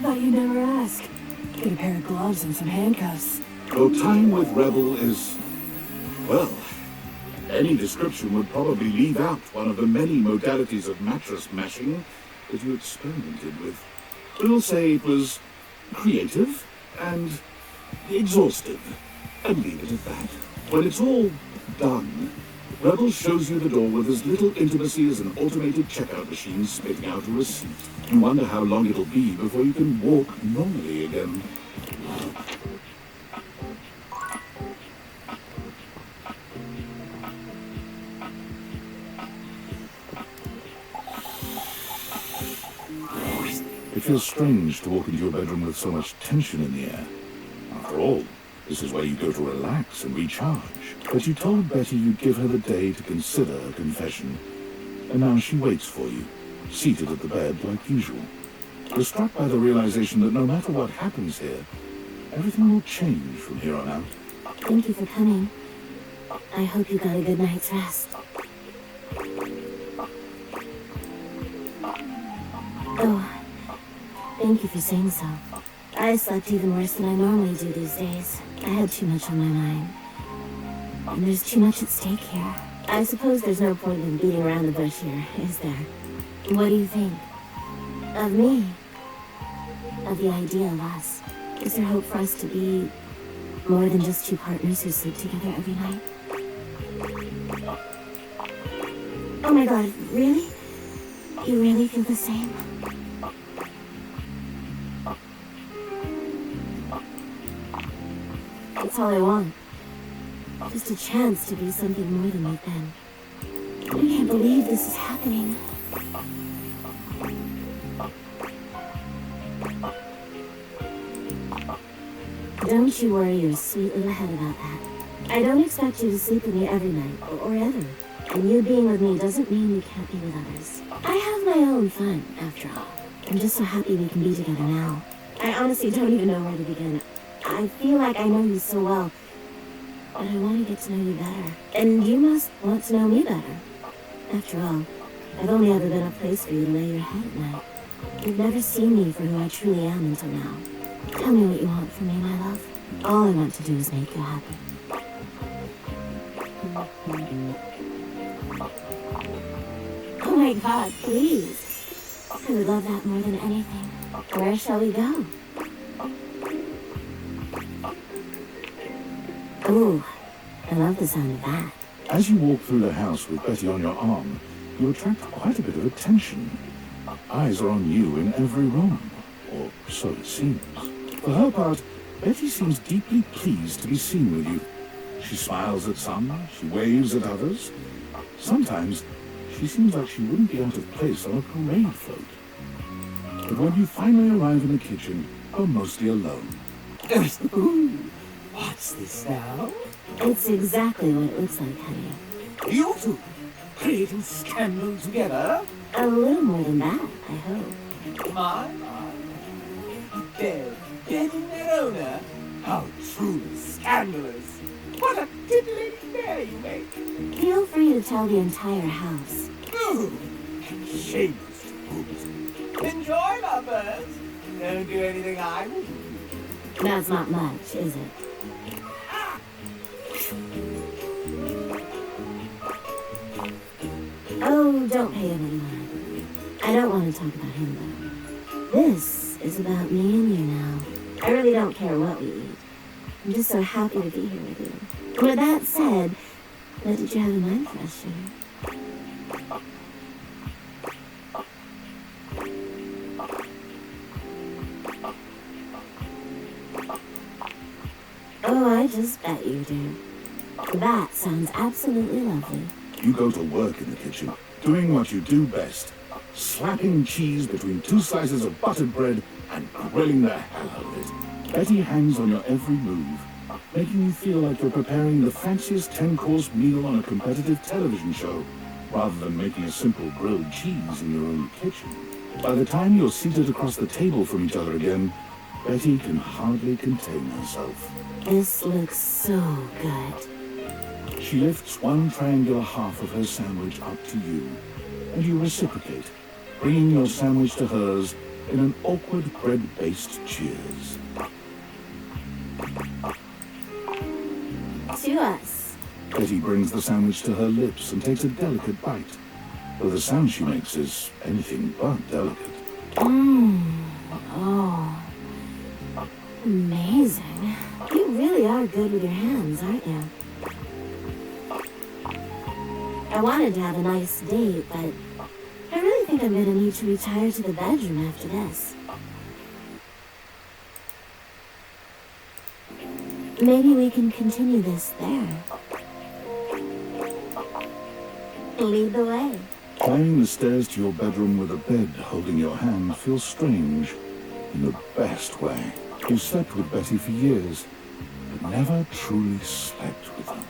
Thought you'd never ask. Get a pair of gloves and some handcuffs. Your time with Rebel is, well, any description would probably leave out one of the many modalities of mattress mashing that you experimented with. We'll say it was creative and exhaustive, and leave it at that. When it's all done, Rebel shows you the door with as little intimacy as an automated checkout machine spitting out a receipt. You wonder how long it'll be before you can walk normally again. It feels strange to walk into your bedroom with so much tension in the air. After all, this is where you go to relax and recharge. But you told Betty you'd give her the day to consider a confession. And now she waits for you, seated at the bed like usual. You're struck by the realization that no matter what happens here, everything will change from here on out. Thank you for coming. I hope you got a good night's rest. Oh, thank you for saying so. I slept even worse than I normally do these days. I had too much on my mind. And there's too much at stake here. I suppose there's no point in beating around the bush here, is there? What do you think? Of me? Of the idea of us? Is there hope for us to be more than just two partners who sleep together every night? Oh my god, really? You really feel the same? That's all I want. Just a chance to be something more than we've been. I can't believe this is happening. Don't you worry your sweet little head about that. I don't expect you to sleep with me every night, or ever. And you being with me doesn't mean you can't be with others. I have my own fun, after all. I'm just so happy we can be together now. I honestly don't even know where to begin. I feel like I know you so well, but I want to get to know you better. And you must want to know me better. After all, I've only ever been a place for you to lay your head at night. You've never seen me for who I truly am until now. Tell me what you want from me, my love. All I want to do is make you happy. Oh my god, please. I would love that more than anything. Where shall we go? Ooh, I love the sound of that. As you walk through the house with Betty on your arm, you attract quite a bit of attention. Eyes are on you in every room, or so it seems. For her part, Betty seems deeply pleased to be seen with you. She smiles at some, she waves at others. Sometimes, she seems like she wouldn't be out of place on a parade float. But when you finally arrive in the kitchen, you're mostly alone. Ooh, what's this now? It's exactly what it looks like, honey. You two creating scandal together? A little more than that, I hope. My. Bed getting their owner? How truly scandalous. What a titillating bear you make. Feel free to tell the entire house. Ooh, shameless to boot. Enjoy, my birds. Don't do anything I wouldn't. That's not much, is it? Oh, don't pay him any mind. I don't want to talk about him, though. This is about me and you now. I really don't care what we eat. I'm just so happy to be here with you. With that said, what did you have in mind for us, sugar? Oh, I just bet you do. That sounds absolutely lovely. You go to work in the kitchen, doing what you do best. Slapping cheese between two slices of buttered bread and grilling the hell out of it. Betty hangs on your every move, making you feel like you're preparing the fanciest 10-course meal on a competitive television show, rather than making a simple grilled cheese in your own kitchen. By the time you're seated across the table from each other again, Betty can hardly contain herself. This looks so good. She lifts one triangular half of her sandwich up to you, and you reciprocate, bringing your sandwich to hers in an awkward bread-based cheers. To us. Betty brings the sandwich to her lips and takes a delicate bite, though the sound she makes is anything but delicate. Oh. Amazing. You really are good with your hands, aren't you? I wanted to have a nice date, but I really think I'm gonna need to retire to the bedroom after this. Maybe we can continue this there. Lead the way. Climbing the stairs to your bedroom with a bed holding your hand feels strange, in the best way. You slept with Betty for years, but never truly slept with her.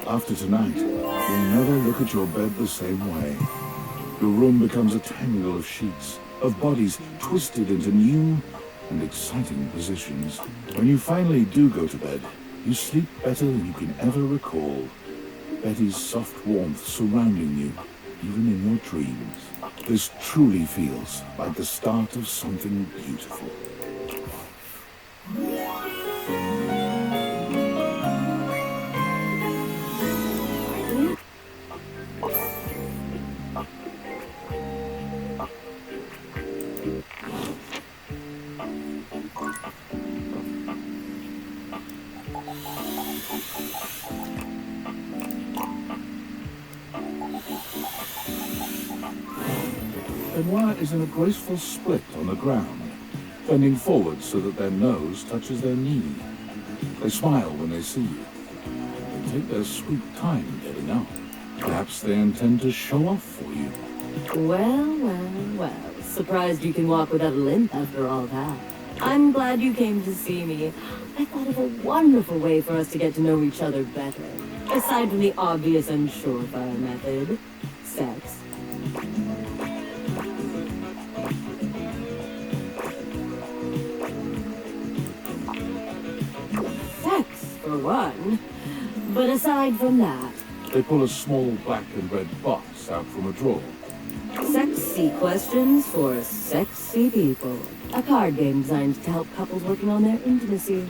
After tonight, you'll never look at your bed the same way. Your room becomes a tangle of sheets, of bodies twisted into new and exciting positions. When you finally do go to bed, you sleep better than you can ever recall. Betty's soft warmth surrounding you, even in your dreams. This truly feels like the start of something beautiful. Benoit is in a graceful split on the ground, bending forward so that their nose touches their knee. They smile when they see you. They take their sweet time getting up. Perhaps they intend to show off for you. Well. Surprised you can walk without a limp after all that. I'm glad you came to see me. I thought of a wonderful way for us to get to know each other better. Aside from the obvious and surefire method, sex. For one. But aside from that... They pull a small black and red box out from a drawer. Sexy questions for sexy people. A card game designed to help couples working on their intimacy.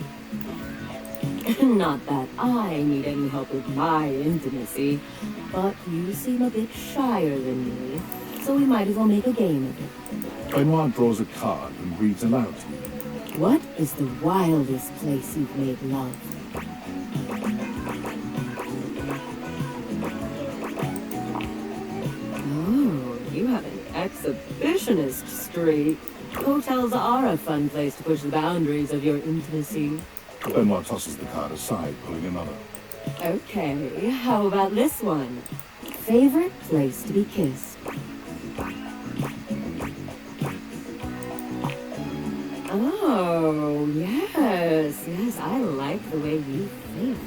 Not that I need any help with my intimacy, but you seem a bit shyer than me, so we might as well make a game of it. Benoit draws a card and reads aloud to you. What is the wildest place you've made love? Oh, you have an exhibitionist streak. Hotels are a fun place to push the boundaries of your intimacy. Benoit tosses the card aside, pulling another. Okay, how about this one? Favorite place to be kissed? Oh, yes, I like the way you think.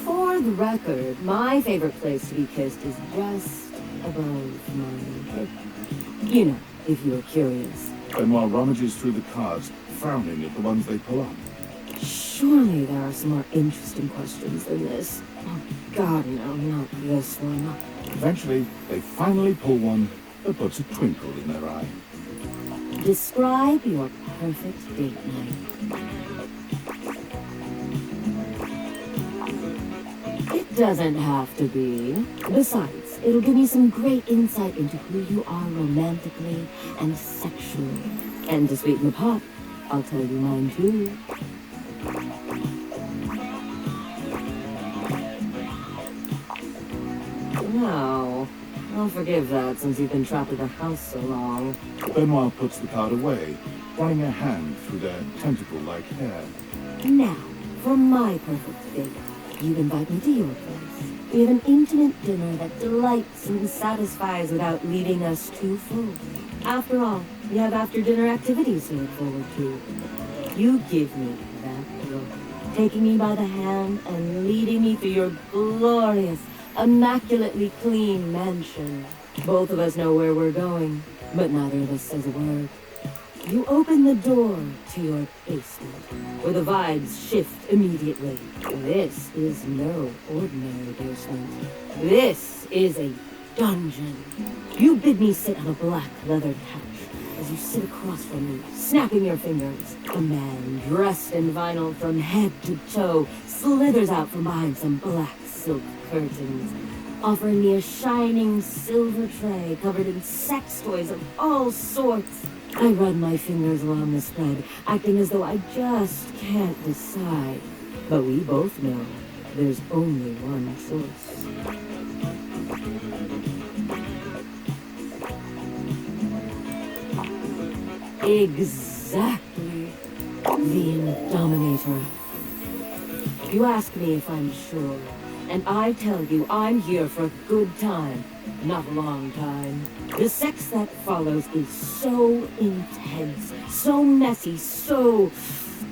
For the record, my favorite place to be kissed is just above my head. You know, if you're curious. Benoit rummages through the cards, frowning at the ones they pull up. Surely there are some more interesting questions than this. Oh, God, no, not this one. Eventually, they finally pull one that puts a twinkle in their eye. Describe your perfect date night. It doesn't have to be. Besides, it'll give me some great insight into who you are romantically and sexually. And to sweeten the pot, I'll tell you mine too. No, I'll forgive that since you've been trapped in the house so long. Benoit puts the card away, running a hand through their tentacle-like hair. Now, for my perfect date, you invite me to your place. We have an intimate dinner that delights and satisfies without leaving us too full. After all, we have after-dinner activities to look forward to. You give me that look, taking me by the hand and leading me through your glorious, immaculately clean mansion. Both of us know where we're going, but neither of us says a word. You open the door to your basement, where the vibes shift immediately. This is no ordinary basement. This is a dungeon. You bid me sit on a black leather couch as you sit across from me, snapping your fingers. A man dressed in vinyl from head to toe slithers out from behind some black silk curtains, offering me a shining silver tray covered in sex toys of all sorts. I run my fingers along the spread, acting as though I just can't decide. But we both know there's only one choice. Exactly. The Indominator. You ask me if I'm sure, and I tell you I'm here for a good time, not a long time. The sex that follows is so intense, so messy, so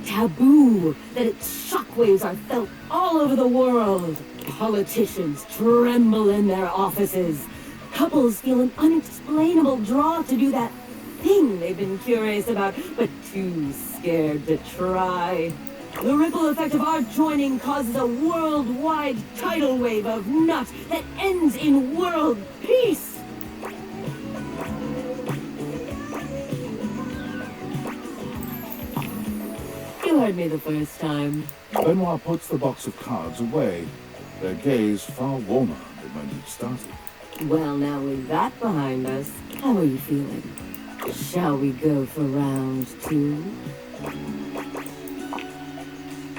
taboo that its shockwaves are felt all over the world. Politicians tremble in their offices. Couples feel an unexplainable draw to do that thing they've been curious about, but too scared to try. The ripple effect of our joining causes a worldwide tidal wave of nut that ends in world peace. You heard me the first time. Benoit puts the box of cards away, their gaze far warmer than when it started. Well, now with that behind us, how are you feeling? Shall we go for round two?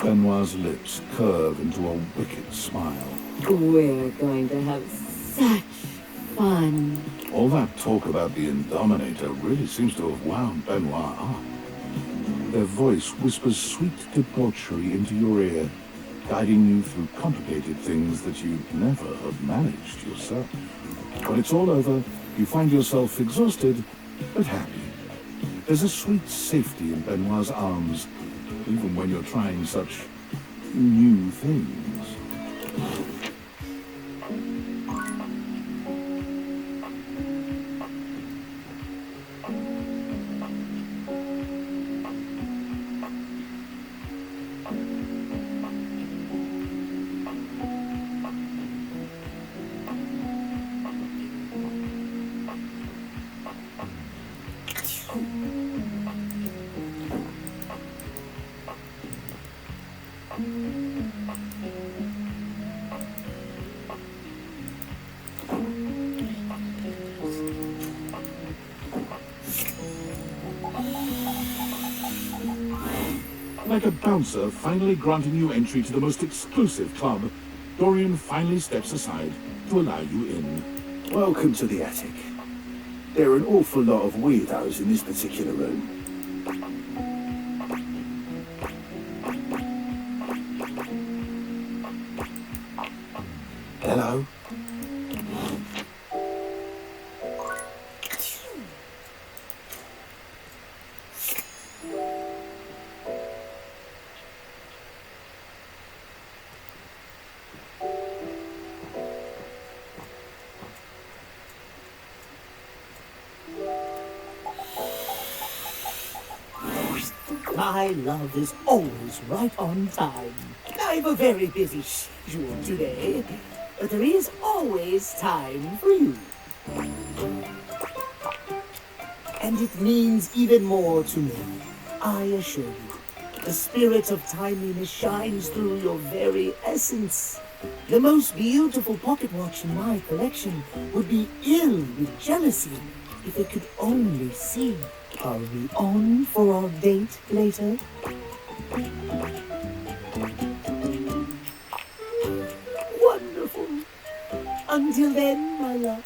Benoit's lips curve into a wicked smile. We're going to have such fun. All that talk about the Indominator really seems to have wound Benoit up. Their voice whispers sweet debauchery into your ear, guiding you through complicated things that you'd never have managed yourself. When it's all over, you find yourself exhausted, but happy. There's a sweet safety in Benoit's arms, even when you're trying such new things. Like a bouncer finally granting you entry to the most exclusive club, Dorian finally steps aside to allow you in. Welcome to the attic. There are an awful lot of weirdos in this particular room. Hello? My love is always right on time. I have a very busy schedule today, but there is always time for you. And it means even more to me, I assure you. The spirit of timeliness shines through your very essence. The most beautiful pocket watch in my collection would be ill with jealousy if it could only see. Are we on for our date later? Wonderful. Until then, my love.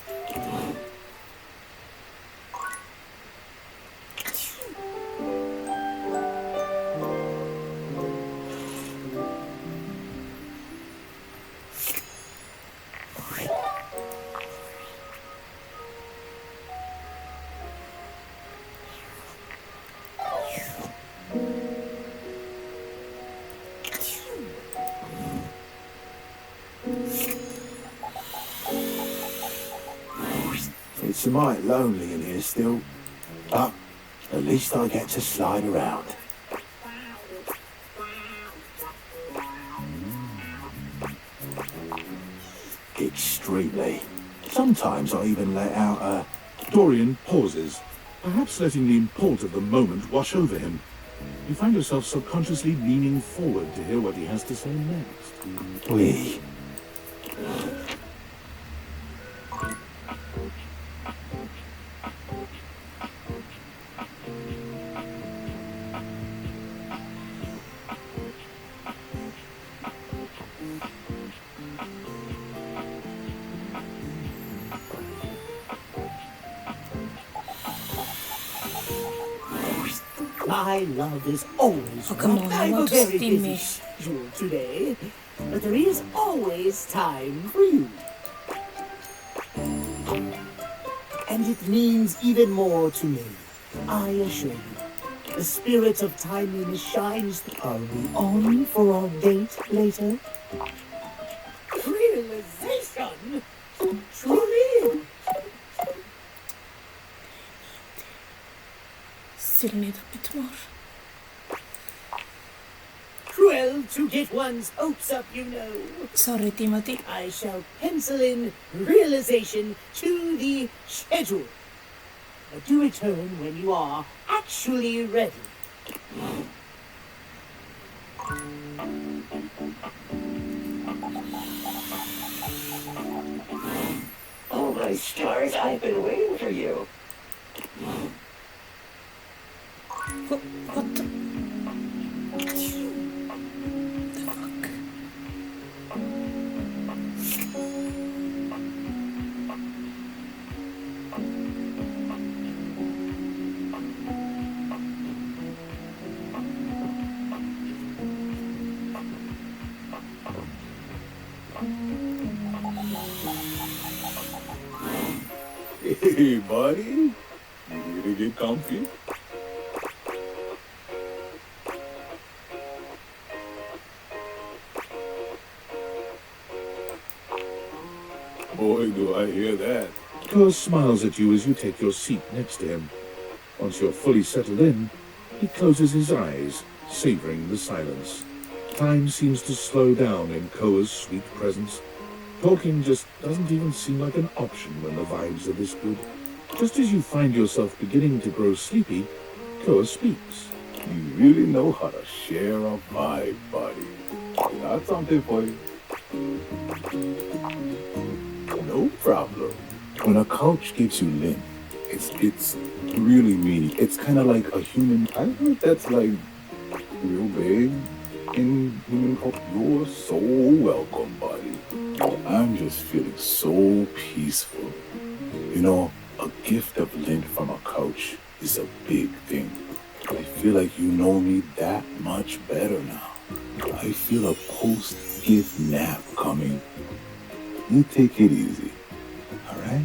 It's a mite lonely in here still, but at least I get to slide around. Extremely. Sometimes I even let out a... Dorian pauses, perhaps letting the import of the moment wash over him. You find yourself subconsciously leaning forward to hear what he has to say next. We... My love is always come on, I have a not very steam busy me. schedule today, but there is always time for you. And it means even more to me, I assure you. The spirit of timeliness shines. Are we on for our date later? Realization? Truly? Still need a bit more. Cruel to get one's hopes up, you know. Sorry, Timothy. I shall pencil in realization to the schedule. But do return when you are actually ready. Oh my stars, I've been waiting for you. What the... Hey, buddy. You ready to get comfy? Boy, do I hear that. Koa smiles at you as you take your seat next to him. Once you're fully settled in, he closes his eyes, savoring the silence. Time seems to slow down in Koa's sweet presence. Talking just doesn't even seem like an option when the vibes are this good. Just as you find yourself beginning to grow sleepy, Koa speaks. You really know how to share a vibe, buddy. Got something for you. No problem. When a couch gives you limp, it's really meaning. It's kind of like a human. I heard that's like real big in human culture. You're so welcome, buddy. I'm just feeling so peaceful. You know, a gift of lint from a couch is a big thing. I feel like you know me that much better now. I feel a post-gift nap coming. You take it easy, all right?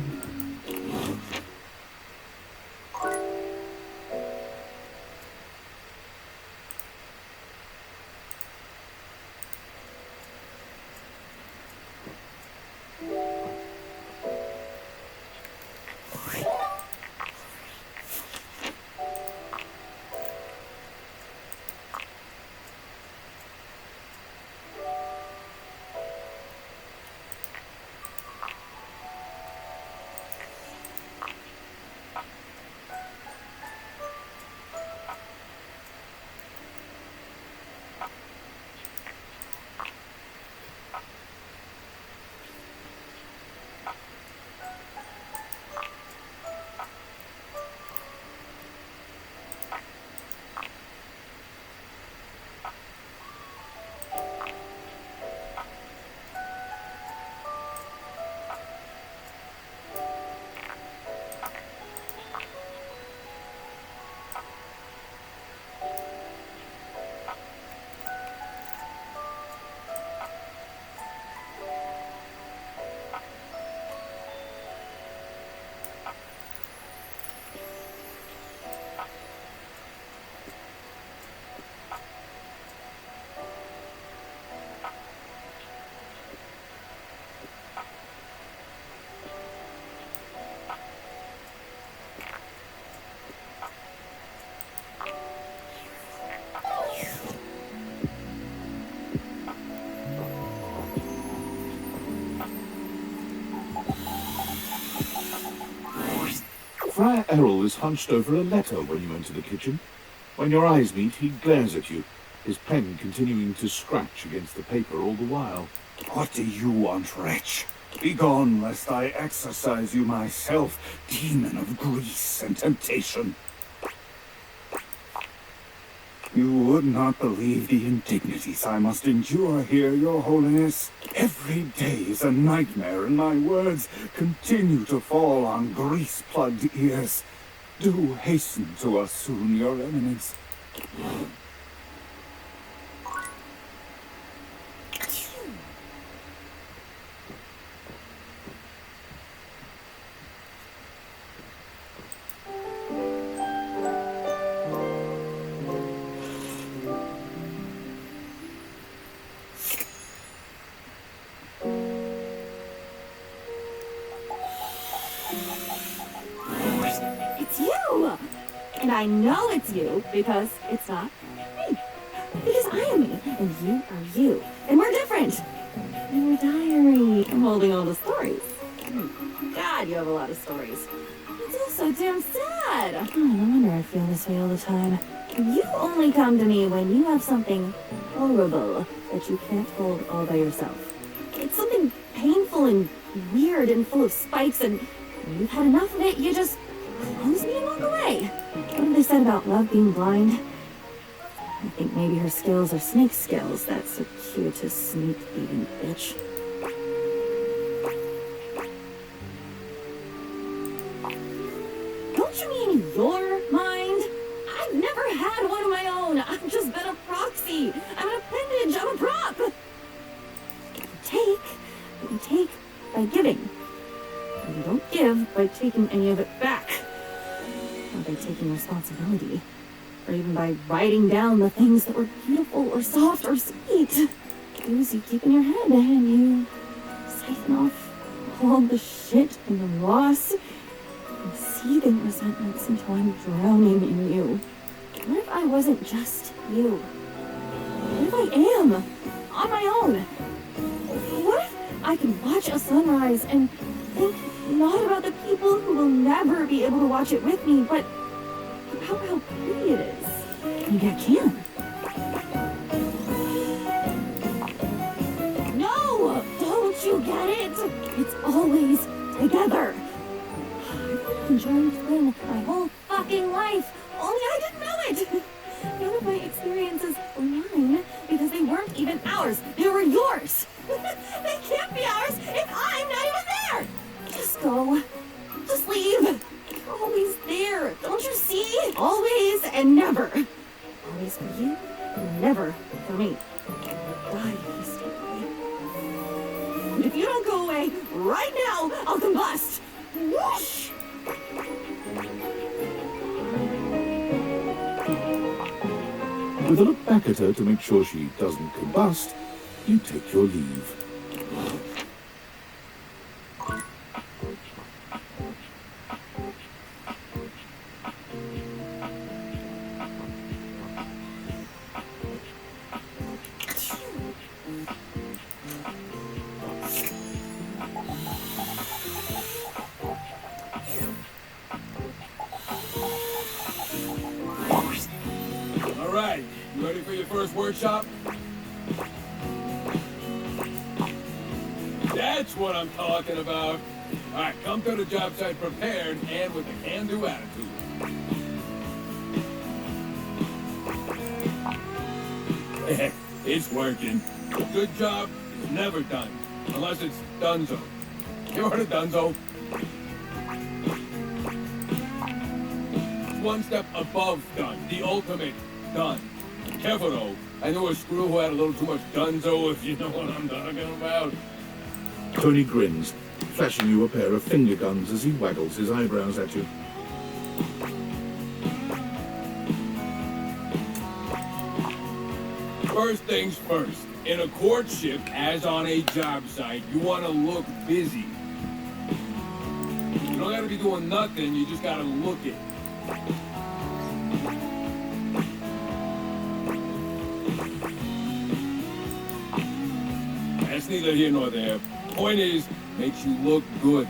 Friar Errol is hunched over a letter when you enter the kitchen. When your eyes meet, he glares at you, his pen continuing to scratch against the paper all the while. What do you want, wretch? Begone, lest I exorcise you myself, demon of grease and temptation. You would not believe the indignities I must endure here, your holiness. Every day is a nightmare, and my words continue to fall on grease-plugged ears. Do hasten to us soon, your eminence. It's you! And I know it's you because it's not me. Because I am me, and you are you. And we're different. In your diary, I'm holding all the stories. God, you have a lot of stories. It's also damn sad. No wonder I feel this way all the time. You only come to me when you have something horrible that you can't hold all by yourself. It's something painful and weird and full of spikes, and when you've had enough of it, you just close me and walk away. What have they said about love being blind? I think maybe her skills are snake skills, that circuitous, snake-eating bitch. Don't you mean your mind? I've never had one of my own. I've just been a proxy. I'm an appendage. I'm a prop. You take by giving. And you don't give by taking any of it back. Or by taking responsibility. Or even by writing down the things that were beautiful or soft or sweet. Things you keep in your head and you siphon off all the shit and the loss and seething resentments until I'm drowning in you. What if I wasn't just you? What if I am on my own? What if I could watch a sunrise and think not about the people who will never be able to watch it with me, but about how pretty it is? Maybe I can. No! Don't you get it? It's always together. I've been enjoying Twin my whole fucking life, only I didn't know it. None of my experiences were mine because they weren't even ours. They were yours. They can't be ours if I'm not even there. Just go. Just leave. You're always there. Don't you see? Always and never. Always for you and never for me. Die if you stay away. And if you don't go away right now, I'll combust. Whoosh! With a look back at her to make sure she doesn't combust, you take your leave. All right, you ready for your first workshop? That's what I'm talking about. All right, come to the job site prepared and with a can-do attitude. It's working. A good job is never done, unless it's donezo. You ever heard of donezo? It's one step above done, the ultimate done. Careful though, I knew a screw who had a little too much donezo, if you know what I'm talking about. Tony grins, flashing you a pair of finger guns as he waggles his eyebrows at you. First things first, in a courtship, as on a job site, you want to look busy. You don't gotta be doing nothing, you just gotta look it. That's neither here nor there. Point is, makes you look good.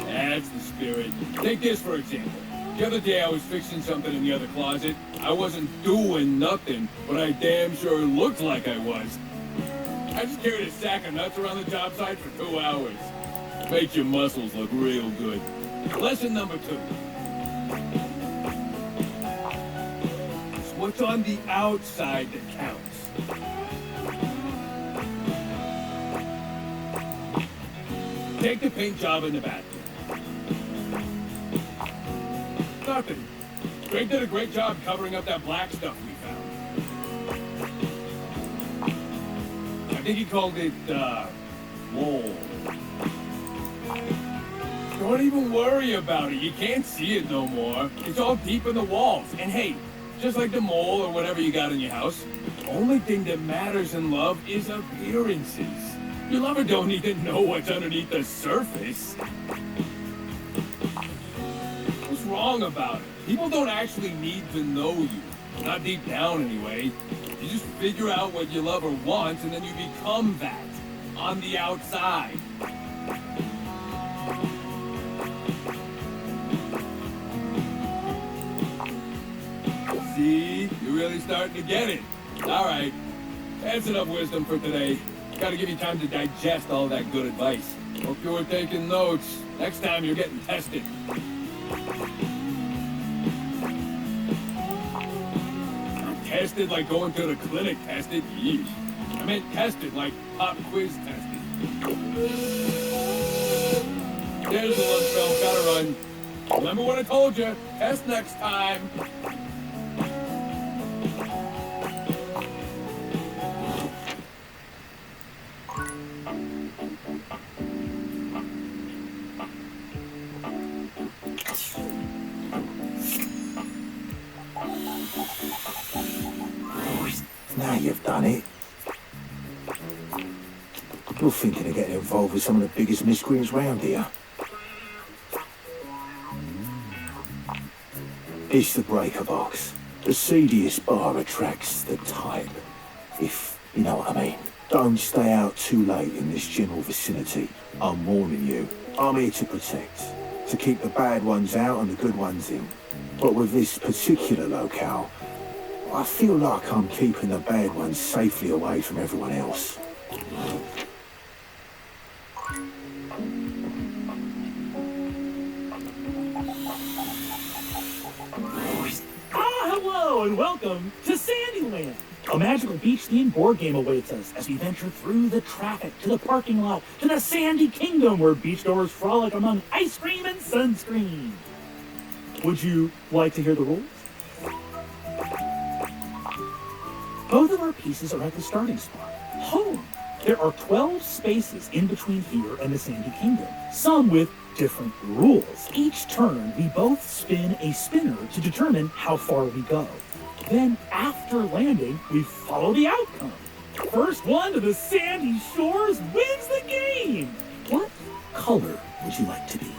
That's the spirit. Take this for example. The other day I was fixing something in the other closet. I wasn't doing nothing, but I damn sure looked like I was. I just carried a sack of nuts around the job site for 2 hours. Makes your muscles look real good. Lesson number 2. It's what's on the outside that counts. Take the paint job in the bathroom. Nothing. Greg did a great job covering up that black stuff we found. I think he called it, mold. Don't even worry about it. You can't see it no more. It's all deep in the walls. And hey, just like the mole or whatever you got in your house, the only thing that matters in love is appearances. Your lover don't need to know what's underneath the surface. What's wrong about it? People don't actually need to know you. Not deep down, anyway. You just figure out what your lover wants, and then you become that. On the outside. See? You're really starting to get it. Alright. That's enough wisdom for today. Gotta give you time to digest all that good advice. Hope you were taking notes. Next time you're getting tested. Tested like going to the clinic tested? Yeesh. I meant tested like pop quiz tested. There's the lunch bell, gotta run. Remember what I told you, test next time. Now you've done it. You're thinking of getting involved with some of the biggest miscreants round here. It's the Breaker Box. The seediest bar attracts the type. If you know what I mean. Don't stay out too late in this general vicinity. I'm warning you. I'm here to protect. To keep the bad ones out and the good ones in. But with this particular locale, I feel like I'm keeping the bad ones safely away from everyone else. Hello and welcome to Sandyland. A magical beach-themed board game awaits us as we venture through the traffic to the parking lot to the Sandy Kingdom where beachgoers frolic among ice cream and sunscreen. Would you like to hear the rules? Both of our pieces are at the starting spot, home. There are 12 spaces in between here and the Sandy Kingdom, some with different rules. Each turn, we both spin a spinner to determine how far we go. Then, after landing, we follow the outcome. First one to the sandy shores wins the game! What color would you like to be?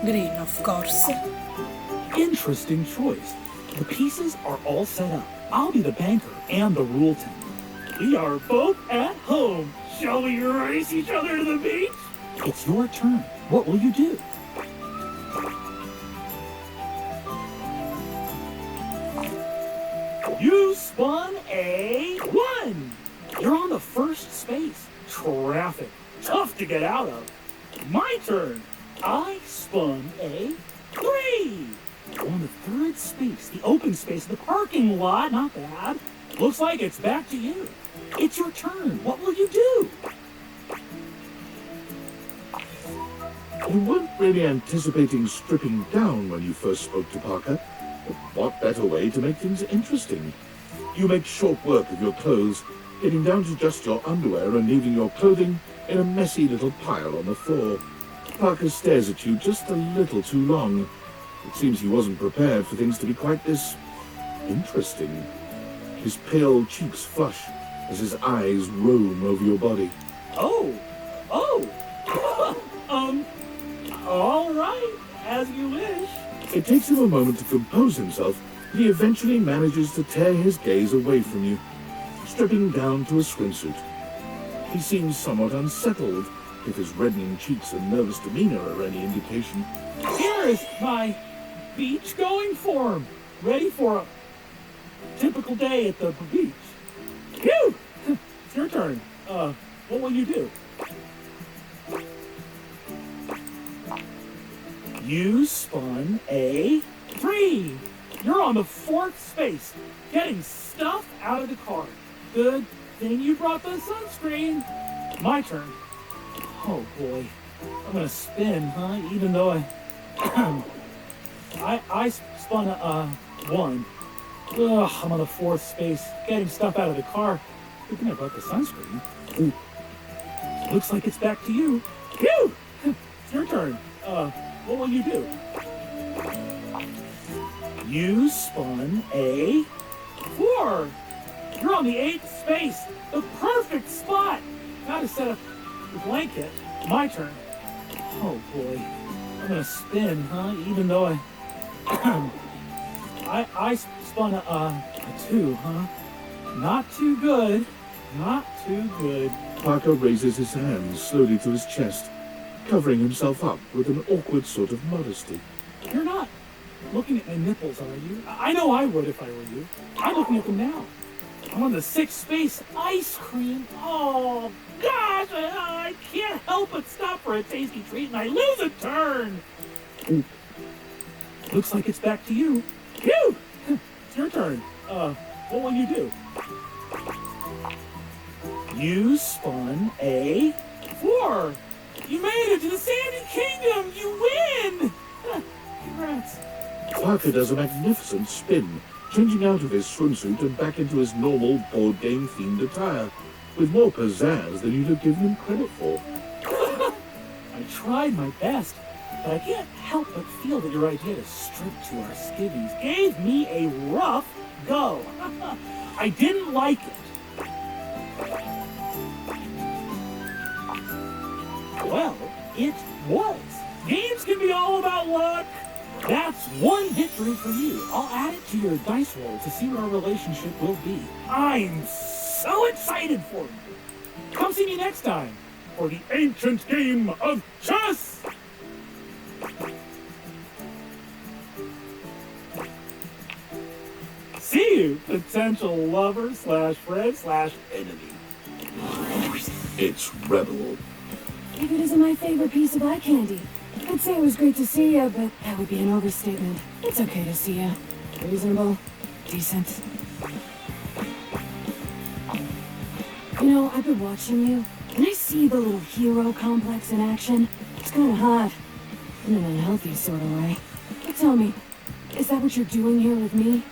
Green, of course. Interesting choice. The pieces are all set up. I'll be the banker and the rule tender. We are both at home. Shall we race each other to the beach? It's your turn. What will you do? You spun a 1. You're on the first space. Traffic. Tough to get out of. My turn. I spun a 3. On the third space, the open space, the parking lot. Not bad. Looks like it's back to you. It's your turn. What will you do? You weren't really anticipating stripping down when you first spoke to Parker, but what better way to make things interesting? You make short work of your clothes, getting down to just your underwear and leaving your clothing in a messy little pile on the floor. Parker stares at you just a little too long. It seems he wasn't prepared for things to be quite this interesting. His pale cheeks flush as his eyes roam over your body. Oh, all right, as you wish. It takes him a moment to compose himself, but he eventually manages to tear his gaze away from you, stripping down to a swimsuit. He seems somewhat unsettled, if his reddening cheeks and nervous demeanor are any indication. Here is my beach-going form, ready for a typical day at the beach. Phew! It's your turn. What will you do? You spun a 3. You're on the 4th space, getting stuff out of the car. Good thing you brought the sunscreen. My turn. Oh boy, I'm gonna spin, huh? Even though I spun a 1. Ugh, I'm on the 4th space, getting stuff out of the car. Good thing I brought the sunscreen. Ooh. Looks like it's back to you. Phew! It's your turn. What will you do? You spun a 4. You're on the 8th space, the perfect spot. Gotta set up the blanket. My turn. Oh boy, I'm gonna spin, huh? Even though I spun a 2, huh? Not too good. Not too good. Parker raises his hands slowly to his chest, covering himself up with an awkward sort of modesty. You're not looking at my nipples, are you? I know I would if I were you. I'm looking at them now. I'm on the 6th space. Ice cream. Oh, gosh, I can't help but stop for a tasty treat, and I lose a turn. Ooh. Looks like it's back to you. Phew! It's your turn. What will you do? You spun a 4. You made it to the Sandy Kingdom. You win. Congrats. Parker does a magnificent spin, changing out of his swimsuit and back into his normal board game themed attire, with more pizzazz than you'd have given him credit for. I tried my best, but I can't help but feel that your idea to strip to our skivvies gave me a rough go. I didn't like it. Well, it was. Games can be all about luck. That's one victory for you. I'll add it to your dice roll to see what our relationship will be. I'm so excited for you. Come see me next time for the ancient game of chess. See you, potential lover / friend / enemy. It's Rebel. If it isn't my favorite piece of eye candy, I'd say it was great to see you, but that would be an overstatement. It's okay to see you. Reasonable. Decent. You know, I've been watching you, and I see the little hero complex in action. It's kind of hot. In an unhealthy sort of way. But tell me, is that what you're doing here with me?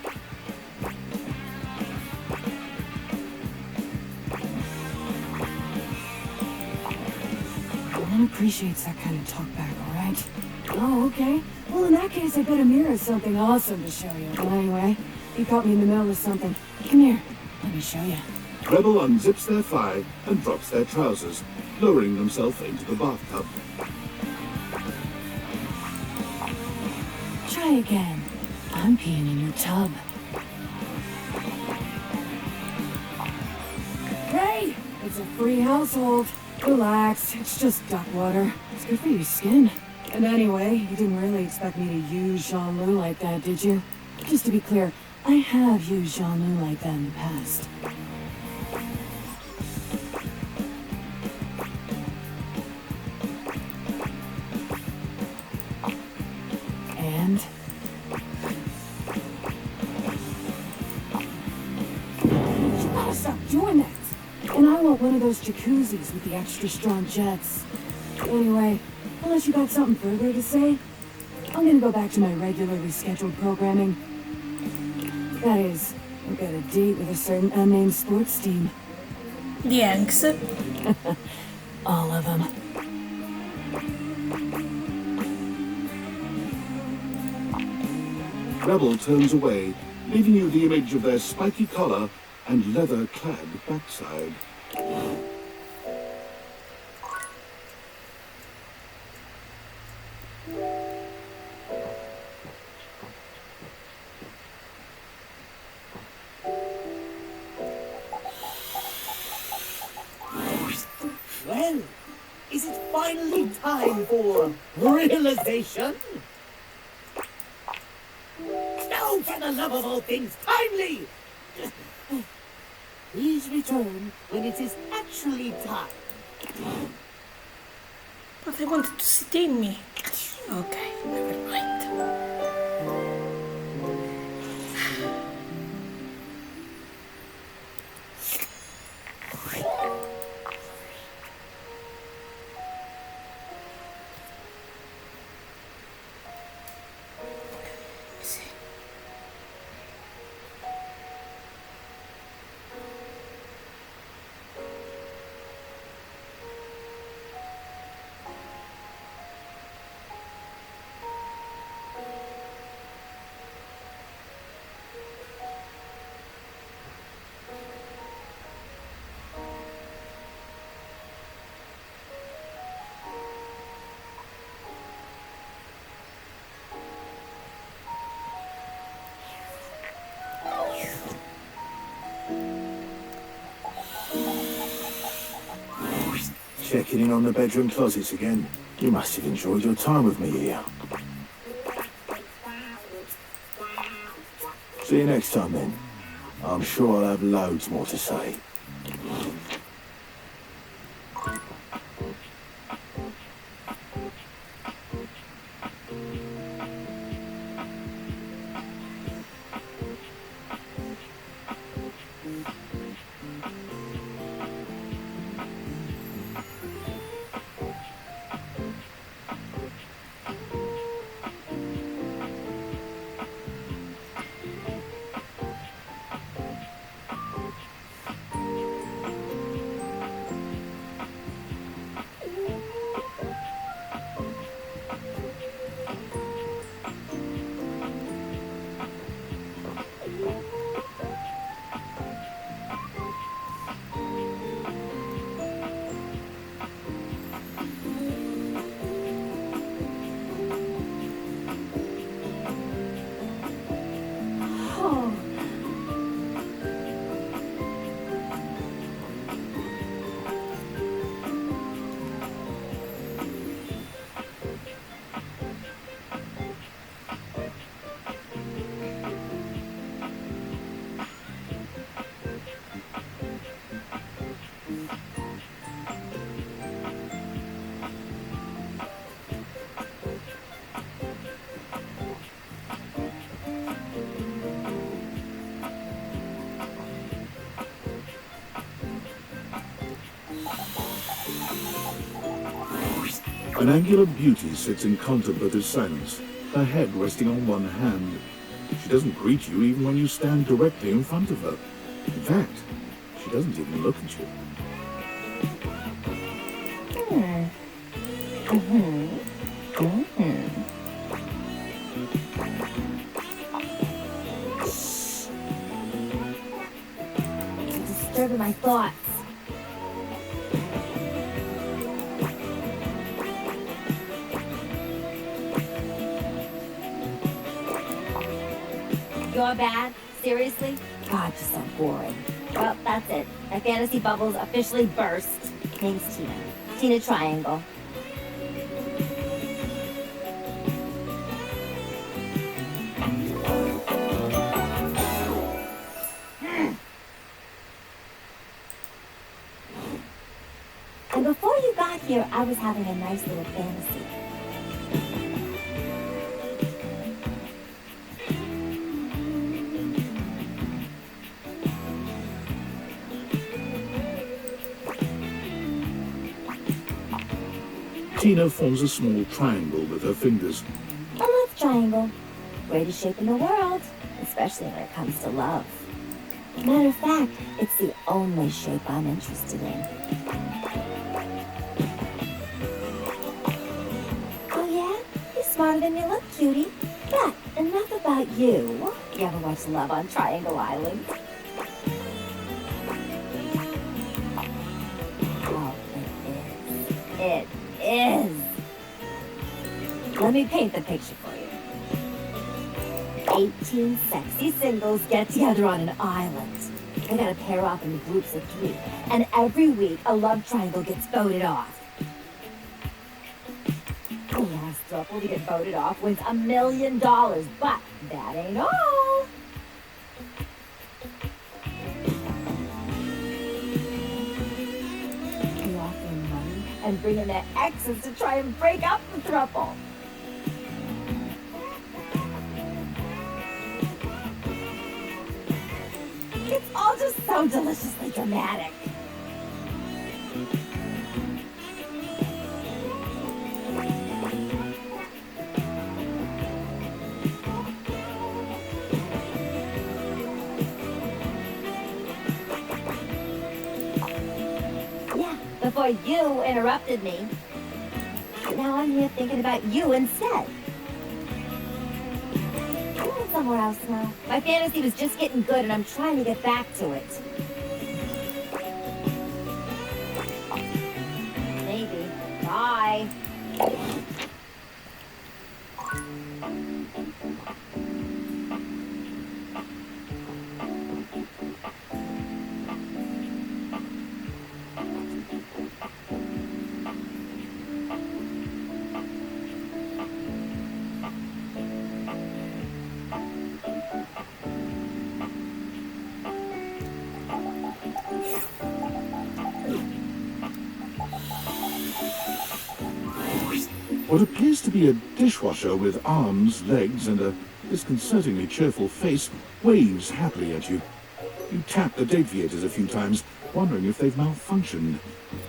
No one appreciates that kind of talk back, alright? Oh, okay. Well, in that case, I bet Amir has something awesome to show you. Well, anyway, you caught me in the middle of something. Come here. Let me show you. Rebel unzips their thigh and drops their trousers, lowering themselves into the bathtub. Try again. I'm peeing in your tub. Hey! It's a free household. Relax, it's just duck water. It's good for your skin. And anyway, you didn't really expect me to use Jean-Loup like that, did you? Just to be clear, I have used Jean-Loup like that in the past. And want one of those jacuzzis with the extra strong jets. Anyway, unless you got something further to say, I'm gonna go back to my regularly scheduled programming. That is, I've got a date with a certain unnamed sports team. The Yanks. All of them. Rebel turns away, leaving you the image of their spiky collar and leather-clad backside. Well, is it finally time for realization? No, for the love of all things timely! Please return when it is actually time. But they wanted to sting me. Okay, never mind. Checking in on the bedroom closets again. You must have enjoyed your time with me here. See you next time then. I'm sure I'll have loads more to say. An angular beauty sits in contemplative silence, her head resting on one hand. She doesn't greet you even when you stand directly in front of her. In fact, she doesn't even look at you. You're disturbing my thoughts. You're bad? Seriously? God, you're so boring. Well, that's it. My fantasy bubbles officially burst. Name's Tina. Tina Triangle. And before you got here, I was having a nice little fantasy. Tina forms a small triangle with her fingers. A love triangle. Greatest shape in the world, especially when it comes to love. Matter of fact, it's the only shape I'm interested in. Oh yeah? You're smarter than you look, cutie. But enough about you. You ever watch Love on Triangle Island? Oh, it is. Let me paint the picture for you. 18 sexy singles get together on an island. They gotta pair off in groups of 3. And every week, a love triangle gets voted off. The last couple to get voted off wins $1 million, but that ain't all. They offer money and bring in their exes to try and break up the throuple. It's all just so deliciously dramatic. Yeah, before you interrupted me. But now I'm here thinking about you instead. Somewhere else now. My fantasy was just getting good and I'm trying to get back to it. Maybe. Bye. What appears to be a dishwasher with arms, legs, and a disconcertingly cheerful face waves happily at you. You tap the deviators a few times, wondering if they've malfunctioned.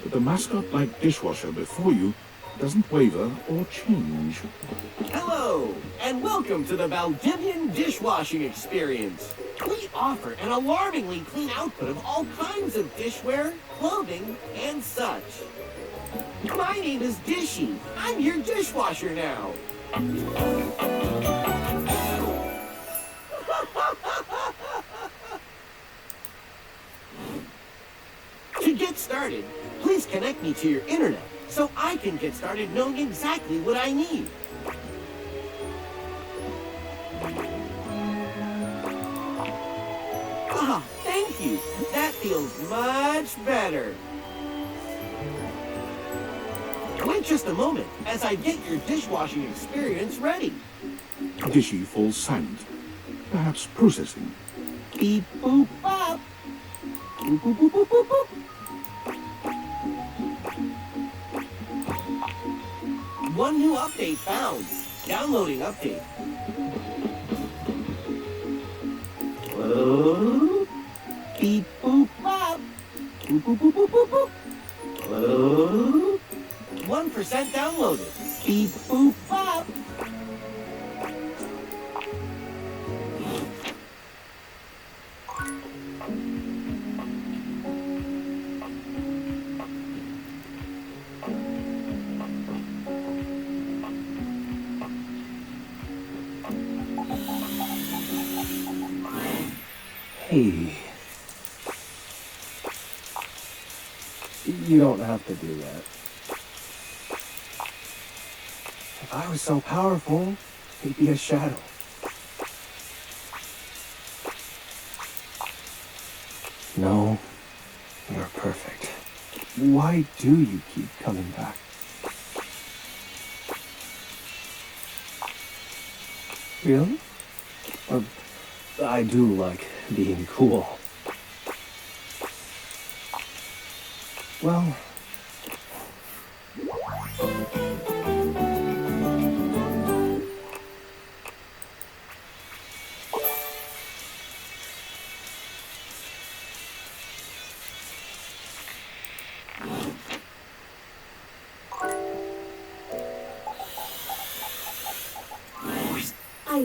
But the mascot-like dishwasher before you doesn't waver or change. Hello, and welcome to the Valdivian Dishwashing Experience. We offer an alarmingly clean output of all kinds of dishware, clothing, and such. My name is Dishy. I'm your dishwasher now. To get started, please connect me to your internet so I can get started knowing exactly what I need. Ah, thank you. That feels much better. Wait just a moment as I get your dishwashing experience ready. Dishy falls silent, perhaps processing. Beep boop bop. Boop boop boop boop boop boop. One new update found. Downloading update. Beep boop bop. Boop boop boop boop boop boop. 1% downloaded. Beep boop bop. Hey. You don't have to do that. If I was so powerful, he'd be a shadow. No, you're perfect. Why do you keep coming back? Really? I do like being cool. Well...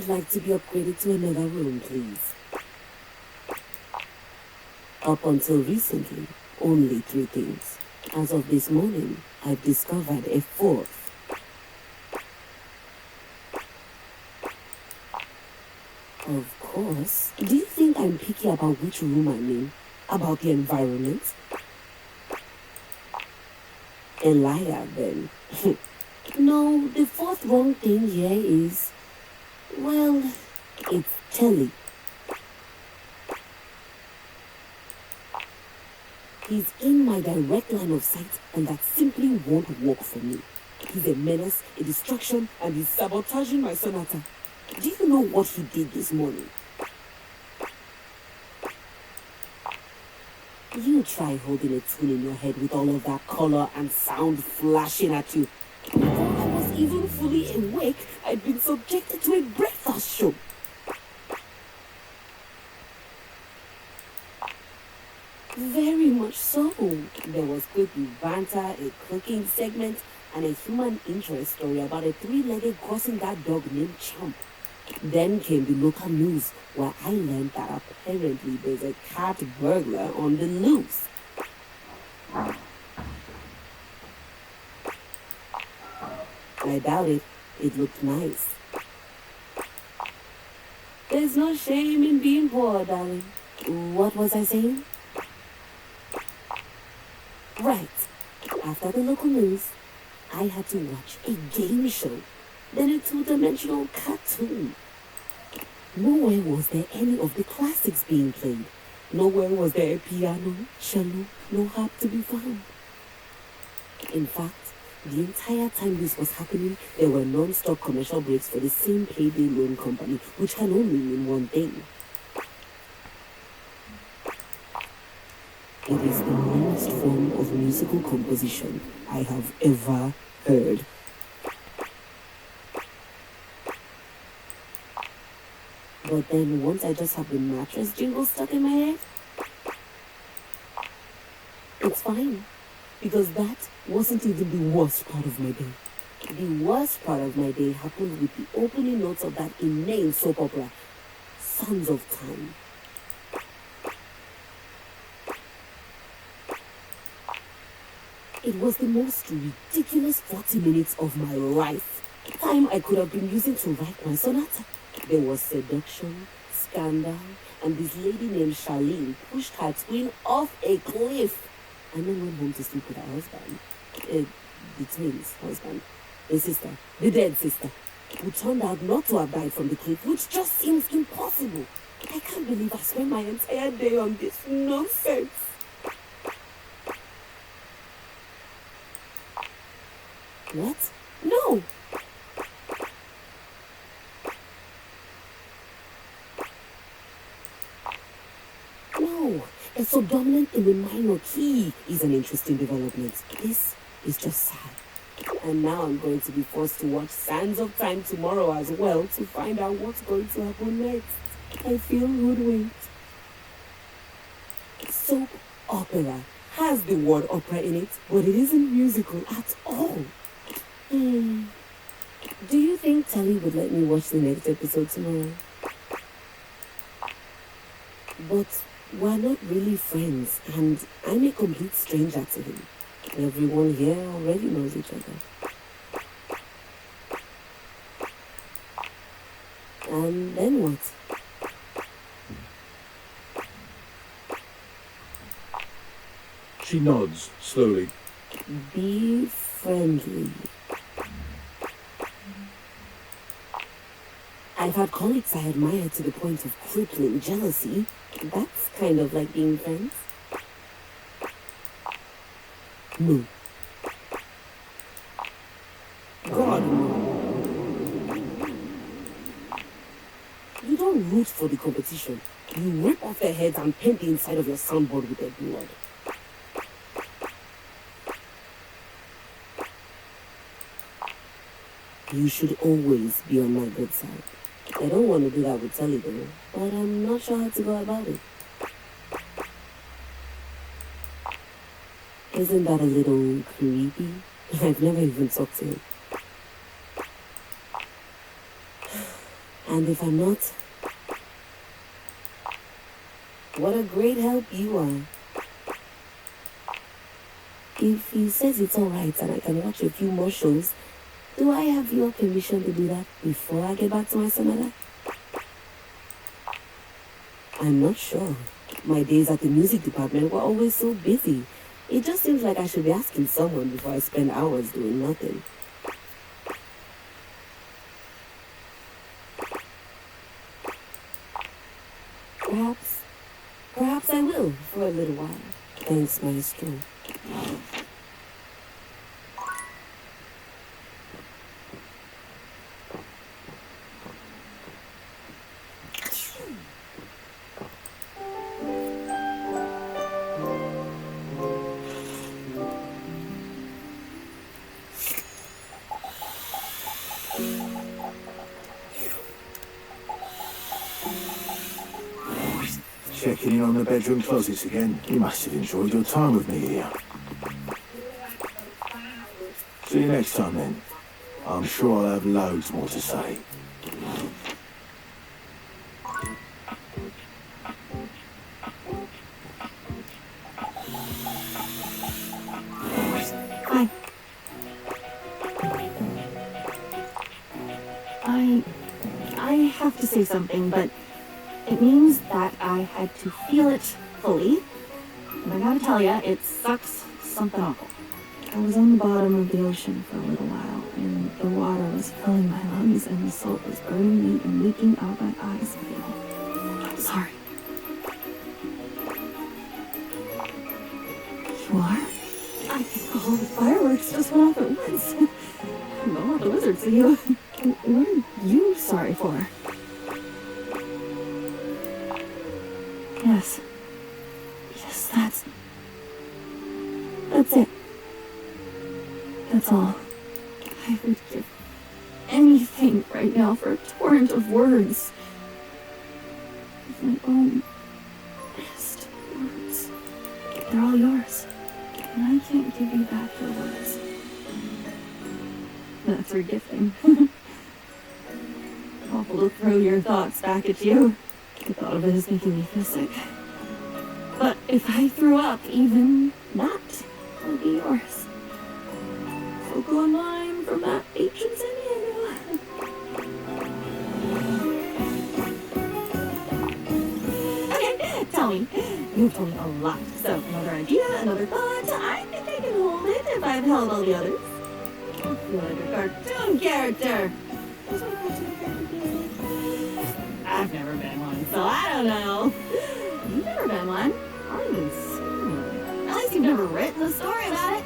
I'd like to be upgraded to another room, please. Up until recently, only 3 things. As of this morning, I've discovered a 4th. Of course. Do you think I'm picky about which room I'm in? About the environment? A liar, then. No, the 4th wrong thing here is... well, it's Telly. He's in my direct line of sight, and that simply won't work for me. He's a menace, a distraction, and he's sabotaging my sonata. Do you know what he did this morning? You try holding a tune in your head with all of that color and sound flashing at you. Before I was even fully awake, I'd been subjected to a breakfast show. Very much so. There was quickie banter, a cooking segment, and a human interest story about a 3-legged crossing guard dog named Champ. Then came the local news, where I learned that apparently there's a cat burglar on the loose. I doubt it. It looked nice. There's no shame in being poor, darling. What was I saying? Right. After the local news, I had to watch a game show, then a 2-dimensional cartoon. Nowhere was there any of the classics being played. Nowhere was there a piano, cello, no harp to be found. In fact, the entire time this was happening, there were non-stop commercial breaks for the same payday loan company, which can only mean one thing. It is the lowest form of musical composition I have ever heard. But then once I just have the mattress jingle stuck in my head, it's fine. Because that wasn't even the worst part of my day. The worst part of my day happened with the opening notes of that inane soap opera, Sands of Time. It was the most ridiculous 40 minutes of my life. Time I could have been using to write my sonata. There was seduction, scandal, and this lady named Charlene pushed her twin off a cliff and then went home to sleep with her husband. The twin's husband. The sister. The dead sister. Who turned out not to have died from the cliff, which just seems impossible. I can't believe I spent my entire day on this nonsense. What? No! No, a subdominant in the minor key is an interesting development. This is just sad. And now I'm going to be forced to watch Sands of Time tomorrow as well to find out what's going to happen next. I feel hoodwinked. Soap opera has the word opera in it, but it isn't musical at all. Do you think Telly would let me watch the next episode tomorrow? But we're not really friends, and I'm a complete stranger to him. Everyone here already knows each other. And then what? She nods slowly. Be friendly. I've had colleagues I admire to the point of crippling jealousy. That's kind of like being friends. No. God, no. You don't root for the competition. You rip off their heads and paint the inside of your soundboard with their blood. You should always be on my good side. I don't want to do that with Telly though, but I'm not sure how to go about it. Isn't that a little creepy? I've never even talked to him. And if I'm not, what a great help you are. If he says it's alright and I can watch a few more shows, do I have your permission to do that before I get back to my Sonata? I'm not sure. My days at the music department were always so busy. It just seems like I should be asking someone before I spend hours doing nothing. Perhaps I will for a little while. Thanks, Maestro. Checking in on the bedroom closets again. You must have enjoyed your time with me here. See you next time then. I'm sure I'll have loads more to say. I have to say something, but it means that I had to feel it fully. And I gotta tell ya, it sucks something awful. I was on the bottom of the ocean for a little while, and the water was filling my lungs, and the salt was burning me and leaking out my eyes. I'm sorry. You are? I think all the fireworks just went off at once. I'm not the wizard, so you... What are you sorry for? Yes. Yes, that's it. That's all. I would give anything right now for a torrent of words. My own best words. They're all yours. And I can't give you back your words. That's her gifting. Awful to throw your thoughts back at you. The thought of it is making me feel sick. But if I threw up, even that would be yours. So go online from that patron San Diego. Okay, tell me. You've told me a lot. So another idea, another thought. I think I can hold it if I've held all the others. I feel like a cartoon character. I've never been one, so I don't know. You've never been one. Or even seen one. At least you've never written a story about it.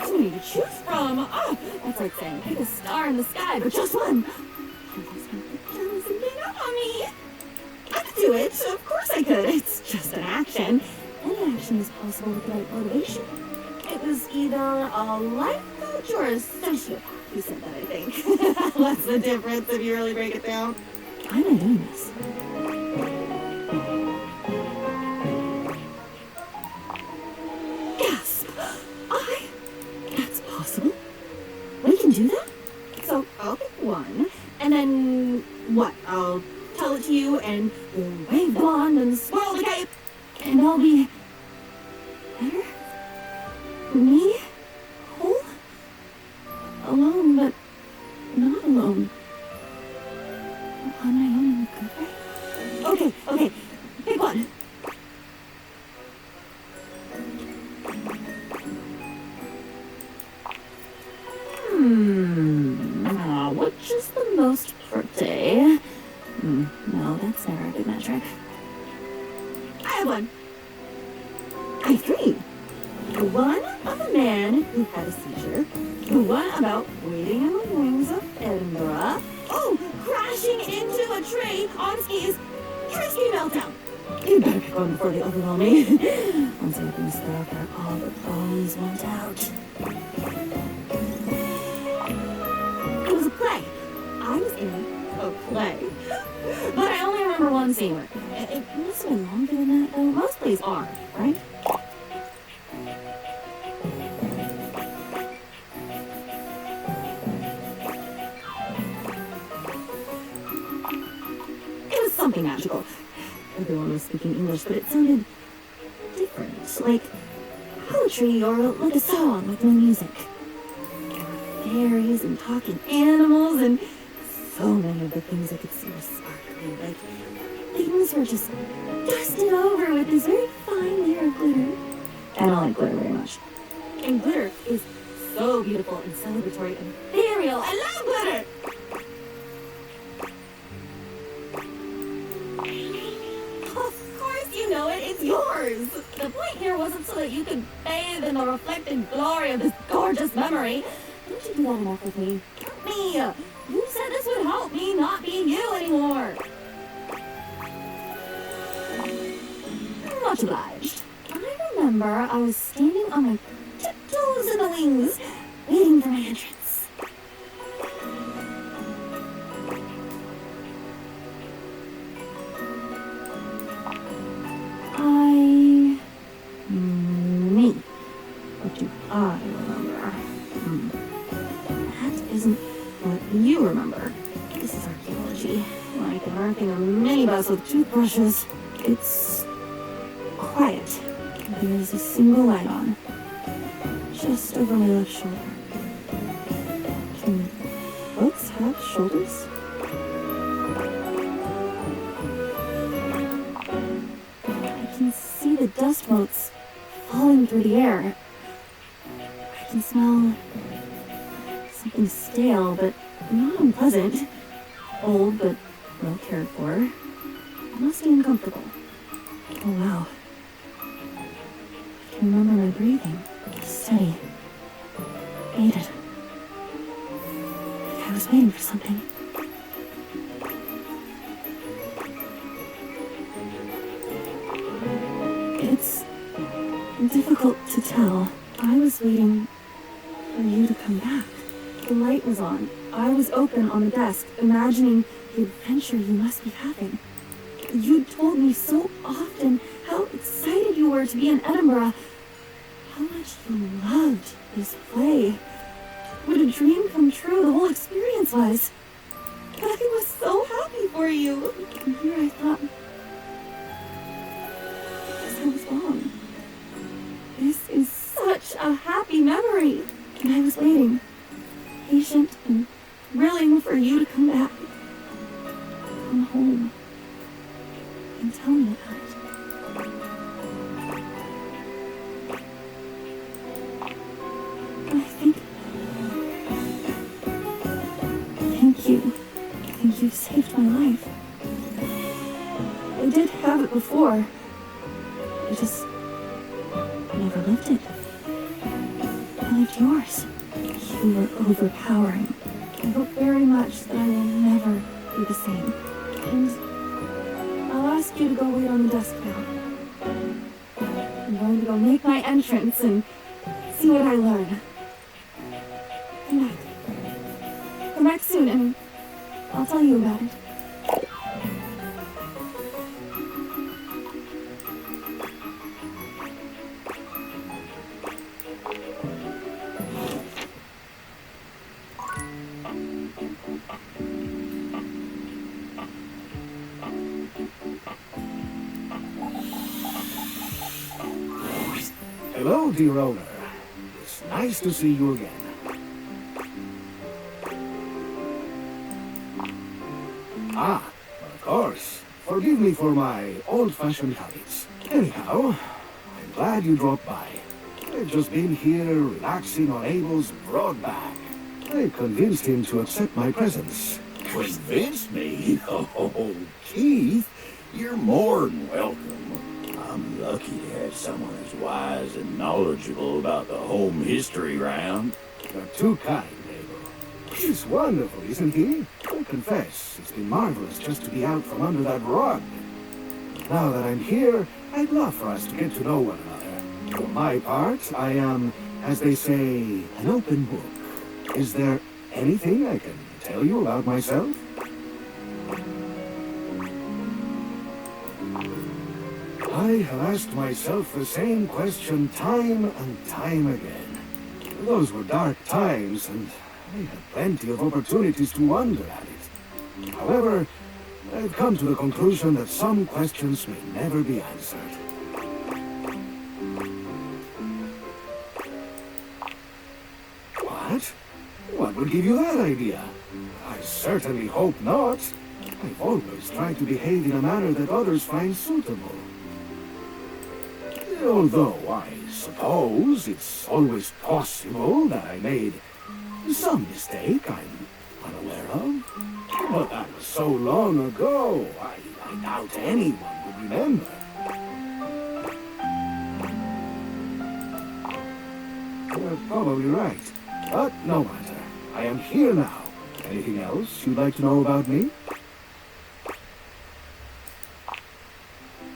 Too many to choose from. Oh, that's like saying pick a star in the sky, but just one. Jealous and being up on me. I could do it. Of course I could. It's just an action. Any action is possible with the right motivation. It was either a life coach or a sociopath who said that, I think. What's the difference if you really break it down? Why am I doing this? Gasp! That's possible? We can do that? So I'll pick one, and then what? I'll tell it to you, and you'll wave the wand and swirl the cape, and I'll be better? Me? Whole? Alone, but not alone. On my own in a good way? Okay. Pick one. Which is the most pretty? No, that's never a good metric. I have one. I have three. The one of a man who had a seizure. The one about waiting in the wings of Edinburgh. Oh, crashing into a tree on skis. Tree ski meltdown. You better pick one before they overwhelm me. Once everything's stuck, all the bones want out. It was a play. I was in a play. But I only remember one scene. It must have been longer than that, though. Most plays are, right? something magical. Everyone was speaking English, but it sounded different, like poetry or like a song with no music. There were fairies and talking animals and so many of the things I could see were sparkly, like things were just dusted over with this very fine layer of glitter. I don't like glitter very much. And glitter is so beautiful and celebratory and ethereal. I love glitter! Of course you know it. It's yours. The point here wasn't so that you could bathe in the reflected glory of this gorgeous memory. Don't you do that enough with me? Help me! You said this would help me not be you anymore. Much obliged. I remember I was standing on my tiptoes in the wings, waiting for my entrance. Me. What do I remember? That isn't what you remember. This is archaeology. Like marking a minibus with toothbrushes. It's quiet. There's a single light on. Just over my left shoulder. Can boats have shoulders? I can see the dust motes falling through the air. I can smell something stale, but not unpleasant. Old, but well cared for. Must be uncomfortable. Oh wow. I can remember my breathing. Steady. Waited. Like I was waiting for something. It's difficult to tell. I was waiting for you to come back. The light was on. I was open on the desk, imagining the adventure you must be having. You'd told me so often how excited you were to be in Edinburgh. How much you loved this play. What a dream come true the whole experience was. I was so happy for you. And here I thought, I was wrong. This is such a happy memory. And I was waiting, patient and willing for you to come back. Come home. And tell me about it. Thank you. I think you've saved my life. I did have it before. I just never lived it. I lived yours. You were overpowering. I hope very much that I will never be the same. And I'll ask you to go wait on the desk now. I'm going to go make my entrance and see what I learn. Come back. Come back soon and I'll tell you about it. Hello, dear owner. It's nice to see you again. Ah, of course. Forgive me for my old-fashioned habits. Anyhow, I'm glad you dropped by. I've just been here relaxing on Abel's broad back. I convinced him to accept my presence. Convinced me? Oh, Keith, you're more than welcome. I'm lucky to have someone as wise and knowledgeable about the home history round. You're too kind, Abel. He's wonderful, isn't he? I confess, it's been marvelous just to be out from under that rug. Now that I'm here, I'd love for us to get to know one another. For my part, I am, as they say, an open book. Is there anything I can tell you about myself? I have asked myself the same question time and time again. Those were dark times, and I had plenty of opportunities to wonder at it. However, I've come to the conclusion that some questions may never be answered. What? What would give you that idea? I certainly hope not. I've always tried to behave in a manner that others find suitable. Although I suppose it's always possible that I made some mistake I'm unaware of. But that was so long ago, I doubt anyone would remember. You're probably right. But no matter. I am here now. Anything else you'd like to know about me?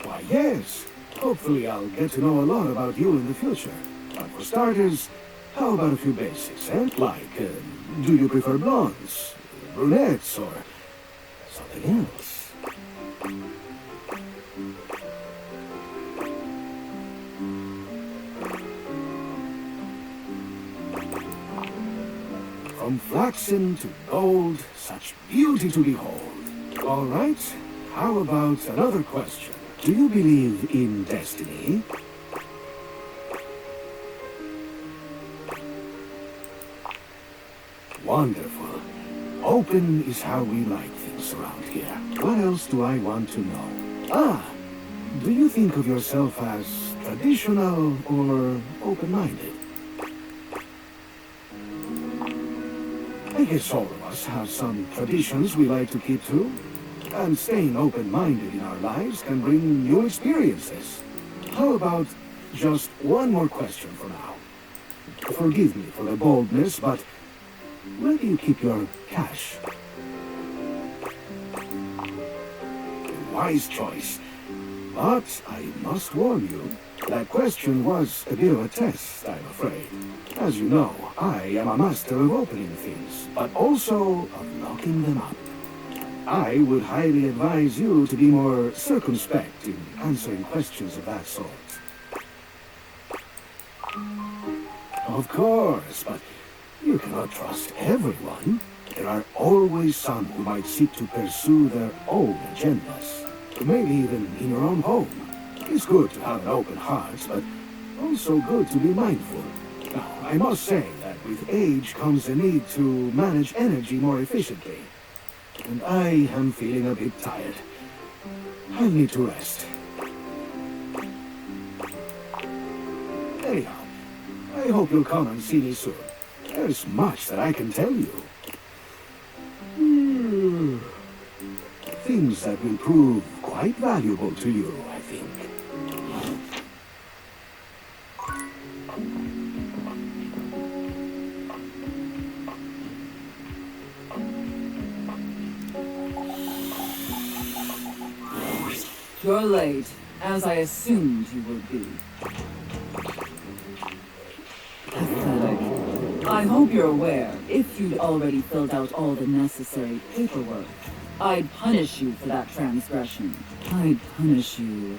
Why, yes. Hopefully I'll get to know a lot about you in the future. But for starters, how about a few basics, eh? Like, do you prefer blondes, brunettes, or something else? From flaxen to gold, such beauty to behold. All right, how about another question? Do you believe in destiny? Wonderful. Open is how we like things around here. What else do I want to know? Do you think of yourself as traditional or open-minded? I guess all of us have some traditions we like to keep to. And staying open-minded in our lives can bring new experiences. How about just one more question for now? Forgive me for the boldness, but where do you keep your cash? A wise choice. But I must warn you, that question was a bit of a test, I'm afraid. As you know, I am a master of opening things, but also of locking them up. I would highly advise you to be more circumspect in answering questions of that sort. Of course, but you cannot trust everyone. There are always some who might seek to pursue their own agendas, maybe even in your own home. It's good to have an open heart, but also good to be mindful. Now, I must say that with age comes a need to manage energy more efficiently. And I am feeling a bit tired. I'll need to rest. Anyhow, I hope you'll come and see me soon. There's much that I can tell you. Things that will prove quite valuable to you, I think. You're late, as I assumed you would be. Pathetic. I hope you're aware, if you'd already filled out all the necessary paperwork, I'd punish you for that transgression. I'd punish you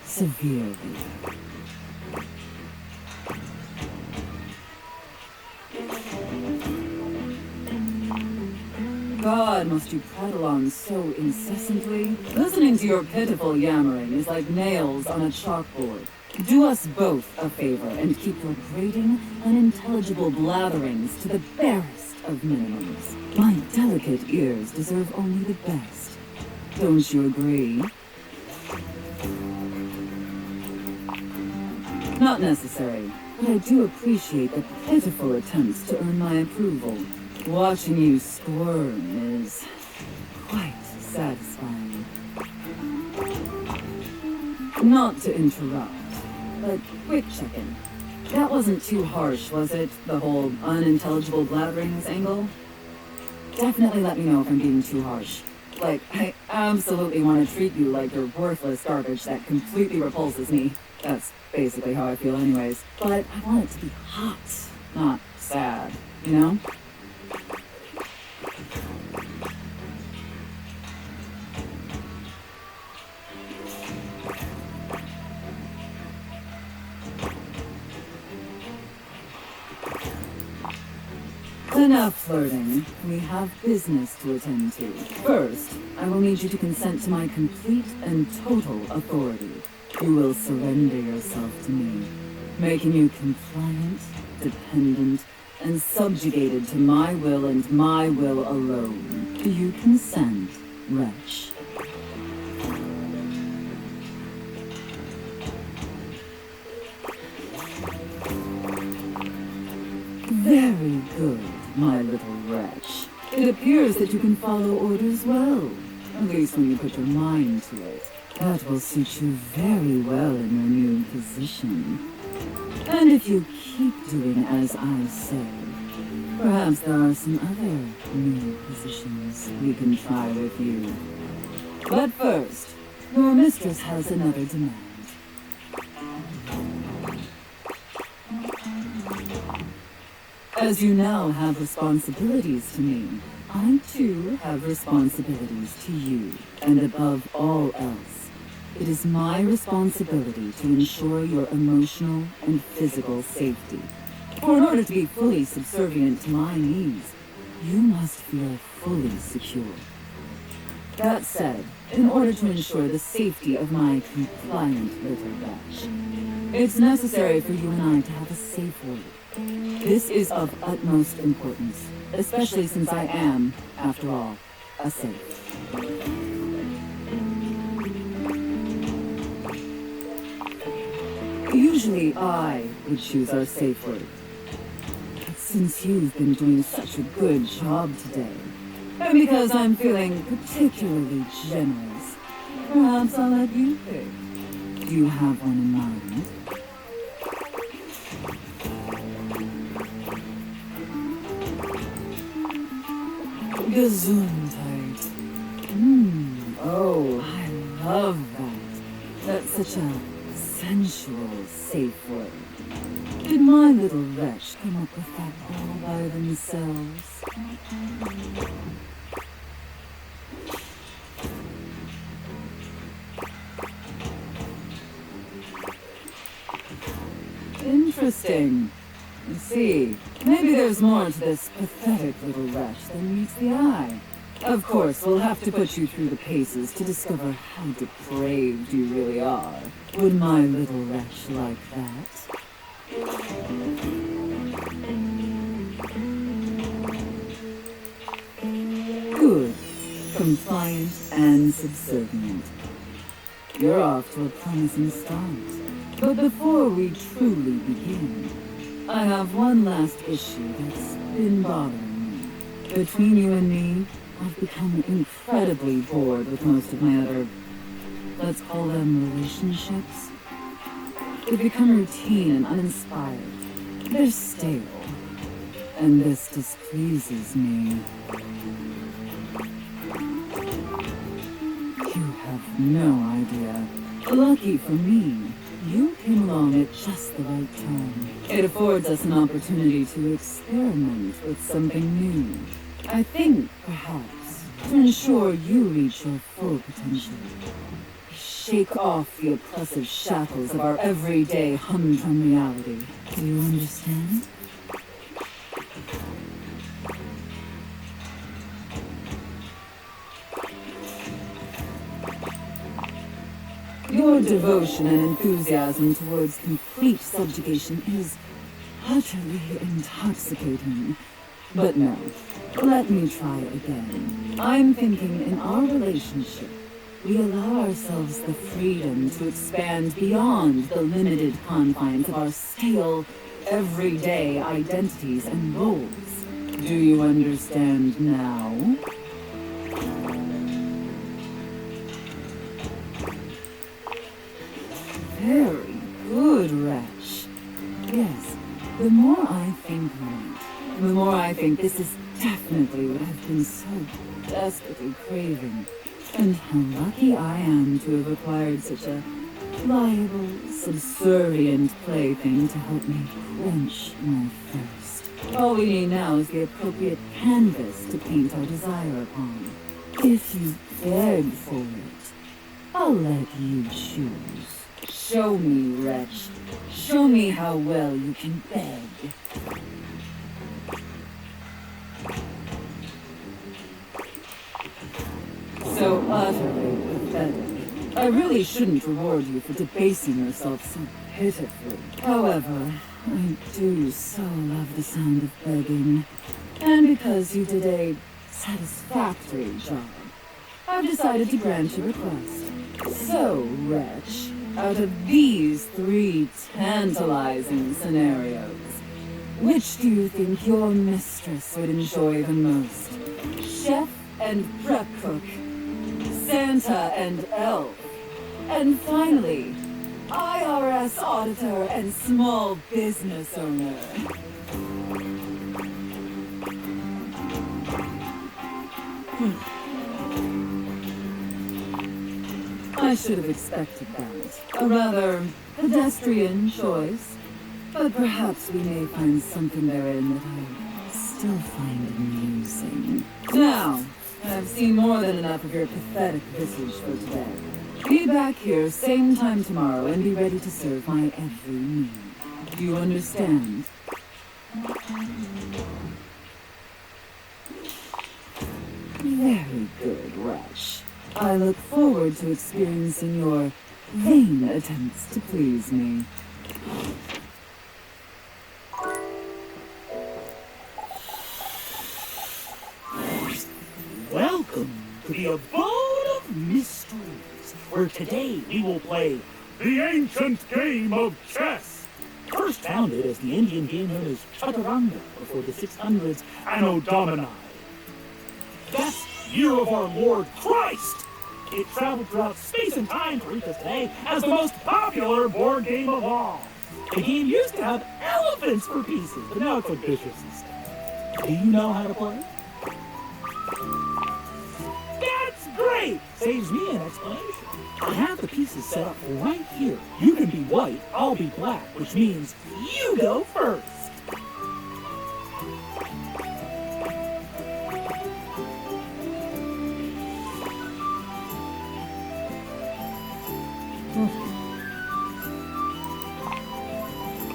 severely. God, must you prattle on so incessantly? Listening to your pitiful yammering is like nails on a chalkboard. Do us both a favor and keep your grating, unintelligible blatherings to the barest of minimums. My delicate ears deserve only the best. Don't you agree? Not necessary, but I do appreciate the pitiful attempts to earn my approval. Watching you squirm is quite satisfying. Not to interrupt, but quick check-in. That wasn't too harsh, was it? The whole unintelligible blatherings angle? Definitely let me know if I'm being too harsh. Like, I absolutely want to treat you like you're worthless garbage that completely repulses me. That's basically how I feel anyways. But I want it to be hot, not sad, you know? Enough flirting. We have business to attend to. First, I will need you to consent to my complete and total authority. You will surrender yourself to me, making you compliant, dependent, and subjugated to my will and my will alone. Do you consent, wretch? Very good, my little wretch. It appears that you can follow orders well, at least when you put your mind to it. That will suit you very well in your new position. And if you keep doing as I say, perhaps there are some other new positions we can try with you. But first, your mistress has another demand. As you now have responsibilities to me, I too have responsibilities to you. And above all else, it is my responsibility to ensure your emotional and physical safety. For in order to be fully subservient to my needs, you must feel fully secure. That said, in order to ensure the safety of my compliant little wretch, it's necessary for you and I to have a safe word. This is of utmost importance, especially since I am, after all, a safe. Usually I would choose our safe word. But since you've been doing such a good job today, and because I'm feeling particularly generous, perhaps I'll let you pick. Do you have one in mind? Gesundheit. Oh, I love that. That's such a sensual, safe word. Did my little wretch come up with that all by themselves? Interesting. I see. Maybe there's more to this pathetic little wretch than meets the eye. Of course, we'll have to put you through the paces to discover how depraved you really are. Would my little wretch like that? Good. Compliant and subservient. You're off to a promising start. But before we truly begin, I have one last issue that's been bothering me. Between you and me, I've become incredibly bored with most of my other, let's call them relationships. They've become routine and uninspired. They're stale. And this displeases me. You have no idea. Lucky for me, you came along at just the right time. It affords us an opportunity to experiment with something new. I think, perhaps, to ensure you reach your full potential. Shake off the oppressive shackles of our everyday humdrum reality. Do you understand? Your devotion and enthusiasm towards complete subjugation is utterly intoxicating. But no, let me try again. I'm thinking in our relationship, we allow ourselves the freedom to expand beyond the limited confines of our stale, everyday identities and roles. Do you understand now? Very good, wretch. Yes, the more I think on it, the more I think this is definitely what I've been so desperately craving. And how lucky I am to have acquired such a pliable, subservient plaything to help me quench my thirst. All we need now is the appropriate canvas to paint our desire upon. If you beg for it, I'll let you choose. Show me, wretch. Show me how well you can beg. so utterly pathetic. I really shouldn't reward you for debasing yourself so pitifully. However, I do so love the sound of begging. And because you did a satisfactory job, I've decided to grant your request. So, wretch, out of these 3 tantalizing scenarios, which do you think your mistress would enjoy the most? Chef and prep cook, Santa and elf, and finally, IRS auditor and small business owner. I should have expected that. A rather pedestrian choice. But perhaps we may find something therein that I still find amusing. Now, I've seen more than enough of your pathetic visage for today. Be back here same time tomorrow and be ready to serve my every need. Do you understand? Very good, Rush. I look forward to experiencing your vain attempts to please me. Welcome to the Abode of Mysteries, where today we will play the ancient game of chess. First founded as the Indian game known as Chaturanga before the 600s Anno Domini. Best year of our Lord Christ! It traveled throughout space and time to reach us today as the most popular board game of all. The game used to have elephants for pieces, but now it's like bishops instead. Do you know how to play? That's great! Saves me an explanation. I have the pieces set up right here. You can be white, I'll be black, which means you go first.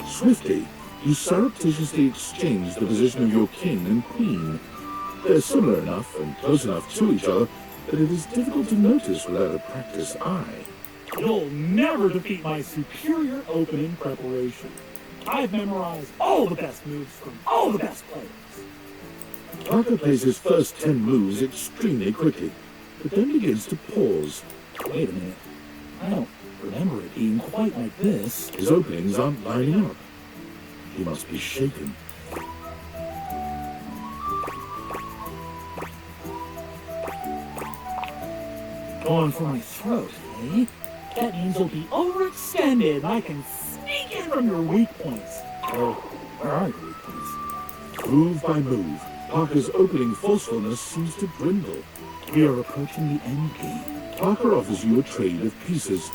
Swiftly, you surreptitiously exchange the position of your king and queen. They're similar enough and close enough to each other that it is difficult to notice without a practiced eye. You'll never defeat my superior opening preparation. I've memorized all the best moves from all the best players. Parker plays his first 10 moves extremely quickly, but then begins to pause. Wait a minute. I don't remember it being quite like this. His openings aren't lining up. He must be shaken. Going for my throat, eh? That means you'll be overextended and I can sneak in from your weak points. Oh, where are your weak points? Move by move, Parker's opening forcefulness seems to dwindle. We are approaching the end game. Parker offers you a trade of pieces.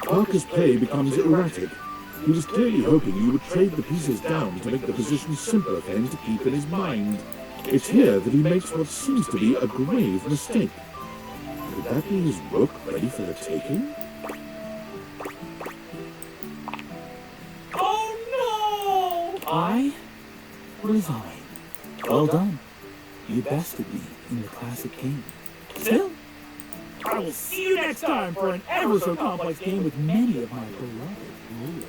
Parker's play becomes erratic. He was clearly hoping you would trade the pieces down to make the position simpler for him to keep in his mind. It's here that he makes what seems to be a grave mistake. Could that be his rook ready for the taking? Oh no! I resign. Well done. You bested me in the classic game. Still, I will see you next time for an ever so complex game with many of my beloved rulers.